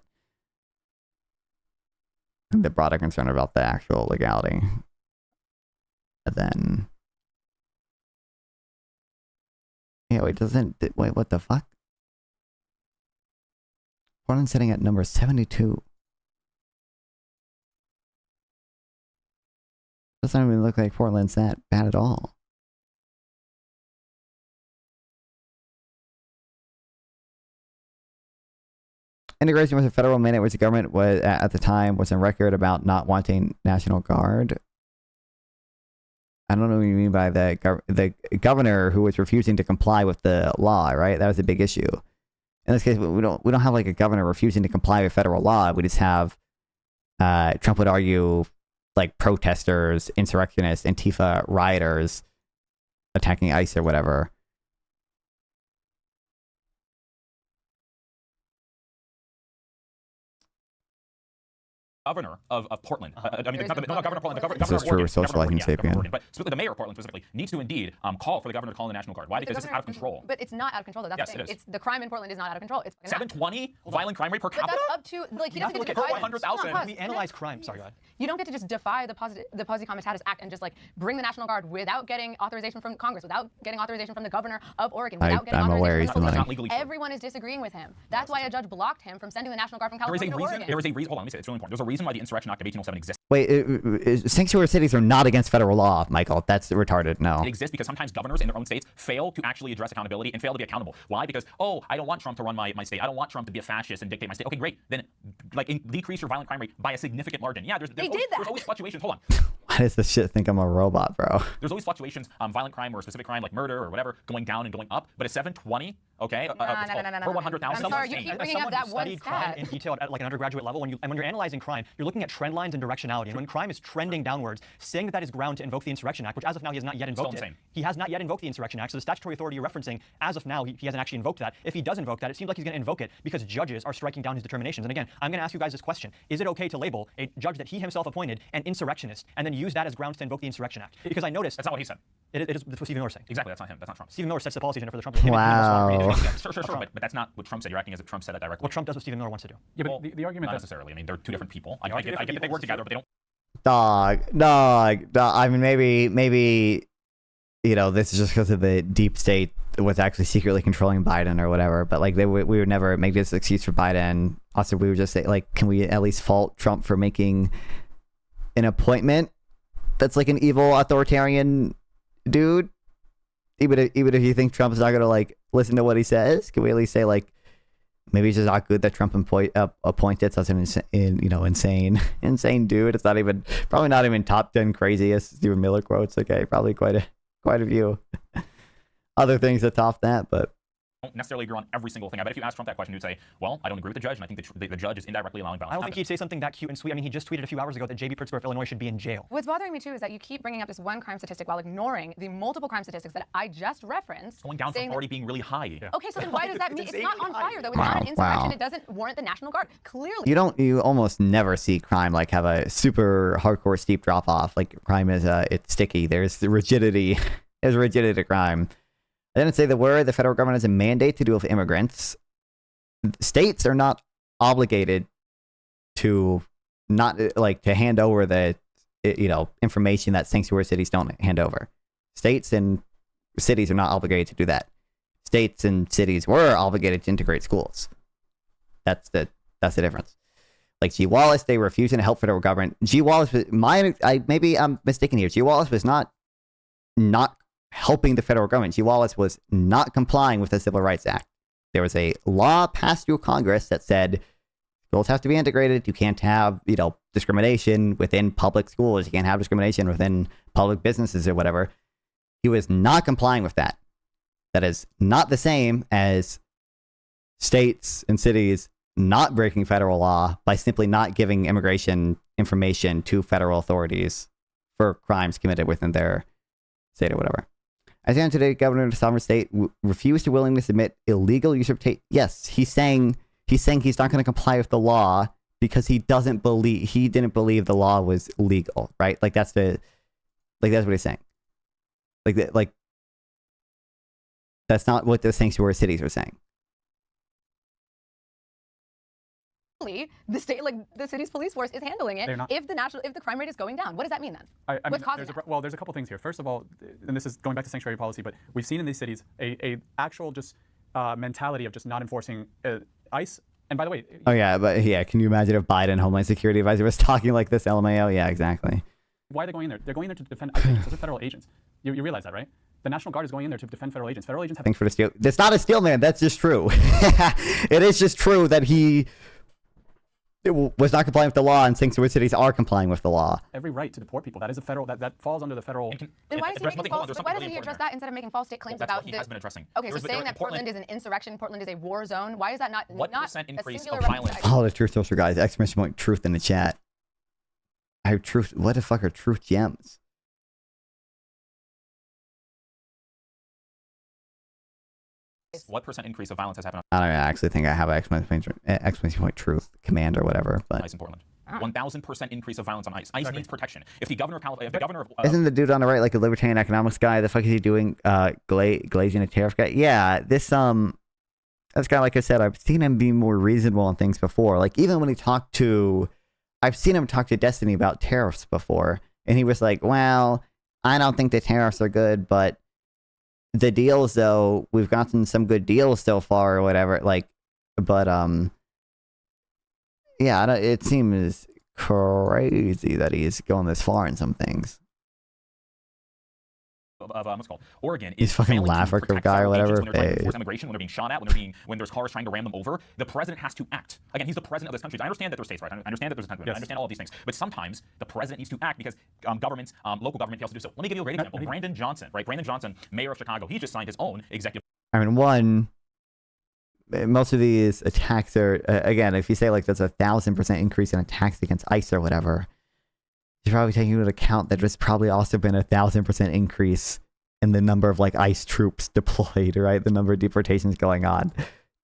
the broader concern about the actual legality. And then wait, what the fuck? Portland's sitting at number 72. Doesn't even look like Portland's that bad at all. Integration was a federal mandate, which the government was at the time was on record about not wanting National Guard. I don't know what you mean by the governor who was refusing to comply with the law, right? That was a big issue. In this case, we don't have like a governor refusing to comply with federal law. We just have Trump would argue like protesters, insurrectionists, Antifa rioters attacking ICE or whatever. Governor of Portland. I mean, not governor of Portland, the governor This is of true, Oregon. socializing sapien. But specifically, the mayor of Portland specifically needs to indeed call for the governor to call in the National Guard. Why? Because this is out of control. But it's not out of control. Though. That's Yes, the thing. it is. It's the crime in Portland is not out of control. It's 720 violent crime rate per capita. But that's up to like he doesn't get to per defy 100,000. We analyze crime. Sorry, go ahead. You don't get to just defy the Posse Comitatus Act and just like bring the National Guard without getting authorization from Congress, without getting authorization from the governor of Oregon, without getting I'm aware authorization he's from the lying. police. Everyone is disagreeing with him. That's why a judge blocked him from sending the National Guard from California to Oregon. There is a reason. Hold on, let me say it. It's really important. There's a reason why the Insurrection Act of 1807 exists. Wait, sanctuary cities are not against federal law, Michael. That's retarded. No. It exists because sometimes governors in their own states fail to actually address accountability and fail to be accountable. Why? Because, oh, I don't want Trump to run my state. I don't want Trump to be a fascist and dictate my state. Okay, great. Then, decrease your violent crime rate by a significant margin. Yeah, there's always fluctuations. Hold on. Why does this shit think I'm a robot, bro? There's always fluctuations, violent crime or specific crime like murder or whatever, going down and going up. But at 720, okay, per 100,000. I'm sorry, you keep bringing up that one studied crime in detail at like an undergraduate level. When you're analyzing crime, you're looking at trend lines and directionality. And when crime is trending downwards, saying that is ground to invoke the Insurrection Act, which as of now he has not yet invoked it. He has not yet invoked the Insurrection Act. So the statutory authority you're referencing, as of now, he hasn't actually invoked that. If he does invoke that, it seems like he's going to invoke it because judges are striking down his determinations. And again, I'm going to ask you guys this question: is it okay to label a judge that he himself appointed an insurrectionist and then use that as grounds to invoke the Insurrection Act? Because I noticed that's not what he said. It is what Stephen Miller saying. Exactly, that's not him. That's not Trump. Stephen Miller sets the policy agenda for the Trump. Wow. Sure. But that's not what Trump said. You're acting as if Trump said that directly. Well, Trump does what Stephen Miller wants to do. Yeah, but the argument not that necessarily. I mean, they're two different people. I get that they work together, but they don't. Dog. I mean, maybe, this is just because of the deep state was actually secretly controlling Biden or whatever. But like, we would never make this excuse for Biden. Also, we would just say, like, can we at least fault Trump for making an appointment that's like an evil authoritarian dude? Even if you think Trump's not gonna like listen to what he says, can we at least say like maybe it's just not good that Trump appointed such an insane dude? It's probably not even top 10 craziest Stephen Miller quotes. Okay, probably quite a few other things that top that, but don't necessarily agree on every single thing. I bet if you asked Trump that question, he'd say, well, I don't agree with the judge, and I think the judge is indirectly allowing violence. I don't think he'd say something that cute and sweet. I mean, he just tweeted a few hours ago that J.B. Pritzker of Illinois should be in jail. What's bothering me, too, is that you keep bringing up this one crime statistic while ignoring the multiple crime statistics that I just referenced. Going down from already being really high. Yeah. Okay, so then why does that mean it's not on fire, though? It's not an insurrection. It doesn't warrant the National Guard. Clearly. You almost never see crime like have a super hardcore steep drop off. Like crime is it's sticky. There's the rigidity. There's rigidity to crime. I didn't say the word. The federal government has a mandate to deal with immigrants. States are not obligated to hand over the information that sanctuary cities don't hand over. States and cities are not obligated to do that. States and cities were obligated to integrate schools. That's the difference. Like G. Wallace, they were refusing to help federal government. G. Wallace was maybe I'm mistaken here. G. Wallace was not helping the federal government. G. Wallace was not complying with the Civil Rights Act. There was a law passed through Congress that said schools have to be integrated. You can't have, discrimination within public schools. You can't have discrimination within public businesses or whatever. He was not complying with that. That is not the same as states and cities not breaking federal law by simply not giving immigration information to federal authorities for crimes committed within their state or whatever. As of today, Governor of the sovereign state refused to willingly submit illegal usurpation. Yes, he's saying he's not going to comply with the law because he didn't believe the law was legal, right? That's what he's saying. That's not what the sanctuary cities are saying. The state, the city's police force, is handling it. If the crime rate is going down, what does that mean then? What's causing that? Well, there's a couple things here. First of all, and this is going back to sanctuary policy, but we've seen in these cities a actual just mentality of just not enforcing ICE. And by the way, can you imagine if Biden, Homeland Security Advisor, was talking like this? LMAO, yeah, exactly. Why are they going in there? They're going there to defend ICE agents. Those are federal agents. You realize that, right? The National Guard is going in there to defend federal agents. Federal agents have. Thanks for the steal. That's not a steal, man. That's just true. It is just true that he was not complying with the law, and sanctuary cities are complying with the law. Every right to deport people. That is a federal. That falls under the federal. Then why doesn't he address that instead of making false state claims about what he has been addressing. Okay, so saying that Portland is an insurrection, Portland is a war zone. Why is that not what percent increase of violence? Follow the Truth Social guys! Exclamation point truth in the chat. What the fuck are truth gems? What percent increase of violence has happened I don't actually think I have an exclamation point truth command or whatever, but on ICE in Portland? 1,000% increase of violence on ICE. ICE needs protection. If the governor of isn't the dude on the right like a libertarian economics guy? The fuck is he doing? Glazing a tariff guy? Yeah, this guy, like I said, I've seen him be more reasonable on things before. Like even when he talked to, I've seen him talk to Destiny about tariffs before, and he was like, "Well, I don't think the tariffs are good, but the deals though, we've gotten some good deals so far or whatever." Like, but yeah, it seems crazy that he's going this far in some things. What's called Oregon He's is fucking failing to Laffer protect guy or federal agents whatever. when they're trying to enforce immigration, when they're being shot at, when there's cars trying to ram them over. The president has to act. Again, he's the president of this country. I understand that there's states' rights. I understand that there's a country. I understand all of these things. But sometimes the president needs to act because governments, local government fails to do so. Let me give you a great example. Brandon Johnson, right? Brandon Johnson, mayor of Chicago. He just signed his own executive. I mean, most of these attacks are, again, if you say like there's 1,000% increase in attacks against ICE or whatever, you're probably taking into account that there's probably also been 1,000% increase in the number of like ICE troops deployed, right? The number of deportations going on.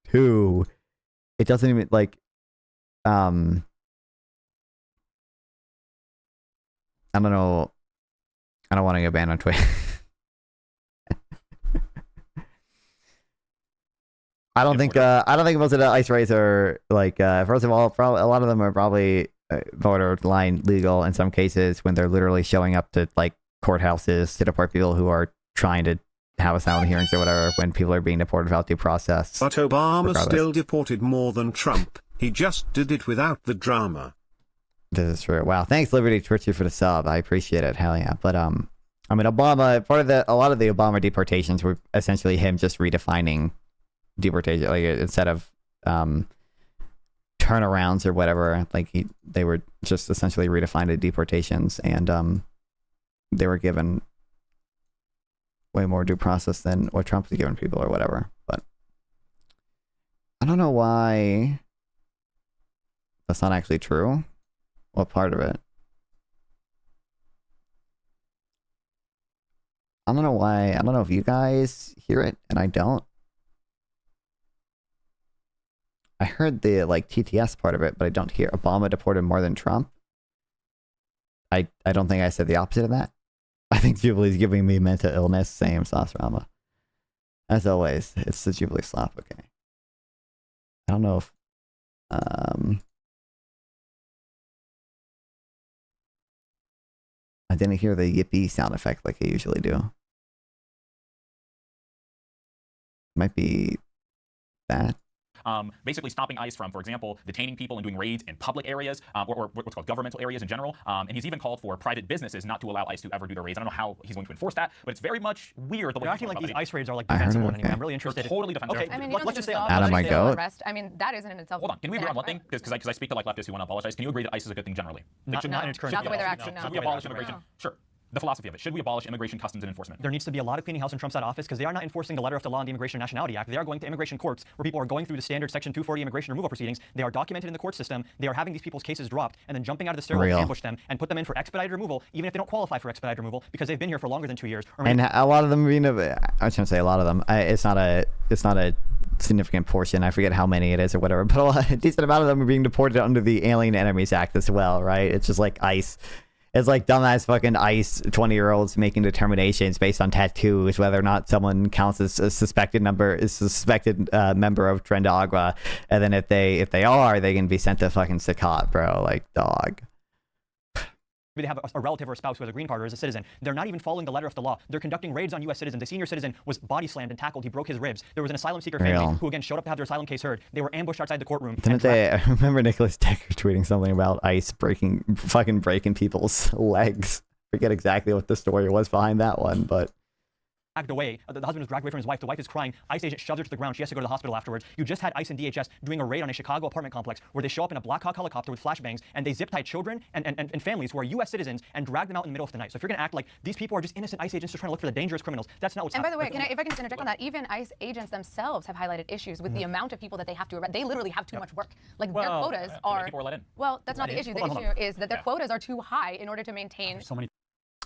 Two, it doesn't even like, I don't know. I don't want to get banned on Twitter. I don't think most of the ICE raids are like, first of all, probably a lot of them are probably borderline legal in some cases when they're literally showing up to like courthouses to deport people who are trying to have asylum hearings or whatever when people are being deported without due process. But Obama regardless. Still deported more than Trump. He just did it without the drama. This is true. Wow. Thanks, Liberty Twitcher, for the sub. I appreciate it. Hell yeah. But I mean, Obama, a lot of the Obama deportations were essentially him just redefining deportation, like instead of turnarounds or whatever, like they were just essentially redefined the deportations, and they were given way more due process than what Trump's given people or whatever. But I don't know why that's not actually true. What part of it? I don't know why. I don't know if you guys hear it and I don't. I heard the like TTS part of it, but I don't hear Obama deported more than Trump. I don't think I said the opposite of that. I think Jubilee's giving me mental illness. Same sauce Rama. As always, it's the Jubilee slop. Okay. I don't know if I didn't hear the yippee sound effect like I usually do. Might be that. Basically stopping ICE from, for example, detaining people and doing raids in public areas or what's called governmental areas in general. And he's even called for private businesses not to allow ICE to ever do their raids. I don't know how he's going to enforce that, but it's very much weird. They're acting like these ICE raids are like I heard defensible it, anyway. yeah. I'm really interested. Totally defensible. Okay, I mean, let's just say Adam, my goat. arrest. I mean, that isn't in itself. Hold on, can we agree on one thing? Because I speak to like leftists who want to abolish ICE. Can you agree that ICE is a good thing generally? Not in its current Not the way they're form. acting now. Should we abolish immigration? Sure. The philosophy of it. Should we abolish immigration customs and enforcement? There needs to be a lot of cleaning house in Trump's office because they are not enforcing the letter of the law and the Immigration and Nationality Act. They are going to immigration courts where people are going through the standard Section 240 immigration removal proceedings. They are documented in the court system. They are having these people's cases dropped and then jumping out of the stairwell to ambush them and put them in for expedited removal, even if they don't qualify for expedited removal because they've been here for longer than 2 years. And a lot of them, I shouldn't say a lot of them. It's not a significant portion. I forget how many it is or whatever, but a decent amount of them are being deported under the Alien Enemies Act as well, right? It's just like ICE. It's like dumbass fucking ICE 20-year-olds making determinations based on tattoos whether or not someone counts as a suspected member of Trendagua, and then if they are, they can be sent to fucking Sakat, bro. Like, dog. They have a relative or a spouse who has a green card or is a citizen. They're not even following the letter of the law. They're conducting raids on U.S. citizens. A senior citizen was body slammed and tackled. He broke his ribs. There was an asylum seeker family who again showed up to have their asylum case heard. They were ambushed outside the courtroom. I remember Nicholas Decker tweeting something about ICE breaking people's legs. I forget exactly what the story was behind that one, but away. The husband was dragged away from his wife. The wife is crying. ICE agent shoves her to the ground. She has to go to the hospital afterwards. You just had ICE and DHS doing a raid on a Chicago apartment complex where they show up in a Black Hawk helicopter with flashbangs and they zip tie children and families who are U.S. citizens and drag them out in the middle of the night. So if you're going to act like these people are just innocent ICE agents just trying to look for the dangerous criminals, that's not what's happening. And by the way, if I can just interject on that, even ICE agents themselves have highlighted issues with the amount of people that they have to arrest. They literally have too much work. Like their quotas are. People are let in. Well, that's not the issue. The issue is that their quotas are too high in order to maintain. So many.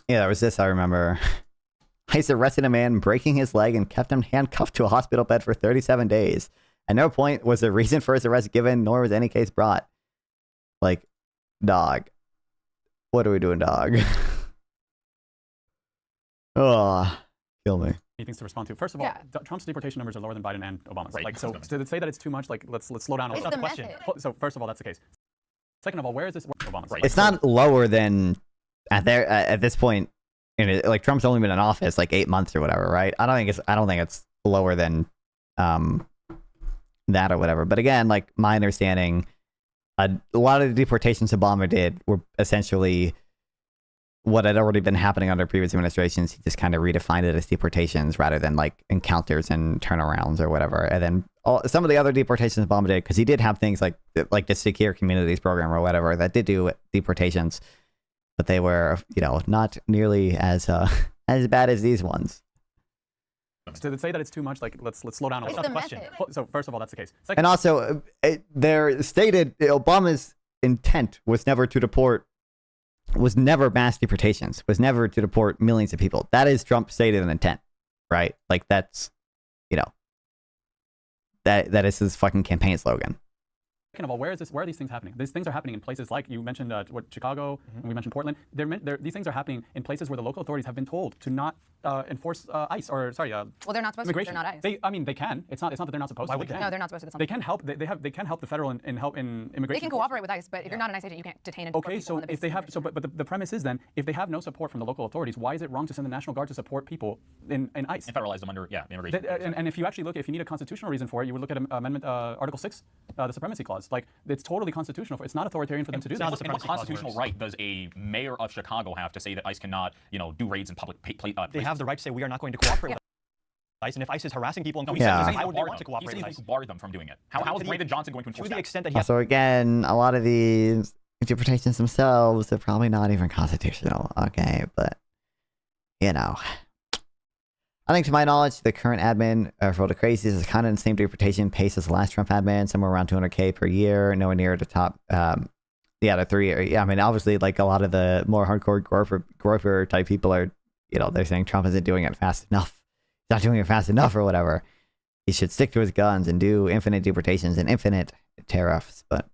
Yeah, there was this, I remember. ICE arrested a man breaking his leg and kept him handcuffed to a hospital bed for 37 days. At no point was a reason for his arrest given, nor was any case brought. Like, dog. What are we doing, dog? Oh, kill me. Things to respond to. First of all, Trump's deportation numbers are lower than Biden and Obama's. Right. Like, so to say that it's too much, like, let's slow down a little. It's the question. So first of all, that's the case. Second of all, where is this Obama's? Right. It's not lower than at this point. Like Trump's only been in office like 8 months or whatever, right? I don't think it's lower than that or whatever. But again, like my understanding, a lot of the deportations Obama did were essentially what had already been happening under previous administrations. He just kind of redefined it as deportations rather than like encounters and turnarounds or whatever. And then some of the other deportations Obama did, because he did have things like the Secure Communities program or whatever that did do deportations. But they were, not nearly as bad as these ones. To say that it's too much, like let's slow down a little. It's the question. So first of all, that's the case. And also, their stated Obama's intent was never mass deportations, was never to deport millions of people. That is Trump's stated intent, right? Like that's, that is his fucking campaign slogan. Second of all, where are these things happening? These things are happening in places like you mentioned, Chicago, and we mentioned Portland. These things are happening in places where the local authorities have been told to not enforce ICE or well, they're not supposed to. They're not ICE. They can. It's not that they're not supposed to. No, they're not supposed to. They can help. They can help the federal and help in immigration. They can cooperate with ICE, but if you're not an ICE agent, you can't detain and deport people on the basis of immigration. But the premise is then, if they have no support from the local authorities, why is it wrong to send the National Guard to support people in ICE? And federalize them under immigration. And if you actually look, if you need a constitutional reason for it, you would look at Amendment Article 6, the Supremacy Clause. Like it's totally constitutional. It's not authoritarian for them to do that. And what constitutional right does a mayor of Chicago have to say that ICE cannot, do raids in public places? They have the right to say we are not going to cooperate with ICE, and if ICE is harassing people, why would they want to cooperate with ICE? Bar them from doing it. How is Brandon Johnson going to enforce to the that? extent that he has So again, a lot of these interpretations themselves are probably not even constitutional. Okay, but I think to my knowledge, the current admin for the Crazies is kind of in the same interpretation pace as the last Trump admin, somewhere around 200K per year, nowhere near the top. The three. Yeah, I mean, obviously, like a lot of the more hardcore groper type people are, they're saying Trump isn't doing it fast enough. He's not doing it fast enough or whatever. He should stick to his guns and do infinite deportations and infinite tariffs. But,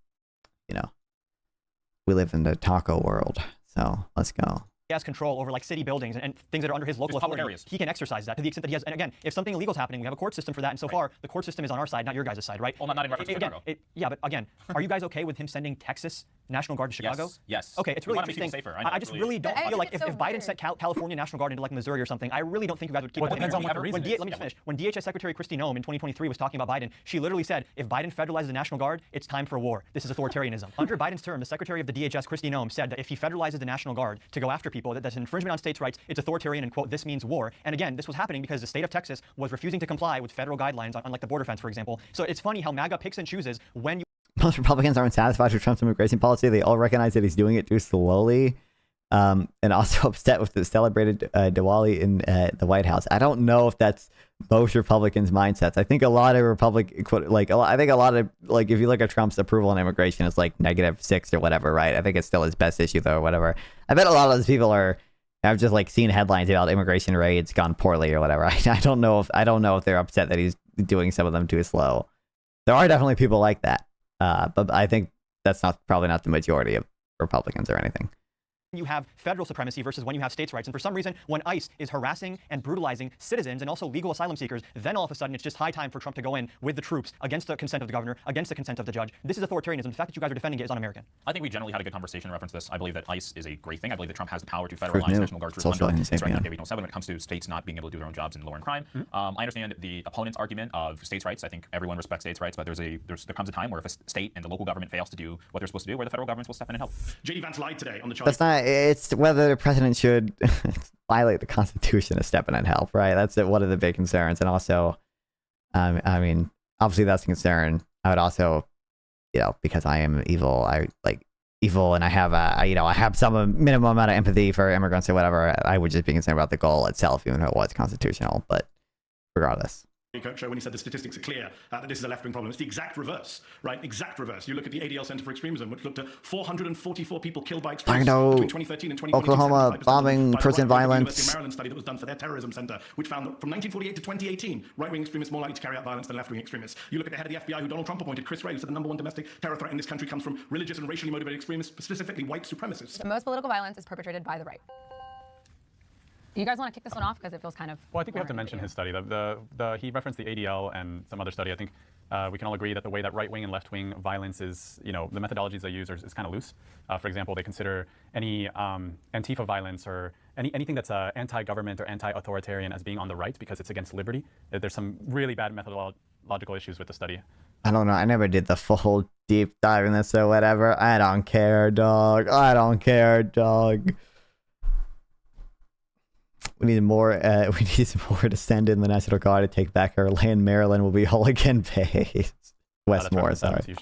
we live in the taco world, so let's go. He has control over like city buildings and things that are under his local authority. Areas. He can exercise that to the extent that he has. And again, if something illegal is happening, we have a court system for that. And so far, the court system is on our side, not your guys' side, right? Well, not in reference to Chicago. Yeah, but again, are you guys okay with him sending Texas National Guard to Chicago? Yes. Okay, it's really interesting. Safer. I just really don't feel like if Biden sent California National Guard into like Missouri or something, I really don't think you guys would keep. Well, it depends on what the reason is. Let me just finish. When DHS Secretary Kristi Noem in 2023 was talking about Biden, she literally said, if Biden federalizes the National Guard, it's time for war. This is authoritarianism. Under Biden's term, the Secretary of the DHS, Kristi Noem, said that if he federalizes the National Guard to go after people, that's an infringement on states' rights, it's authoritarian, and quote, this means war. And again, this was happening because the state of Texas was refusing to comply with federal guidelines on like the border fence, for example. So it's funny how MAGA picks and chooses when you. Most Republicans aren't satisfied with Trump's immigration policy. They all recognize that he's doing it too slowly, and also upset with the celebrated Diwali in the White House. I don't know if that's most Republicans' mindsets. I think a lot of if you look at Trump's approval on immigration, it's like -6 or whatever, right? I think it's still his best issue though, or whatever. I bet a lot of those people I've just like seen headlines about immigration raids gone poorly or whatever. I don't know if they're upset that he's doing some of them too slow. There are definitely people like that. But I think that's probably not the majority of Republicans or anything. You have federal supremacy versus when you have states' rights. And for some reason, when ICE is harassing and brutalizing citizens and also legal asylum seekers, then all of a sudden it's just high time for Trump to go in with the troops against the consent of the governor, against the consent of the judge. This is authoritarianism. The fact that you guys are defending it is un-American. I think we generally had a good conversation in reference to this. I believe that ICE is a great thing. I believe that Trump has the power to federalize National Guard troops under Regional 7 when it comes to states not being able to do their own jobs and lowering crime. I understand the opponent's argument of states' rights. I think everyone respects states' rights, but there comes a time where if a state and the local government fails to do what they're supposed to do, where the federal government will step in and help. J.D. Vance lied today on the That's not it's whether the president should violate the Constitution is stepping in help, right? That's one of the big concerns. And also, I mean, obviously that's a concern. I would also, because I am evil, and I have I have some minimum amount of empathy for immigrants or whatever. I would just be concerned about the goal itself, even though it was constitutional. But regardless. Show when he said the statistics are clear that this is a left-wing problem. It's the exact reverse, right? Exact reverse. You look at the ADL Center for Extremism, which looked at 444 people killed by extremists between 2013 and 2022. Oklahoma bombing, prison violence. University of Maryland study that was done for their terrorism center, which found that from 1948 to 2018, right-wing extremists more likely to carry out violence than left-wing extremists. You look at the head of the FBI, who Donald Trump appointed, Chris Wray, who said the #1 domestic terror threat in this country comes from religious and racially motivated extremists, specifically white supremacists. The most political violence is perpetrated by the right. Do you guys want to kick this one off because it feels kind of? Well, I think we have to mention his study. He referenced the ADL and some other study. I think we can all agree that the way that right-wing and left-wing violence is, the methodologies they use is kind of loose. For example, they consider any Antifa violence or anything that's anti-government or anti-authoritarian as being on the right because it's against liberty. There's some really bad methodological issues with the study. I don't know. I never did the full deep dive in this or whatever. I don't care, dog. I don't care, dog. We need more. We need more to send in the National Guard to take back our land. Maryland will be all again based. Westmore, sorry.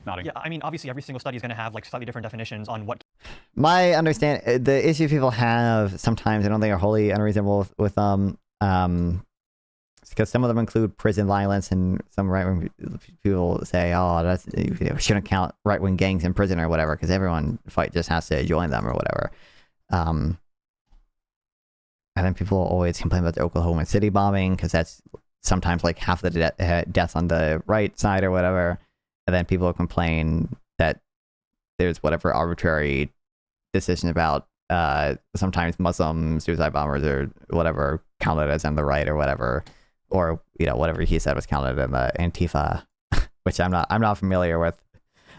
Yeah, I mean, obviously, every single study is going to have like slightly different definitions on what. My understand the issue people have sometimes I don't think are wholly unreasonable with because some of them include prison violence, and some right-wing people say, "Oh, that's we shouldn't count right-wing gangs in prison or whatever," because everyone just has to join them or whatever. And then people always complain about the Oklahoma City bombing because that's sometimes like half the deaths on the right side or whatever. And then people complain that there's whatever arbitrary decision about sometimes Muslim suicide bombers or whatever counted as on the right or whatever, or whatever he said was counted in the Antifa, which I'm not familiar with.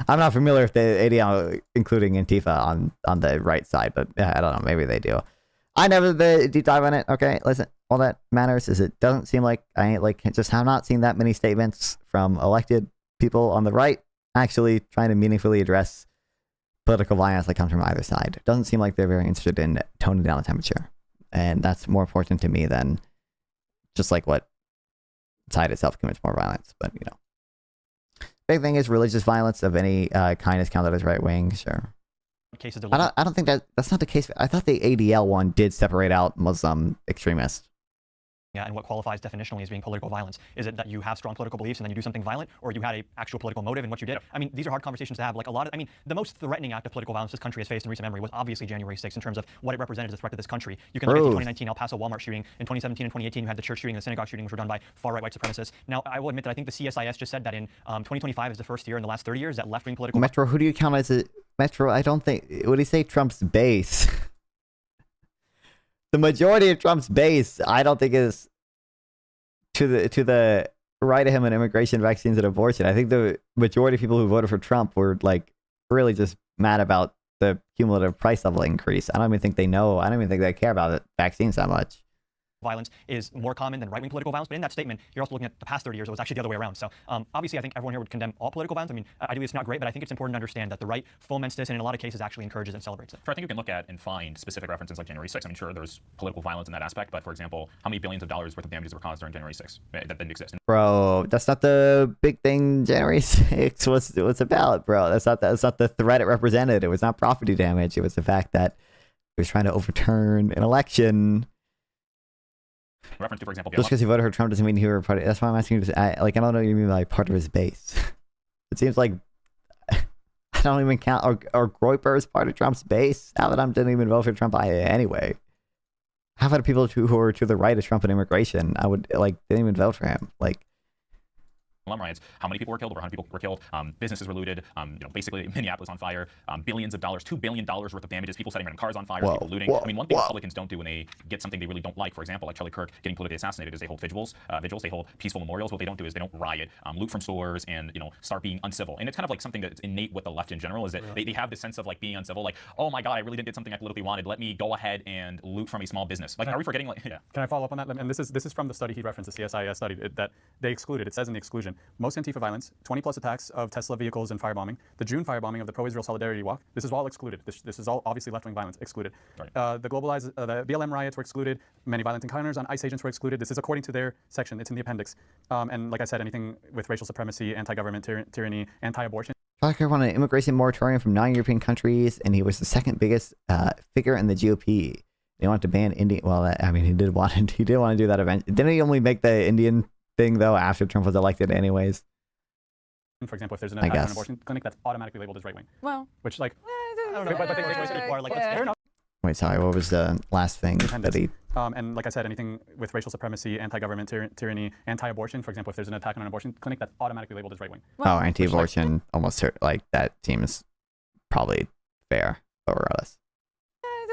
I'm not familiar with the ADL including Antifa on the right side, but I don't know, maybe they do. I never the deep dive on it. Okay, listen, all that matters is it doesn't seem like I just have not seen that many statements from elected people on the right actually trying to meaningfully address political violence that comes from either side. It doesn't seem like they're very interested in toning down the temperature, and that's more important to me than just like what side itself commits more violence. But big thing is religious violence of any kind is counted as right wing. Sure. Cases I don't think that's not the case. I thought the ADL one did separate out Muslim extremists. Yeah, and what qualifies definitionally as being political violence? Is it that you have strong political beliefs and then you do something violent, or you had an actual political motive in what you did? Yep. I mean, these are hard conversations to have. Like the most threatening act of political violence this country has faced in recent memory was obviously January 6th in terms of what it represented as a threat to this country. You can look at the 2019 El Paso Walmart shooting. In 2017 and 2018, you had the church shooting and the synagogue shooting, which were done by far-right white supremacists. Now, I will admit that I think the CSIS just said that in 2025 is the first year in the last 30 years that left-wing political... Metro, who do you count as a... Metro, I don't think... What do you say Trump's base? The majority of Trump's base, I don't think is... to the right of him on immigration, vaccines, and abortion. I think the majority of people who voted for Trump were like really just mad about the cumulative price level increase. I don't even think they know. I don't even think they care about vaccines that much. Violence is more common than right-wing political violence, but in that statement, you're also looking at the past 30 years, it was actually the other way around. So obviously, I think everyone here would condemn all political violence. I mean, ideally, it's not great, but I think it's important to understand that the right foments this and in a lot of cases actually encourages and celebrates it. Sure, I think you can look at and find specific references like January 6th. I mean, sure, there's political violence in that aspect, but for example, how many billions of dollars worth of damages were caused during January 6th that didn't exist? Bro, that's not the big thing January 6th was about, bro. That's not the threat it represented. It was not property damage. It was the fact that it was trying to overturn an election. Reference to, for example, just because you voted for Trump doesn't mean you were part of. That's why I'm asking you. I don't know what you mean by part of his base. It seems like I don't even count. Or Groyper is part of Trump's base. Half of them didn't even vote for Trump anyway. Half of the people who are to the right of Trump and immigration, didn't even vote for him. Riots. How many people were killed? Over 100 people were killed. Businesses were looted. Basically Minneapolis on fire. Billions of dollars, $2 billion worth of damages. People setting random cars on fire. People looting. I mean, one thing Republicans don't do when they get something they really don't like, for example, like Charlie Kirk getting politically assassinated, is they hold vigils. They hold peaceful memorials. What they don't do is they don't riot, loot from stores, and start being uncivil. And it's kind of like something that's innate with the left in general, is that they have this sense of like being uncivil. Like, oh my God, I really didn't get something I politically wanted. Let me go ahead and loot from a small business. Like, are we forgetting? Like, yeah. Can I follow up on that? And this is from the study he referenced, the CSIS study that they excluded. It says in the exclusion most Antifa violence, 20+ attacks of Tesla vehicles and firebombing, the June firebombing of the pro-Israel Solidarity Walk. This is all excluded. This is all obviously left-wing violence excluded. Right. The BLM riots were excluded. Many violent encounters on ICE agents were excluded. This is according to their section. It's in the appendix. And like I said, anything with racial supremacy, anti-government tyranny, anti-abortion. Charlie wanted an immigration moratorium from non-European countries, and he was the second biggest figure in the GOP. They wanted to ban Indian. Well, I mean, he did want to do that eventually. Didn't he only make the Indian thing though after Trump was elected, anyways? For example, if there's an attack on an abortion clinic, that's automatically labeled as right wing. Well, which like, I don't know. But they are like, fair enough. Wait, sorry. What was the last thing that he? And like I said, anything with racial supremacy, anti-government tyranny, anti-abortion. For example, if there's an attack on an abortion clinic, that's automatically labeled as right wing. Oh, anti-abortion, almost like that seems probably fair, but regardless.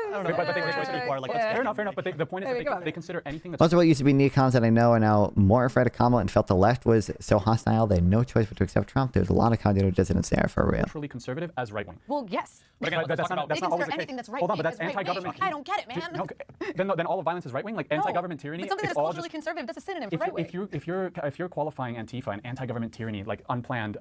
I don't know. But they are like, fair enough. But the point is that they consider anything that's... Most of what used to be neocons that I know are now more afraid of Kamala and felt the left was so hostile they had no choice but to accept Trump. There's a lot of cognitive dissonance there for real. Truly conservative as right wing. Well, yes. But again, that's not always the case. Anything that's right Hold on, wing but that's as anti-government. I don't get it, man. Then all of violence is right wing, like anti-government tyranny. But something that's culturally conservative, that's a synonym for right wing. If you're qualifying Antifa and anti-government tyranny, like unplanned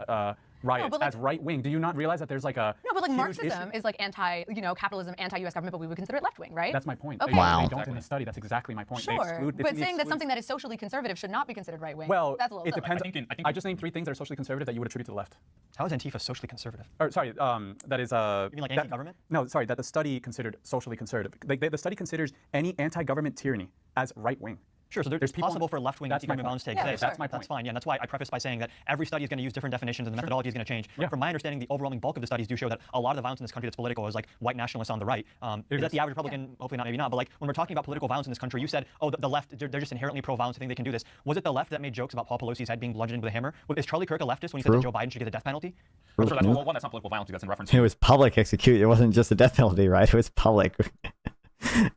riots, as right wing, do you not realize that there's like a no? But like Marxism is like capitalism, anti-U.S. government, but we would consider it left wing, right? That's my point. Okay. Wow. They don't in the study. That's exactly my point. Sure, but saying that something that is socially conservative should not be considered right wing. Well, that's a little it depends. I I just named 3 things that are socially conservative that you would attribute to the left. How is Antifa socially conservative? Or sorry, that is You mean like anti-government? No, sorry, that the study considered socially conservative. The study considers any anti-government tyranny as right wing. Sure, so there's possible for left-wing anti-government violence to take place. That's my point. That's fine, yeah. And that's why I prefaced by saying that every study is going to use different definitions and the methodology is going to change. Yeah. From my understanding, the overwhelming bulk of the studies do show that a lot of the violence in this country that's political is like white nationalists on the right. Is that the average Republican? Hopefully not, maybe not. But like when we're talking about political violence in this country, you said, oh, the left, they're just inherently pro-violence. I think they can do this. Was it the left that made jokes about Paul Pelosi's head being bludgeoned with a hammer? Is Charlie Kirk a leftist when he said that Joe Biden should get the death penalty? That's not political violence. That's in reference to... It was public execution. It wasn't just a death penalty, right? It was public.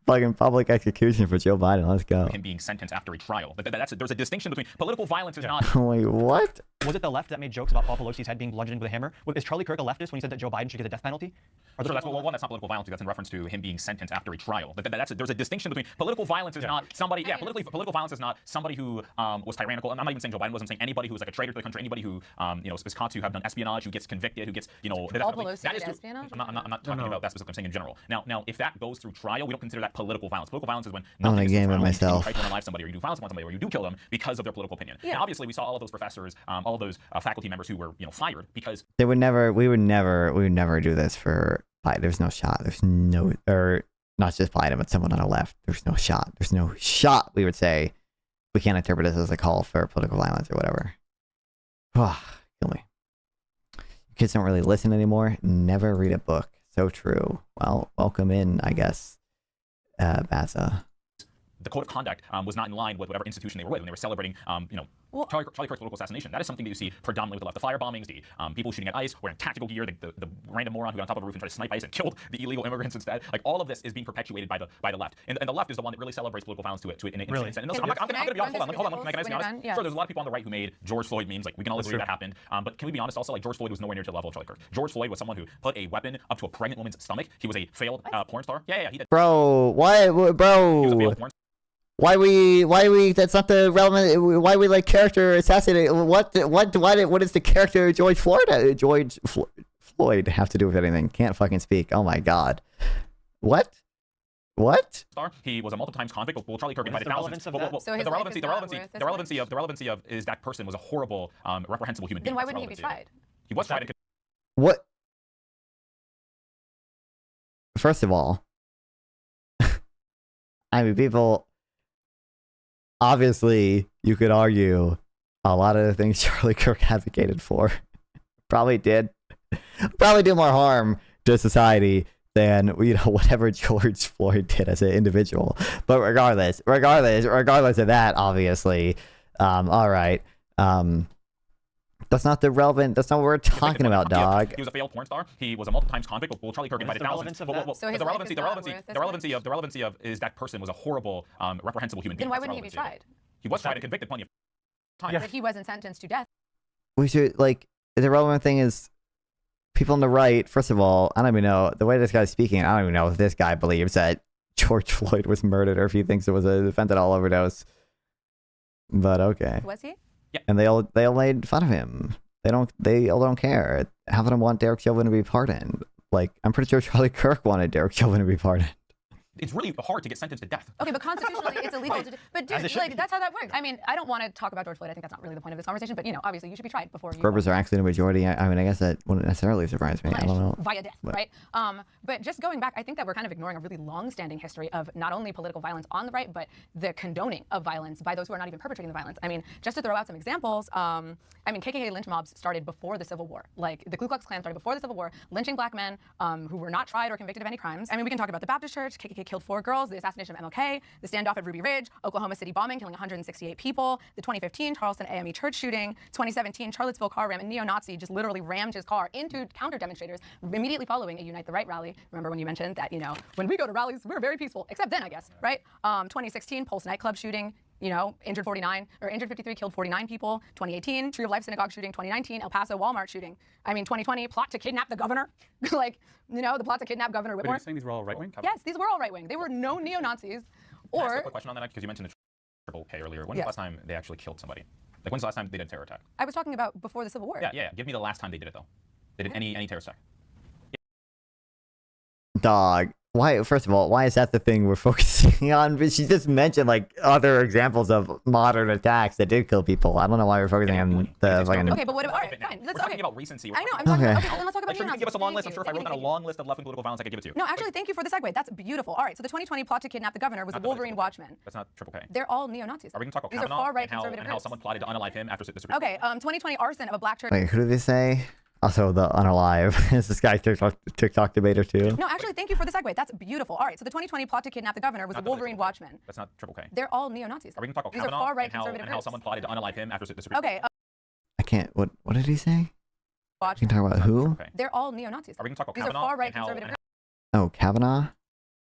Fucking public execution for Joe Biden. Let's go. Him being sentenced after a trial. There's a distinction between political violence is not... Wait, what? Was it the left that made jokes about Paul Pelosi's head being bludgeoned with a hammer? Is Charlie Kirk a leftist when he said that Joe Biden should get the death penalty? That's not political violence. That's in reference to him being sentenced after a trial. There's a distinction between political violence is not somebody. Yeah, political violence is not somebody who was tyrannical. I'm not even saying Joe Biden was. I'm saying anybody who's like a traitor to the country, anybody who is caught to have done espionage, who gets convicted, who gets Paul Pelosi did espionage. I'm not talking about that specifically. I'm saying in general. Now, if that goes through trial, we don't consider that political violence. Political violence is when nothing is through trial, myself. You try to unalive somebody, or you do violence on somebody, or you do kill them because of their political opinion. Yeah. Now, obviously, we saw all of those professors, all of those faculty members who were fired because we would never do this for Biden. There's no shot. There's no, or not just Biden, but someone on the left. There's no shot. There's no shot. We would say we can't interpret this as a call for political violence or whatever. Kill me. Kids don't really listen anymore. Never read a book. So true. Well, welcome in, I guess, Baza. The code of conduct was not in line with whatever institution they were with when they were celebrating, Charlie Kirk's political assassination. That is something that you see predominantly with the left. The fire bombings, the people shooting at ICE, wearing tactical gear, the random moron who got on top of a roof and tried to snipe ICE and killed the illegal immigrants instead. Like all of this is being perpetuated by the left, and the left is the one that really celebrates political violence to an extent. And I'm going to be honest. Hold on. Can I be honest? Sure, there's a lot of people on the right who made George Floyd memes. Like we can all agree that happened. But can we be honest? Also, like George Floyd was nowhere near to the level of Charlie Kirk. George Floyd was someone who put a weapon up to a pregnant woman's stomach. He was a failed porn star. Yeah, he did. Bro, why, bro? He was a failed porn star. Why we, that's not the relevant, why we like character assassinate, what is the character George Floyd have to do with anything? Can't fucking speak. Oh my god. What? He was a multiple times convict. Well, Charlie Kirk invited thousands. The relevancy of is that person was a horrible, reprehensible human being. Then why wouldn't he be tried? He was tried. What? First of all, I mean, people. Obviously, you could argue a lot of the things Charlie Kirk advocated for probably did more harm to society than whatever George Floyd did as an individual. But regardless of that, obviously, all right. That's not the relevant. That's not what we're talking about, dog. He was a failed porn star. He was a multiple times convict. Well, Charlie Kirk invited thousands. The relevancy of is that person was a horrible, reprehensible human being. Then why wouldn't he be tried? He was tried and convicted plenty of times. But he wasn't sentenced to death. We should the relevant thing is people on the right. First of all, I don't even know the way this guy's speaking. I don't even know if this guy believes that George Floyd was murdered or if he thinks it was a fentanyl overdose. But okay. Was he? and they all made fun of him. They all don't care. Half of them want Derek Chauvin to be pardoned. Like, I'm pretty sure Charlie Kirk wanted Derek Chauvin to be pardoned. It's really hard to get sentenced to death. Okay, but constitutionally, it's illegal to do. But dude, like, that's how that works. I mean, I don't want to talk about George Floyd. I think that's not really the point of this conversation. But, you know, obviously, you should be tried before you... Gropers are actually the majority. I mean, I guess that wouldn't necessarily surprise me. I don't know. Via death, right? But just going back, I think that we're kind of ignoring a really long-standing history of not only political violence on the right, but the condoning of violence by those who are not even perpetrating the violence. I mean, just to throw out some examples, I mean, KKK lynch mobs started before the Civil War. Like, the Ku Klux Klan started before the Civil War, lynching black men who were not tried or convicted of any crimes. I mean, we can talk about the Baptist Church. KKK killed 4 girls. The assassination of MLK, the standoff at Ruby Ridge, Oklahoma City bombing, killing 168 people, the 2015 Charleston AME church shooting, 2017 Charlottesville car ram, a neo-Nazi just literally rammed his car into counter demonstrators immediately following a Unite the Right rally. Remember when you mentioned that, you know, when we go to rallies, we're very peaceful, except then, I guess, right? 2016 Pulse nightclub shooting, you know, injured 53, killed 49 people. 2018 Tree of Life synagogue shooting. 2019 El Paso Walmart shooting. I mean, 2020 plot to kidnap the governor. Like, you know, the plot to kidnap Governor Whitmore. But are you saying these were all right-wing? Yes, these were all right-wing. They were no neo-Nazis. Can I ask a quick question on that, because you mentioned the Triple K earlier. When was the last time they actually killed somebody? Like, when's the last time they did a terror attack? I was talking about before the Civil War. Yeah. Give me the last time they did it, though. They did any terror attack. Dog. Why? First of all, why is that the thing we're focusing on? But she just mentioned like other examples of modern attacks that did kill people. I don't know why we're focusing on the fucking. Okay, but what about? All right, fine. We're talking about recency. I know. I'm talking about. Okay, then let's talk about like, sure, you can give us a long list. I'm sure if I wrote down a long list of left-wing political violence, I could give it to you. No, actually, thank you for the segue. That's beautiful. All right, so the 2020 plot to kidnap the governor was the Wolverine Watchmen. That's not Triple K. They're all neo-Nazis. Are we going to talk about These are Kavanaugh far-right and conservative how someone plotted to unalive him after the Supreme Court? Okay, 2020 arson of a black church. Wait, who did they say? Also, the unalive. Is this guy TikTok debater too? No, actually, thank you for the segue. That's beautiful. All right, so the 2020 plot to kidnap the governor was the Wolverine Watchmen. That's not Triple K. They're all neo-Nazis. Are we going to talk about These are Kavanaugh far-right conservative and how someone plotted to unalive him after the Supreme Court? Okay. I can't. What did he say? We can talk about who? They're all neo-Nazis. Are we going to talk about These Kavanaugh are far-right conservative. Oh, Kavanaugh.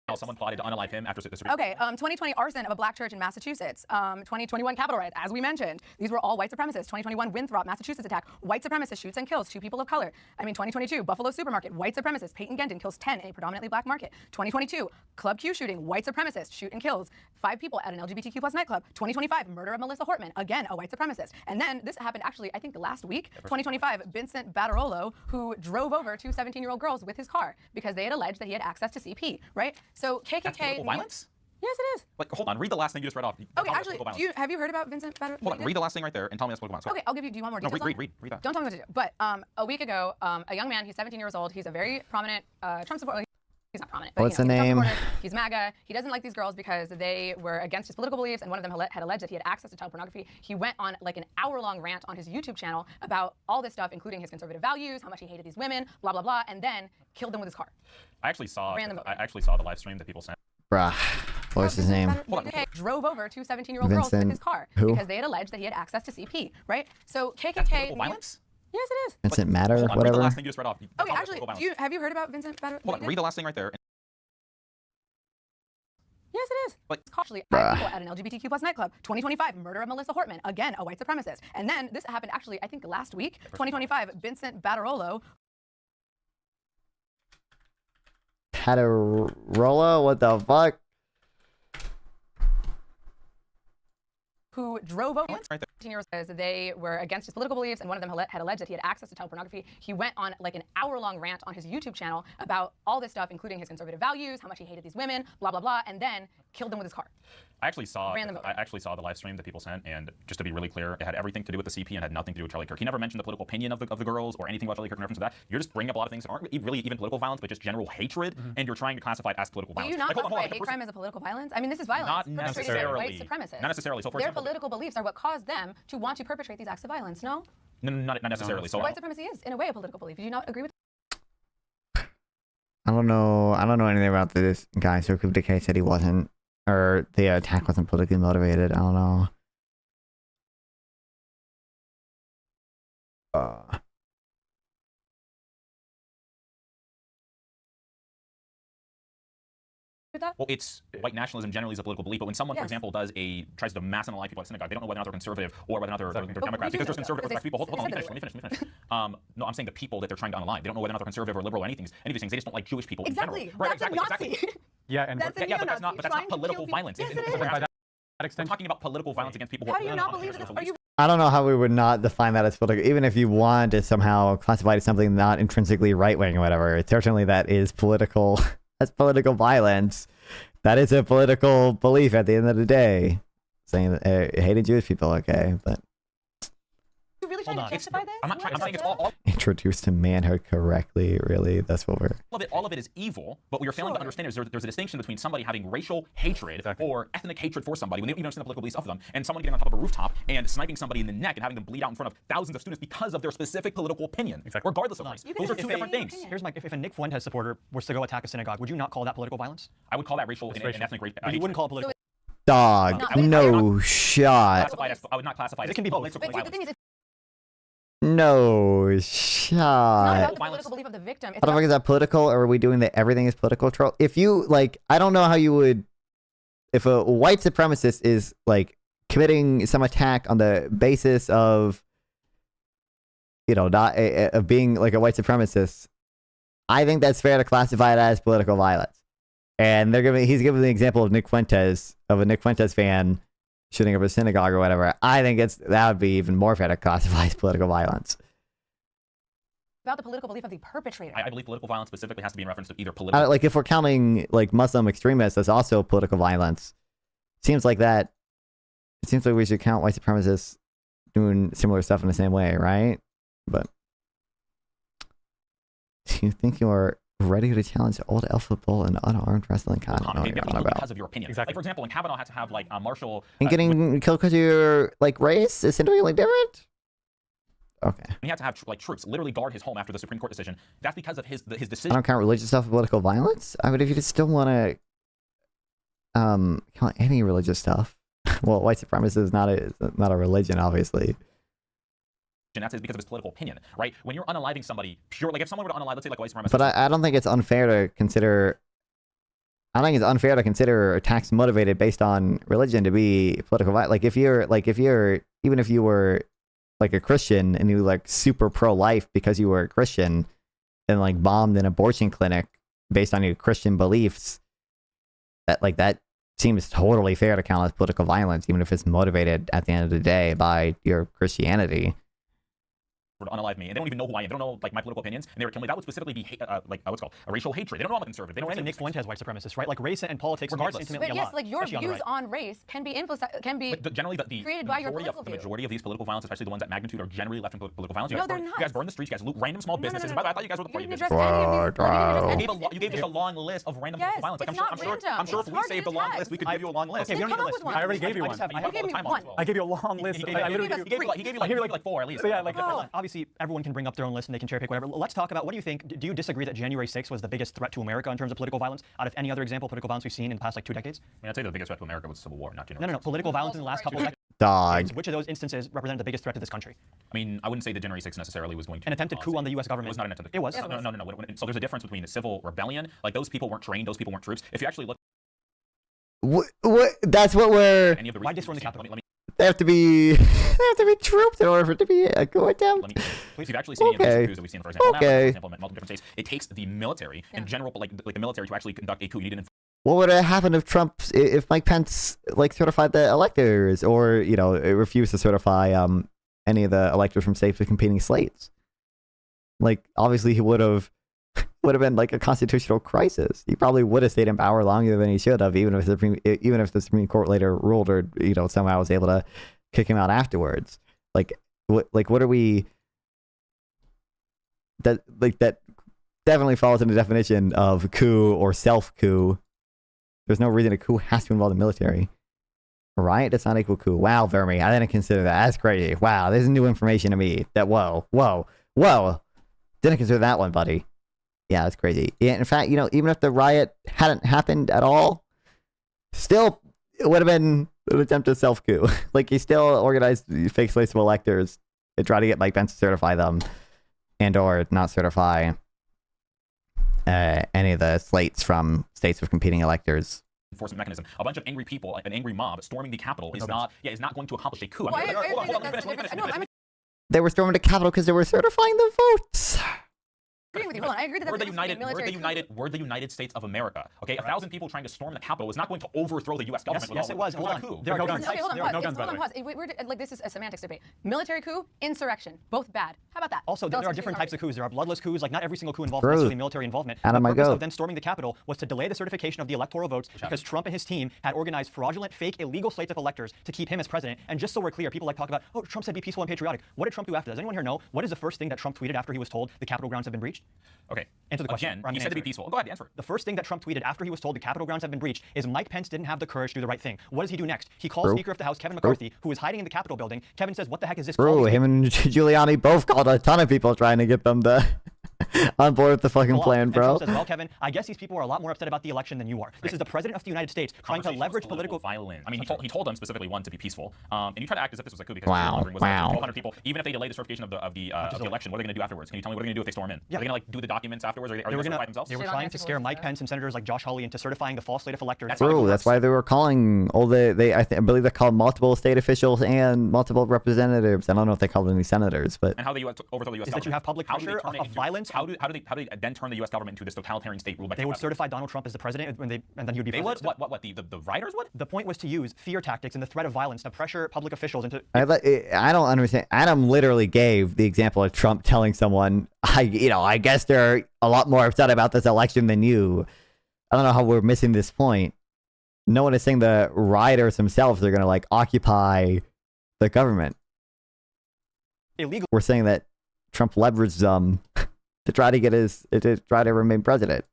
How someone plotted to unalive him after the Supreme Okay, 2020 arson of a black church in Massachusetts. 2021 Capitol riots, as we mentioned. These were all white supremacists. 2021 Winthrop, Massachusetts attack. White supremacist shoots and kills 2 people of color. I mean, 2022 Buffalo supermarket. White supremacist Peyton Gendon kills 10 in a predominantly black market. 2022 Club Q shooting. White supremacist shoot and kills 5 people at an LGBTQ plus nightclub. 2025 murder of Melissa Hortman. Again, a white supremacist. And then this happened actually, I think last week. 2025 Vincent Battarolo, who drove over 2 17-year-old girls with his car because they had alleged that he had access to CP. Right? So KKK. Violence? Yes, it is. Like, hold on. Read the last thing you just read off. Okay, actually, have you heard about Vincent Battarolo? Hold on. Read the last thing right there and tell me that's political violence. Okay, I'll give you. Do you want more details? No, read that. Don't tell me what to do. But a week ago, a young man. He's 17 years old. He's a very prominent Trump supporter. He's not prominent. But, What's you know, the name? He's MAGA. He doesn't like these girls because they were against his political beliefs, and one of them had alleged that he had access to child pornography. He went on like an hour-long rant on his YouTube channel about all this stuff, including his conservative values, how much he hated these women, blah blah blah, and then killed them with his car. I actually saw the live stream that people sent. Bruh. What's his name? Okay, drove over 2 17-year-old girls with his car because they had alleged that he had access to CP, right? So KKK. Violence? Yes, it is. Vincent Matter, hold on, whatever. Read the last thing you just read off. Okay, actually, have you heard about Vincent Battarolo? Hold on, read the last thing right there. Yes, it is. Actually, 5 people at an LGBTQ plus nightclub. 2025 murder of Melissa Hortman. Again, a white supremacist. And then this happened actually, I think last week. 2025 Vincent Battarolo. Battarolo? What the fuck? Who drove over 18 years old. They were against his political beliefs, and one of them had alleged that he had access to child pornography. He went on like an hour-long rant on his YouTube channel about all this stuff, including his conservative values, how much he hated these women, blah blah blah, and then killed them with his car. I actually saw the live stream that people sent, and just to be really clear, it had everything to do with the CP and had nothing to do with Charlie Kirk. He never mentioned the political opinion of the girls or anything about Charlie Kirk in reference to that. You're just bringing up a lot of things that aren't really even political violence, but just general hatred, and you're trying to classify it as political violence. Do you not classify hate crime as a political violence? I mean, this is violence. Not necessarily. White supremacists. Not necessarily. So for their example, political beliefs are what caused them to want to perpetrate these acts of violence. No. No, not necessarily. So white supremacy is, in a way, a political belief. Do you not agree with? I don't know anything about this guy, so it could be the case that he wasn't, or the attack wasn't politically motivated. I don't know. Well, it's white nationalism generally is a political belief, but when someone, for example, tries to mass unalive people at synagogue, they don't know whether or not they're conservative or whether or not they're Democrats. Because there's conservative black people. Hold on, let me finish. No, I'm saying the people that they're trying to unalive. They don't know whether or not they're conservative or liberal or anything. Any of these things. They just don't like Jewish people in general. Right, exactly. Yeah, and but that's not political violence. Yes, it is. By that extent, we're talking about political violence against people. How do you not believe that? Are you I don't know how we would not define that as political, even if you want to somehow classify it as something not intrinsically right-wing or whatever. Certainly that is political. That's political violence. That is a political belief at the end of the day. Saying that hating Jewish people, okay, but... You really trying to justify this? I'm saying it's all Introduced to manhood correctly, really? That's what we're... all of it is evil, but what you're failing to understand is there's a distinction between somebody having racial hatred or ethnic hatred for somebody when they don't even understand the political beliefs of them, and someone getting on top of a rooftop and sniping somebody in the neck and having them bleed out in front of thousands of students because of their specific political opinion, regardless of race. Those are two different things. Here's my, if a Nick Fuentes supporter was to go attack a synagogue, would you not call that political violence? I would call that racial and ethnic race. You wouldn't call it political. Dog, no shot. I would not classify it. It can be both. But see, the thing is, it's No not shot. about the political belief of the victim. It's How the fuck is that political, or are we doing that everything is political troll? If you, like, I don't know how you would, if a white supremacist is, like, committing some attack on the basis of, you know, not of being, like, a white supremacist, I think that's fair to classify it as political violence. And he's giving the example of Nick Fuentes, of a Nick Fuentes fan shooting up a synagogue or whatever. I think that would be even more fair to classify as political violence. about the political belief of the perpetrator. I believe political violence specifically has to be in reference to either political... like, if we're counting, like, Muslim extremists as also political violence, seems like we should count white supremacists doing similar stuff in the same way, right? But do you think you're ready to challenge old alpha bull and unarmed wrestling? I don't know what you're on about. Because of your opinion. Exactly. Like, for example, when Kavanaugh had to have, like, Marshall... And getting killed because of your, like, race is significantly different? Okay. And he had to have, like, troops literally guard his home after the Supreme Court decision. That's because of his I decision. don't count religious stuff as political violence. I mean, if you just still want to count any religious stuff, well, white supremacy is not a religion, obviously. And that's because of his political opinion, right? When you're unaliving somebody, pure, like if someone were to unalive, let's say like white supremacists. But I don't think it's unfair to consider. I think it's unfair to consider attacks motivated based on religion to be political violence. Like if you're even if you were like a Christian and you like super pro-life because you were a Christian and like bombed an abortion clinic based on your Christian beliefs, that seems totally fair to count as political violence, even if it's motivated at the end of the day by your Christianity. Were to unalive me, and they don't even know who I am. They don't know like my political opinions, and they were killing me. That would specifically be like what's called a racial hatred. They don't know I'm a conservative. They don't know Nick Fuentes white supremacist, right? Like race and politics regardless. But yes, like your views on race can be influenced, generally created by your political the view. majority of these political violence, especially the ones at magnitude, are generally left in political violence. No, they're not. You guys burn the streets. You guys loot random small businesses. And by the way, I thought you guys were the party business. You gave just a long list of random political violence. Like I'm sure if we saved a long list, we could give you a long list. Okay, we don't need a list. I already gave you one. I gave you a long list. He gave you like 4 at least. Yeah, like obviously everyone can bring up their own list and they can cherry pick whatever. Let's talk about what do you think? Do you disagree that January 6th was the biggest threat to America in terms of political violence out of any other example of political violence we've seen in the past like 2 decades? I mean, I'd say the biggest threat to America was the Civil War, not January. No. Political violence in the last couple of decades. Dog. Which of those instances represented the biggest threat to this country? I mean, I wouldn't say that January 6th necessarily was going to... An attempted coup on the U.S. government. It was not an attempted coup. It was. No. So there's a difference between a civil rebellion. Like, those people weren't trained. Those people weren't troops. If you actually look... What? That's what we're... Why destroy the Capitol? They have to be troops in order for it to be a coup attempt. Please, you've actually seen the coups that we've seen, for example, now, for example, in multiple different states. It takes the military in general, like the military, to actually conduct a coup. You didn't. What would have happened if Mike Pence like certified the electors, or refused to certify any of the electors from states with competing slates? Like, obviously, he would have been like a constitutional crisis. He probably would have stayed in power longer than he should have, even if the Supreme Court later ruled, or somehow was able to kick him out afterwards. What are we? That definitely falls into the definition of coup or self coup. There's no reason a coup has to involve the military. Right? That's not equal coup. Wow, Vermi, I didn't consider that. That's crazy. Wow, this is new information to me. That whoa. Didn't consider that one, buddy. Yeah, that's crazy. Yeah, in fact, even if the riot hadn't happened at all, still it would have been an attempt at self coup. Like, he still organized fake slates of electors and try to get Mike Pence to certify them, and or not certify any of the slates from states with competing electors. Enforcement mechanism. A bunch of angry people, an angry mob storming the Capitol is not going to accomplish a coup. They were storming the Capitol because they were certifying the votes. agreeing with you. Hold on, I agree that We're that's the supposed to be a United. military We're the United States of America. Okay, 1,000 people trying to storm the Capitol was not going to overthrow the U.S. government. Yes, it was. Hold on. Coup. There are different Okay, types. hold on, There are no pause. guns, by the Hold on, way. pause. Like, this is a semantics debate. Military coup, insurrection, both bad. How about that? Also, there are different types of coups. There are bloodless coups. Like, not every single coup involves True. necessarily military involvement. Adam, The I purpose go. of them storming the Capitol was to delay the certification of the electoral votes because Trump and his team had organized fraudulent, fake, illegal slates of electors to keep him as president. And just so we're clear, people like talk about, oh, Trump said be peaceful and patriotic. What did Trump do after that? Does anyone here know? What is the first thing that Trump tweeted after he was told the Capitol grounds have been breached? Okay. Answer the question. Again, he said to be peaceful. Go ahead, answer it. The first thing that Trump tweeted after he was told the Capitol grounds have been breached is Mike Pence didn't have the courage to do the right thing. What does he do next? He calls True. Speaker of the House Kevin McCarthy, who is hiding in the Capitol building. Kevin says, what the heck is this? Bro, him and Giuliani both called a ton of people trying to get them to on board with the fucking plan, And bro. Trump says, well, Kevin, I guess these people are a lot more upset about the election than you are. This is the president of the United States trying to leverage political violence. I mean, he told them specifically one to be peaceful, and you try to act as if this was a coup because Wow, was wow. 1,200 people. Even if they delay the certification of the election, what are they going to do afterwards? Can you tell me what are they going to do if they storm in? Yeah. Are they going to like do the documents afterwards? Or are they going to certify themselves? They were trying to scare Mike Pence and senators like Josh Hawley into certifying the false slate of electors. True, that's why they were calling all I believe they called multiple state officials and multiple representatives. I don't know if they called any senators, but And how they overthrow the U.S. Is that you have public pressure of violence? How do they then turn the U.S. government into this totalitarian state ruled by? They would certify Donald Trump as the president, and then he would be. They would? president. What? The rioters would? The point was to use fear tactics and the threat of violence to pressure public officials into. I don't understand. Adam literally gave the example of Trump telling someone, I guess they're a lot more upset about this election than you. I don't know how we're missing this point. No one is saying the rioters themselves are going to like occupy the government. Illegal. We're saying that Trump leveraged them to try to remain president.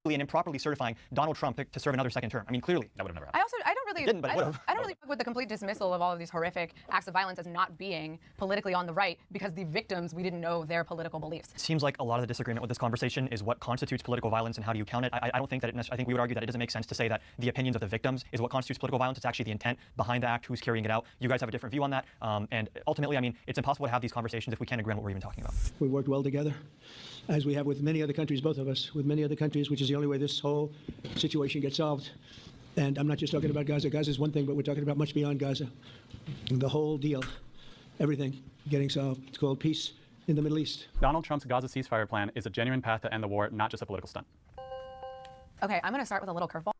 And improperly certifying Donald Trump to serve another second term. I mean, clearly that would have never I don't really, didn't, but I it don't, would've. I don't really fuck with the complete dismissal of all of these horrific acts of violence as not being politically on the right because the victims, we didn't know their political beliefs. It seems like a lot of the disagreement with this conversation is what constitutes political violence and how do you count it. I don't think that I think we would argue that it doesn't make sense to say that the opinions of the victims is what constitutes political violence. It's actually the intent behind the act, who's carrying it out. You guys have a different view on that. And ultimately, I mean, it's impossible to have these conversations if we can't agree on what we're even talking about. We worked well together, as we have with many other countries, both of us, with many other countries, which is the only way this whole situation gets solved. And I'm not just talking about Gaza. Gaza is one thing, but we're talking about much beyond Gaza. The whole deal, everything getting solved. It's called peace in the Middle East. Donald Trump's Gaza ceasefire plan is a genuine path to end the war, not just a political stunt. Okay, I'm going to start with a little curveball.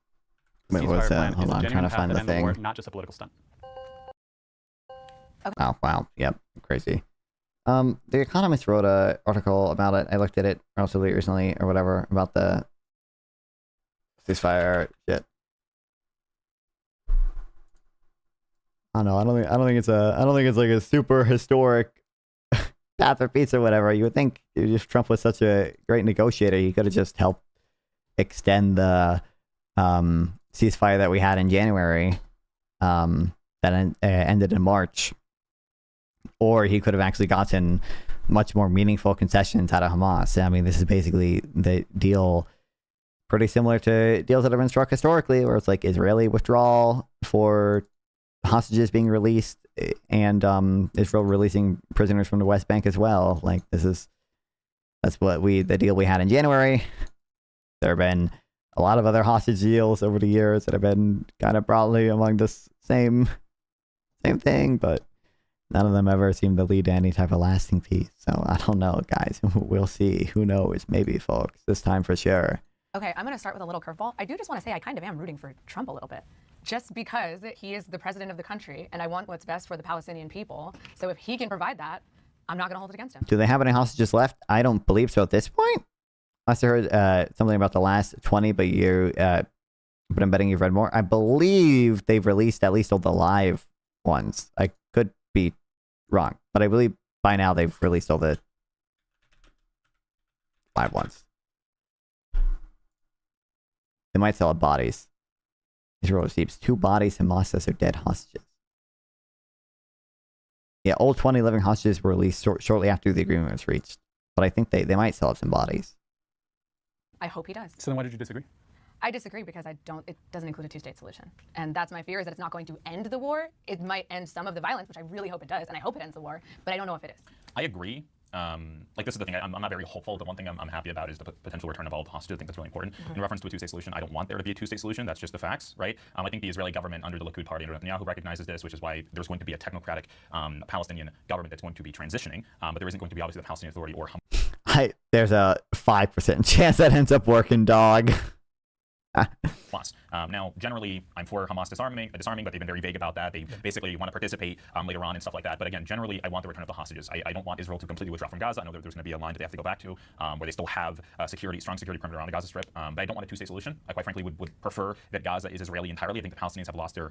Wait, what's that? Hold on, I'm trying genuine to path find the end the thing. war, not just a political stunt. Oh, wow. Yep. Crazy. The Economist wrote an article about it. I looked at it relatively recently or whatever about the ceasefire shit. I don't know. I don't think it's like a super historic path for peace or whatever. You would think if Trump was such a great negotiator, he could have just helped extend the ceasefire that we had in January that ended in March. Or he could have actually gotten much more meaningful concessions out of Hamas. I mean, this is basically the deal, pretty similar to deals that have been struck historically, where it's like Israeli withdrawal for hostages being released and Israel releasing prisoners from the West Bank as well. Like that's the deal we had in January. There have been a lot of other hostage deals over the years that have been kind of broadly among this same thing, but none of them ever seem to lead to any type of lasting peace. So I don't know, guys. We'll see. Who knows? Maybe, folks. This time for sure. Okay, I'm going to start with a little curveball. I do just want to say I kind of am rooting for Trump a little bit, just because he is the president of the country, and I want what's best for the Palestinian people. So if he can provide that, I'm not going to hold it against him. Do they have any hostages left? I don't believe so at this point. I also heard something about the last 20, but I'm betting you've read more. I believe they've released at least all the live ones. I could be wrong, but I believe by now they've released all the live ones. They might still have bodies. Israel receives 2 bodies and Hamas says they're dead hostages. Yeah, all 20 living hostages were released shortly after the agreement was reached, but I think they might still have some bodies. I hope he does. So then why did you disagree? I disagree because it doesn't include a 2-state solution. And that's my fear, is that it's not going to end the war. It might end some of the violence, which I really hope it does, and I hope it ends the war, but I don't know if it is. I agree. Like, this is the thing, I'm not very hopeful. The one thing I'm happy about is the potential return of all the hostages. I think that's really important. In reference to a 2-state solution, I don't want there to be a 2-state solution. That's just the facts, right? I think the Israeli government under the Likud party, under Netanyahu, recognizes this, which is why there's going to be a technocratic Palestinian government that's going to be transitioning, but there isn't going to be obviously the Palestinian Authority or Hamas. There's a 5% chance that ends up working, dog. Hamas. Now, generally, I'm for Hamas disarming, but they've been very vague about that. They basically want to participate later on and stuff like that. But again, generally, I want the return of the hostages. I don't want Israel to completely withdraw from Gaza. I know that there's going to be a line that they have to go back to where they still have strong security perimeter around the Gaza Strip. But I don't want a two-state solution. I quite frankly would prefer that Gaza is Israeli entirely. I think the Palestinians have lost their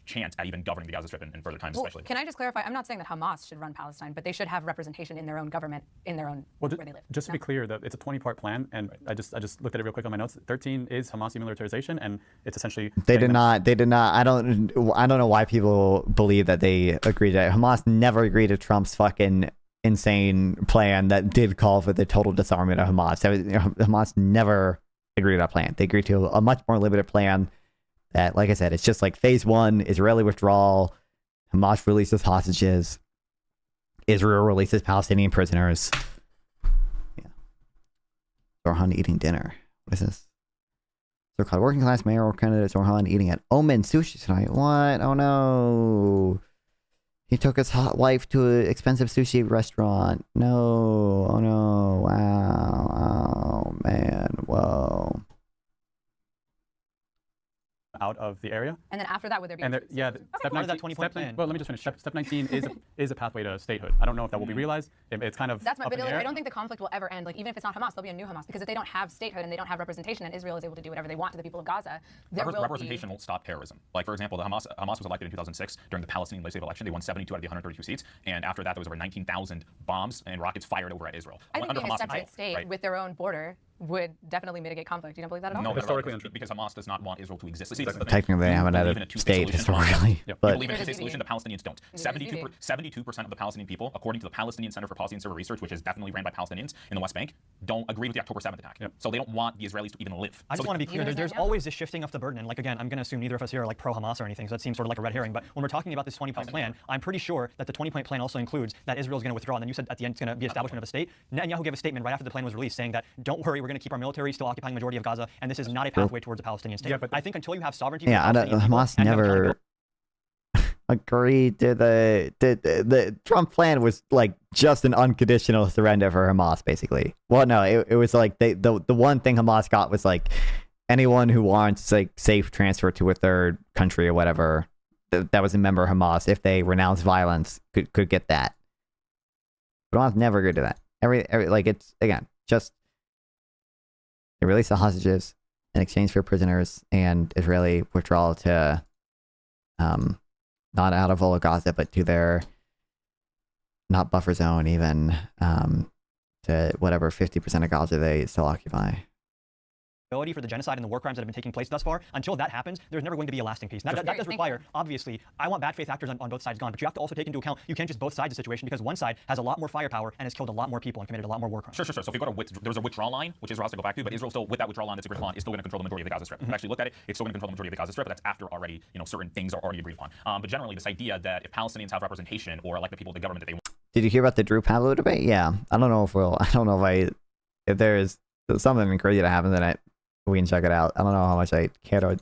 chance at even governing the Gaza Strip in further times, especially. Can I just clarify? I'm not saying that Hamas should run Palestine, but they should have representation in their own government, in their own where they live. Just to be clear, that it's a 20-part plan, and I just looked at it real quick on my notes. 13 is Hamas demilitarization, and it's essentially They did not. I don't know why people believe that they agreed to it. Hamas never agreed to Trump's fucking insane plan that did call for the total disarmament of Hamas. Hamas never agreed to that plan. They agreed to a much more limited plan that, like I said, it's just like phase 1, Israeli withdrawal, Hamas releases hostages, Israel releases Palestinian prisoners. Yeah. Orhan eating dinner. What is this? So called working class mayoral candidate Orhan eating at Omen Sushi tonight. What? Oh no. He took his hot wife to an expensive sushi restaurant. No. Oh no. Wow. Oh man. Whoa. out of the area. And then after that, would there be? And step 19, that 20-point plan. Well, let me just finish. Step 19 is a pathway to statehood. I don't know if that will be realized. It's kind of that's my, up but in the air. I don't think the conflict will ever end. Like even if it's not Hamas, there'll be a new Hamas because if they don't have statehood and they don't have representation, and Israel is able to do whatever they want to the people of Gaza, there will representation won't stop terrorism. Like for example, Hamas was elected in 2006 during the Palestinian legislative election. They won 72 out of the 132 seats, and after that, there was over 19,000 bombs and rockets fired over at Israel. I think under being Hamas a separate state with their own border would definitely mitigate conflict. You don't believe that at all? No, historically untrue. Because Hamas does not want Israel to exist. See, technically, they haven't had a state historically. You believe in a two-state solution, the Palestinians don't. 72% of the Palestinian people, according to the Palestinian Center for Policy and Civil Research, which is definitely ran by Palestinians in the West Bank, don't agree with the October 7th attack. So they don't want the Israelis to even live. I just want to be clear. There's always this shifting of the burden. And like again, I'm going to assume neither of us here are like pro-Hamas or anything, so that seems sort of like a red herring. But when we're talking about this 20-point plan, I'm pretty sure that the 20-point plan also includes that Israel is going to withdraw. And then you said at the end it's going to be establishment of a state. Netanyahu gave a statement right after the plan was released saying that don't worry, we're going to keep our military still occupying the majority of Gaza, and this is not a pathway towards a Palestinian state. Yeah, but I think until you have sovereignty, Hamas never agreed to the Trump plan was like just an unconditional surrender for Hamas, basically. Well, no, it was like the one thing Hamas got was like anyone who wants like safe transfer to a third country or whatever that was a member of Hamas, if they renounce violence, could get that. But Hamas never agreed to that. Every like it's again just they release the hostages in exchange for prisoners and Israeli withdrawal to not out of all of Gaza, but to their not buffer zone even to whatever 50% of Gaza they still occupy. For the genocide and the war crimes that have been taking place thus far, until that happens, there's never going to be a lasting peace. That does require, obviously, I want bad faith actors on both sides gone, but you have to also take into account you can't just both sides of the situation because one side has a lot more firepower and has killed a lot more people and committed a lot more war crimes. Sure. So if we go to there's a withdrawal line, which Israel has to go back to, but Israel still, with that withdrawal line that's agreed upon, is still going to control the majority of the Gaza Strip. If you actually looked at it, it's still going to control the majority of the Gaza Strip, but that's after already, certain things are already agreed upon. But generally, this idea that if Palestinians have representation or elect the people of the government that they want. Did you hear about the Drew Pablo debate? Yeah. I don't know if there's something crazy that happens in it. We can check it out. I don't know how much I care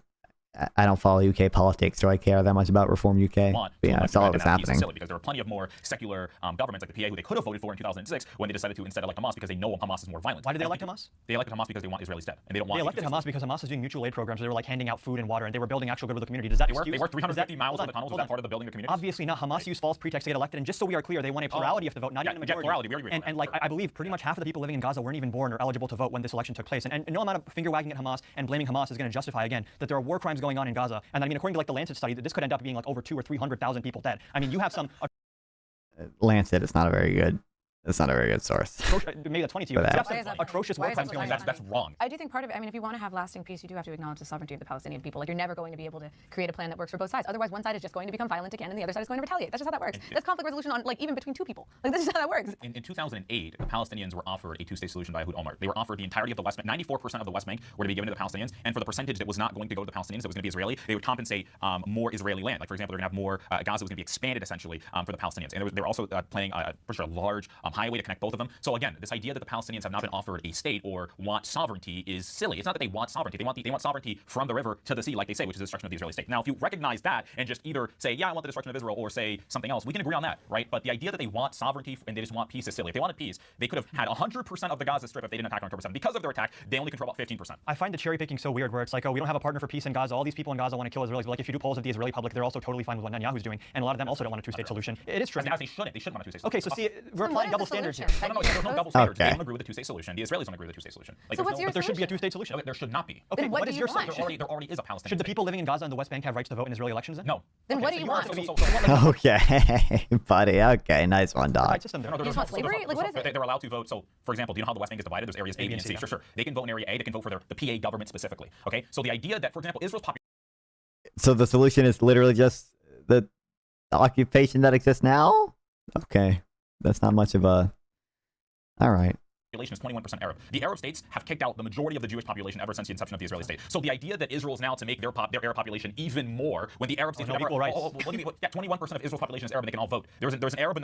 I don't follow UK politics, so I care that much about Reform UK. But yeah, it's all that's happening. Because there are plenty of more secular governments like the PA who they could have voted for in 2006 when they decided to instead elect Hamas because they know Hamas is more violent. Why did they elect Hamas? They elected Hamas because they want Israelis dead, and they don't want. They elected Hamas because Hamas is doing mutual aid programs. They were like handing out food and water, and they were building actual good for the community. Does that they were 350 miles of the tunnels? Was that part of the building of community? Obviously not. Hamas used false pretexts to get elected, and just so we are clear, they won a plurality of the vote, not even a majority. Plurality. And like I believe pretty much half of the people living in Gaza weren't even born or eligible to vote when this election took place. And no amount of finger wagging at Hamas and blaming Hamas is going to justify again that there are war crimes going on in Gaza. And I mean, according to like the Lancet study, that this could end up being like over 200,000 or 300,000 people dead. I mean, you have some. Lancet is not a very good. It's not a very good source. Maybe that's funny to you. You have some atrocious war crimes going on. That's wrong. I do think part of it, I mean, if you want to have lasting peace, you do have to acknowledge the sovereignty of the Palestinian people. Like, you're never going to be able to create a plan that works for both sides. Otherwise, one side is just going to become violent again, and the other side is going to retaliate. That's just how that works. That's conflict resolution on, like, even between two people. Like, that's just how that works. In 2008, the Palestinians were offered a two-state solution by Ehud Olmert. They were offered the entirety of the West Bank. 94% of the West Bank were to be given to the Palestinians, and for the percentage that was not going to go to the Palestinians, that was going to be Israeli, they would compensate more Israeli land. Like, for example, they're going to have more, Gaza was going to be expanded, essentially, for the Palestinians. And they were also planning a large highway to connect both of them. So again, this idea that the Palestinians have not been offered a state or want sovereignty is silly. It's not that they want sovereignty. They want sovereignty from the river to the sea, like they say, which is the destruction of the Israeli state. Now, if you recognize that and just either say, yeah, I want the destruction of Israel, or say something else, we can agree on that, right? But the idea that they want sovereignty and they just want peace is silly. If they wanted peace, they could have had 100% of the Gaza Strip if they didn't attack on October 7th. Because of their attack, they only control about 15%. I find the cherry picking so weird, where it's like, oh, we don't have a partner for peace in Gaza. All these people in Gaza want to kill Israelis. But like, if you do polls of the Israeli public, they're also totally fine with what Netanyahu's doing, and a lot of them also don't want a two-state solution. It is true. They shouldn't. They shouldn't want a two-state solution. Okay, so see, we're applying double standards here. No, there's no double standards. They don't agree with the two-state solution. The Israelis don't agree with the two-state solution. Like, so what's your but there should be a two-state solution. No, there should not be. Okay, what is your want? solution? There already is a Palestinian. Should the people living in Gaza and the West Bank have rights to vote in Israeli elections then? No. Then what do you want? Okay, buddy. Okay, nice one, dog. You just want slavery? Like, what is it? They're allowed to vote. So, for example, do you know how the West Bank is divided? There's areas A, B, and C. Sure. They can vote in area A. They can vote for the PA government specifically. Okay. So the idea that, for example, Israel's population. So the solution is literally just the occupation that exists now? Okay. That's not much of a... All right. Population is 21% Arab. The Arab states have kicked out the majority of the Jewish population ever since the inception of the Israeli state. So the idea that Israel is now to make their Arab population even more, when the Arab states equal rights. What do you mean? Yeah, 21% of Israel's population is Arab, and they can all vote. There's an Arab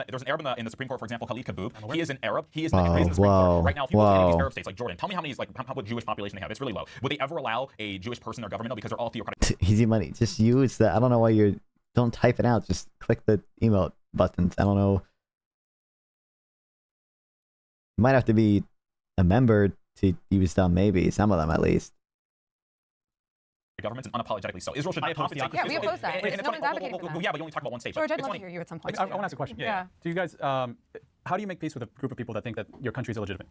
in the Supreme Court, for example, Khalid Kaboub. He is an Arab. He is in the Supreme Court right now. If you go to any of these Arab states, like Jordan, tell me how many what Jewish population they have. It's really low. Would they ever allow a Jewish person in their government? No, because they're all theocratic. Easy money. Just use the... I don't know why you're... Don't type it out. Just click the emote buttons. I don't know. You might have to be a member to use them, maybe. Some of them, at least. Governments and unapologetically so. Israel should not compensate. Yeah, we oppose that. No one's advocating for that. Yeah, but you only talk about one state. George, I'd love to hear you at some point. I want to ask a question. Yeah. Do you guys, how do you make peace with a group of people that think that your country is illegitimate?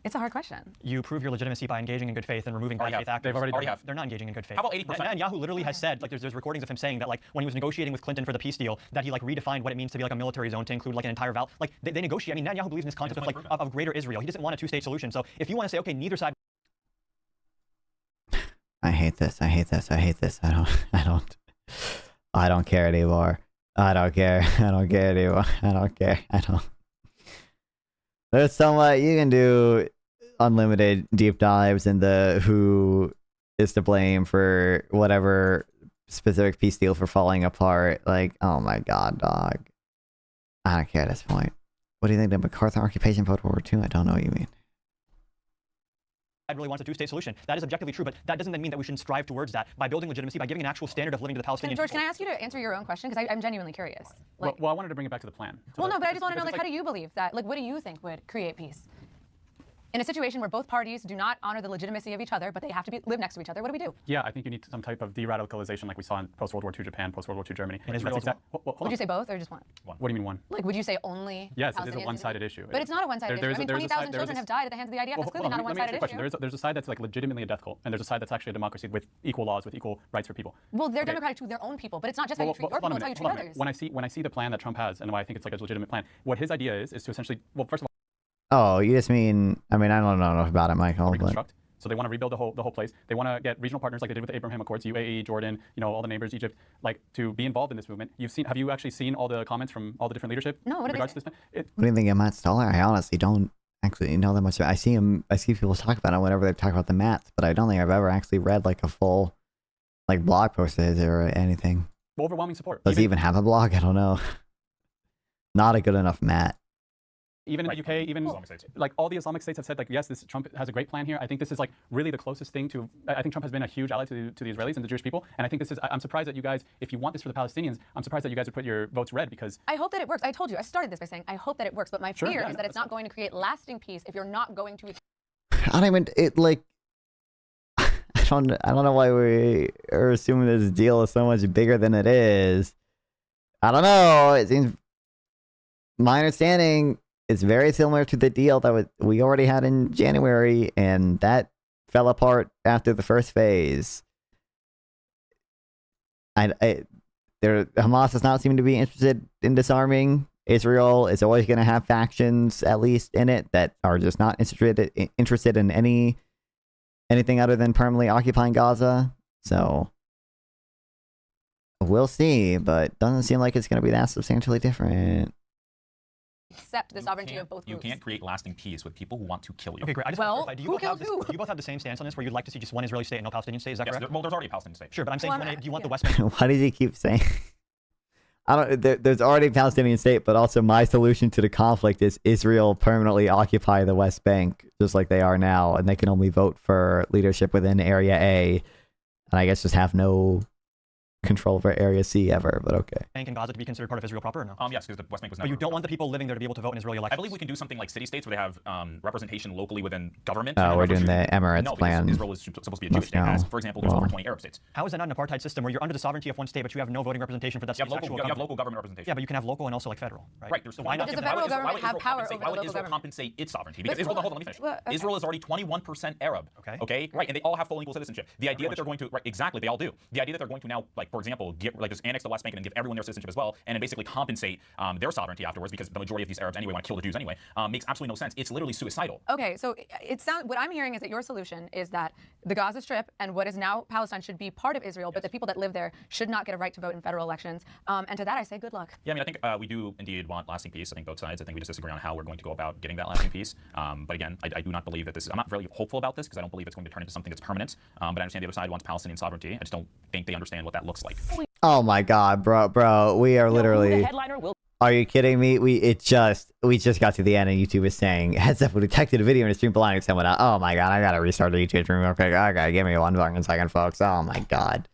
It's a hard question. You prove your legitimacy by engaging in good faith and removing bad faith actors. They've already They're not engaging in good faith. How about 80%? Netanyahu literally has said, like, there's recordings of him saying that, like, when he was negotiating with Clinton for the peace deal, that he like redefined what it means to be like a military zone to include like an entire valley. Like they negotiate. I mean, Netanyahu believes in this concept of like of greater Israel. He doesn't want a two-state solution. So if you want to say, okay, neither side. I hate this. I don't care anymore. I don't care anymore. I don't care. There's so much you can do. Unlimited deep dives into who is to blame for whatever specific peace deal for falling apart. Like, oh my god, dog. I don't care at this point. What do you think, the MacArthur occupation post-World War II? I don't know what you mean. I really want a two-state solution. That is objectively true, but that doesn't then mean that we shouldn't strive towards that by building legitimacy, by giving an actual standard of living to the Palestinians. George, can I ask you to answer your own question? Because I'm genuinely curious. Like, well, I wanted to bring it back to the plan. Well, no, but I just want to know, like, how do you believe that? Like, what do you think would create peace? In a situation where both parties do not honor the legitimacy of each other, but they have to live next to each other, what do we do? Yeah, I think you need some type of de-radicalization like we saw in post-World War II Japan, post-World War II Germany. And Israel would you say both or just one? What do you mean one? Like, would you say only Yes, it is a one-sided issue. But it's not a one-sided issue. I mean, 20,000 children have died at the hands of the IDF. That's clearly not a one-sided issue. There's a side that's like legitimately a death cult, and there's a side that's actually a democracy with equal laws, with equal rights for people. Well, they're democratic to their own people, but it's not just how you treat your people, it's how you treat others. When I see the plan that Trump has, and why I think it's like a legitimate plan, what his idea is to essentially, well, first of all, oh, you just mean, I mean, I don't know enough about it, Michael. Reconstruct. So they want to rebuild the whole place. They want to get regional partners like they did with the Abraham Accords, UAE, Jordan, all the neighbors, Egypt, like to be involved in this movement. Have you actually seen all the comments from all the different leadership? No, what in regards to this? What do you think of Matt Stoller? I honestly don't actually know that much about it. I see people talk about it whenever they talk about the Mats, but I don't think I've ever actually read like a full like blog post or anything. Overwhelming support. Does he even have a blog? I don't know. Not a good enough Matt. Even in the UK, even like all the Islamic states have said, like, yes, this Trump has a great plan here. I think this is like really the closest thing to. I think Trump has been a huge ally to the Israelis and the Jewish people. And I think this is. I'm surprised that you guys, if you want this for the Palestinians, I'm surprised that you guys would put your votes red because. I hope that it works. I told you. I started this by saying I hope that it works, but my fear is that it's not going to create lasting peace if you're not going to. I don't even. It like. I don't know why we are assuming this deal is so much bigger than it is. I don't know. It seems. My understanding. It's very similar to the deal that we already had in January, and that fell apart after the first phase. Hamas does not seem to be interested in disarming. Israel is always going to have factions, at least in it, that are just not interested in anything other than permanently occupying Gaza. So we'll see, but doesn't seem like it's going to be that substantially different. Accept the sovereignty of both groups. You can't create lasting peace with people who want to kill you. Okay, great. I just want to clarify. Do you both have the same stance on this, where you'd like to see just one Israeli state and no Palestinian state? Is that correct? Well, there's already a Palestinian state. Sure, but I'm saying, do you want the West Bank? Why does he keep saying? There's already a Palestinian state, but also my solution to the conflict is Israel permanently occupy the West Bank, just like they are now, and they can only vote for leadership within Area A, and I guess just have no control over Area C ever, but okay. Bank in Gaza to be considered part of Israel proper or no? Yes, because the West Bank was But never. you don't want the people living there to be able to vote in Israeli elections? I believe we can do something like city-states where they have representation locally within government. Oh, we're doing the Emirates no, plan. Israel is supposed to be a Jewish state. As, for example, there's over 20 Arab states. How is that not an apartheid system where you're under the sovereignty of one state, but you have no voting representation for that state's actual government? You have local government representation. Yeah, but you can have local and also like federal, right? Right. So why not? Does the federal government have power over the Why would local Israel government? compensate its sovereignty? Because Israel, hold on, let me finish. Well, okay. Israel is already 21% Arab. Okay. Right, and they all have full and equal citizenship. The idea that they're going to, right, exactly, they all do. The idea that they're going to now, like, for example, just annex the West Bank and give everyone their citizenship as well, and then basically compensate their sovereignty afterwards, because the majority of these Arabs anyway want to kill the Jews anyway, makes absolutely no sense. It's literally suicidal. Okay, so what I'm hearing is that your solution is that the Gaza Strip and what is now Palestine should be part of Israel, but the people that live there should not get a right to vote in federal elections. And to that I say good luck. Yeah, I mean, I think we do indeed want lasting peace. I think both sides. I think we just disagree on how we're going to go about getting that lasting peace. But again, I do not believe that this is. I'm not really hopeful about this because I don't believe it's going to turn into something that's permanent. But I understand the other side wants Palestinian sovereignty. I just don't think they understand what that looks like. Oh my God, bro, we are literally. Are you kidding me? We just got to the end and YouTube is saying, heads up, we detected a video in a stream belonging to someone else. Oh my God, I gotta restart the YouTube stream real quick. Okay, give me 1 fucking second, folks. Oh my God.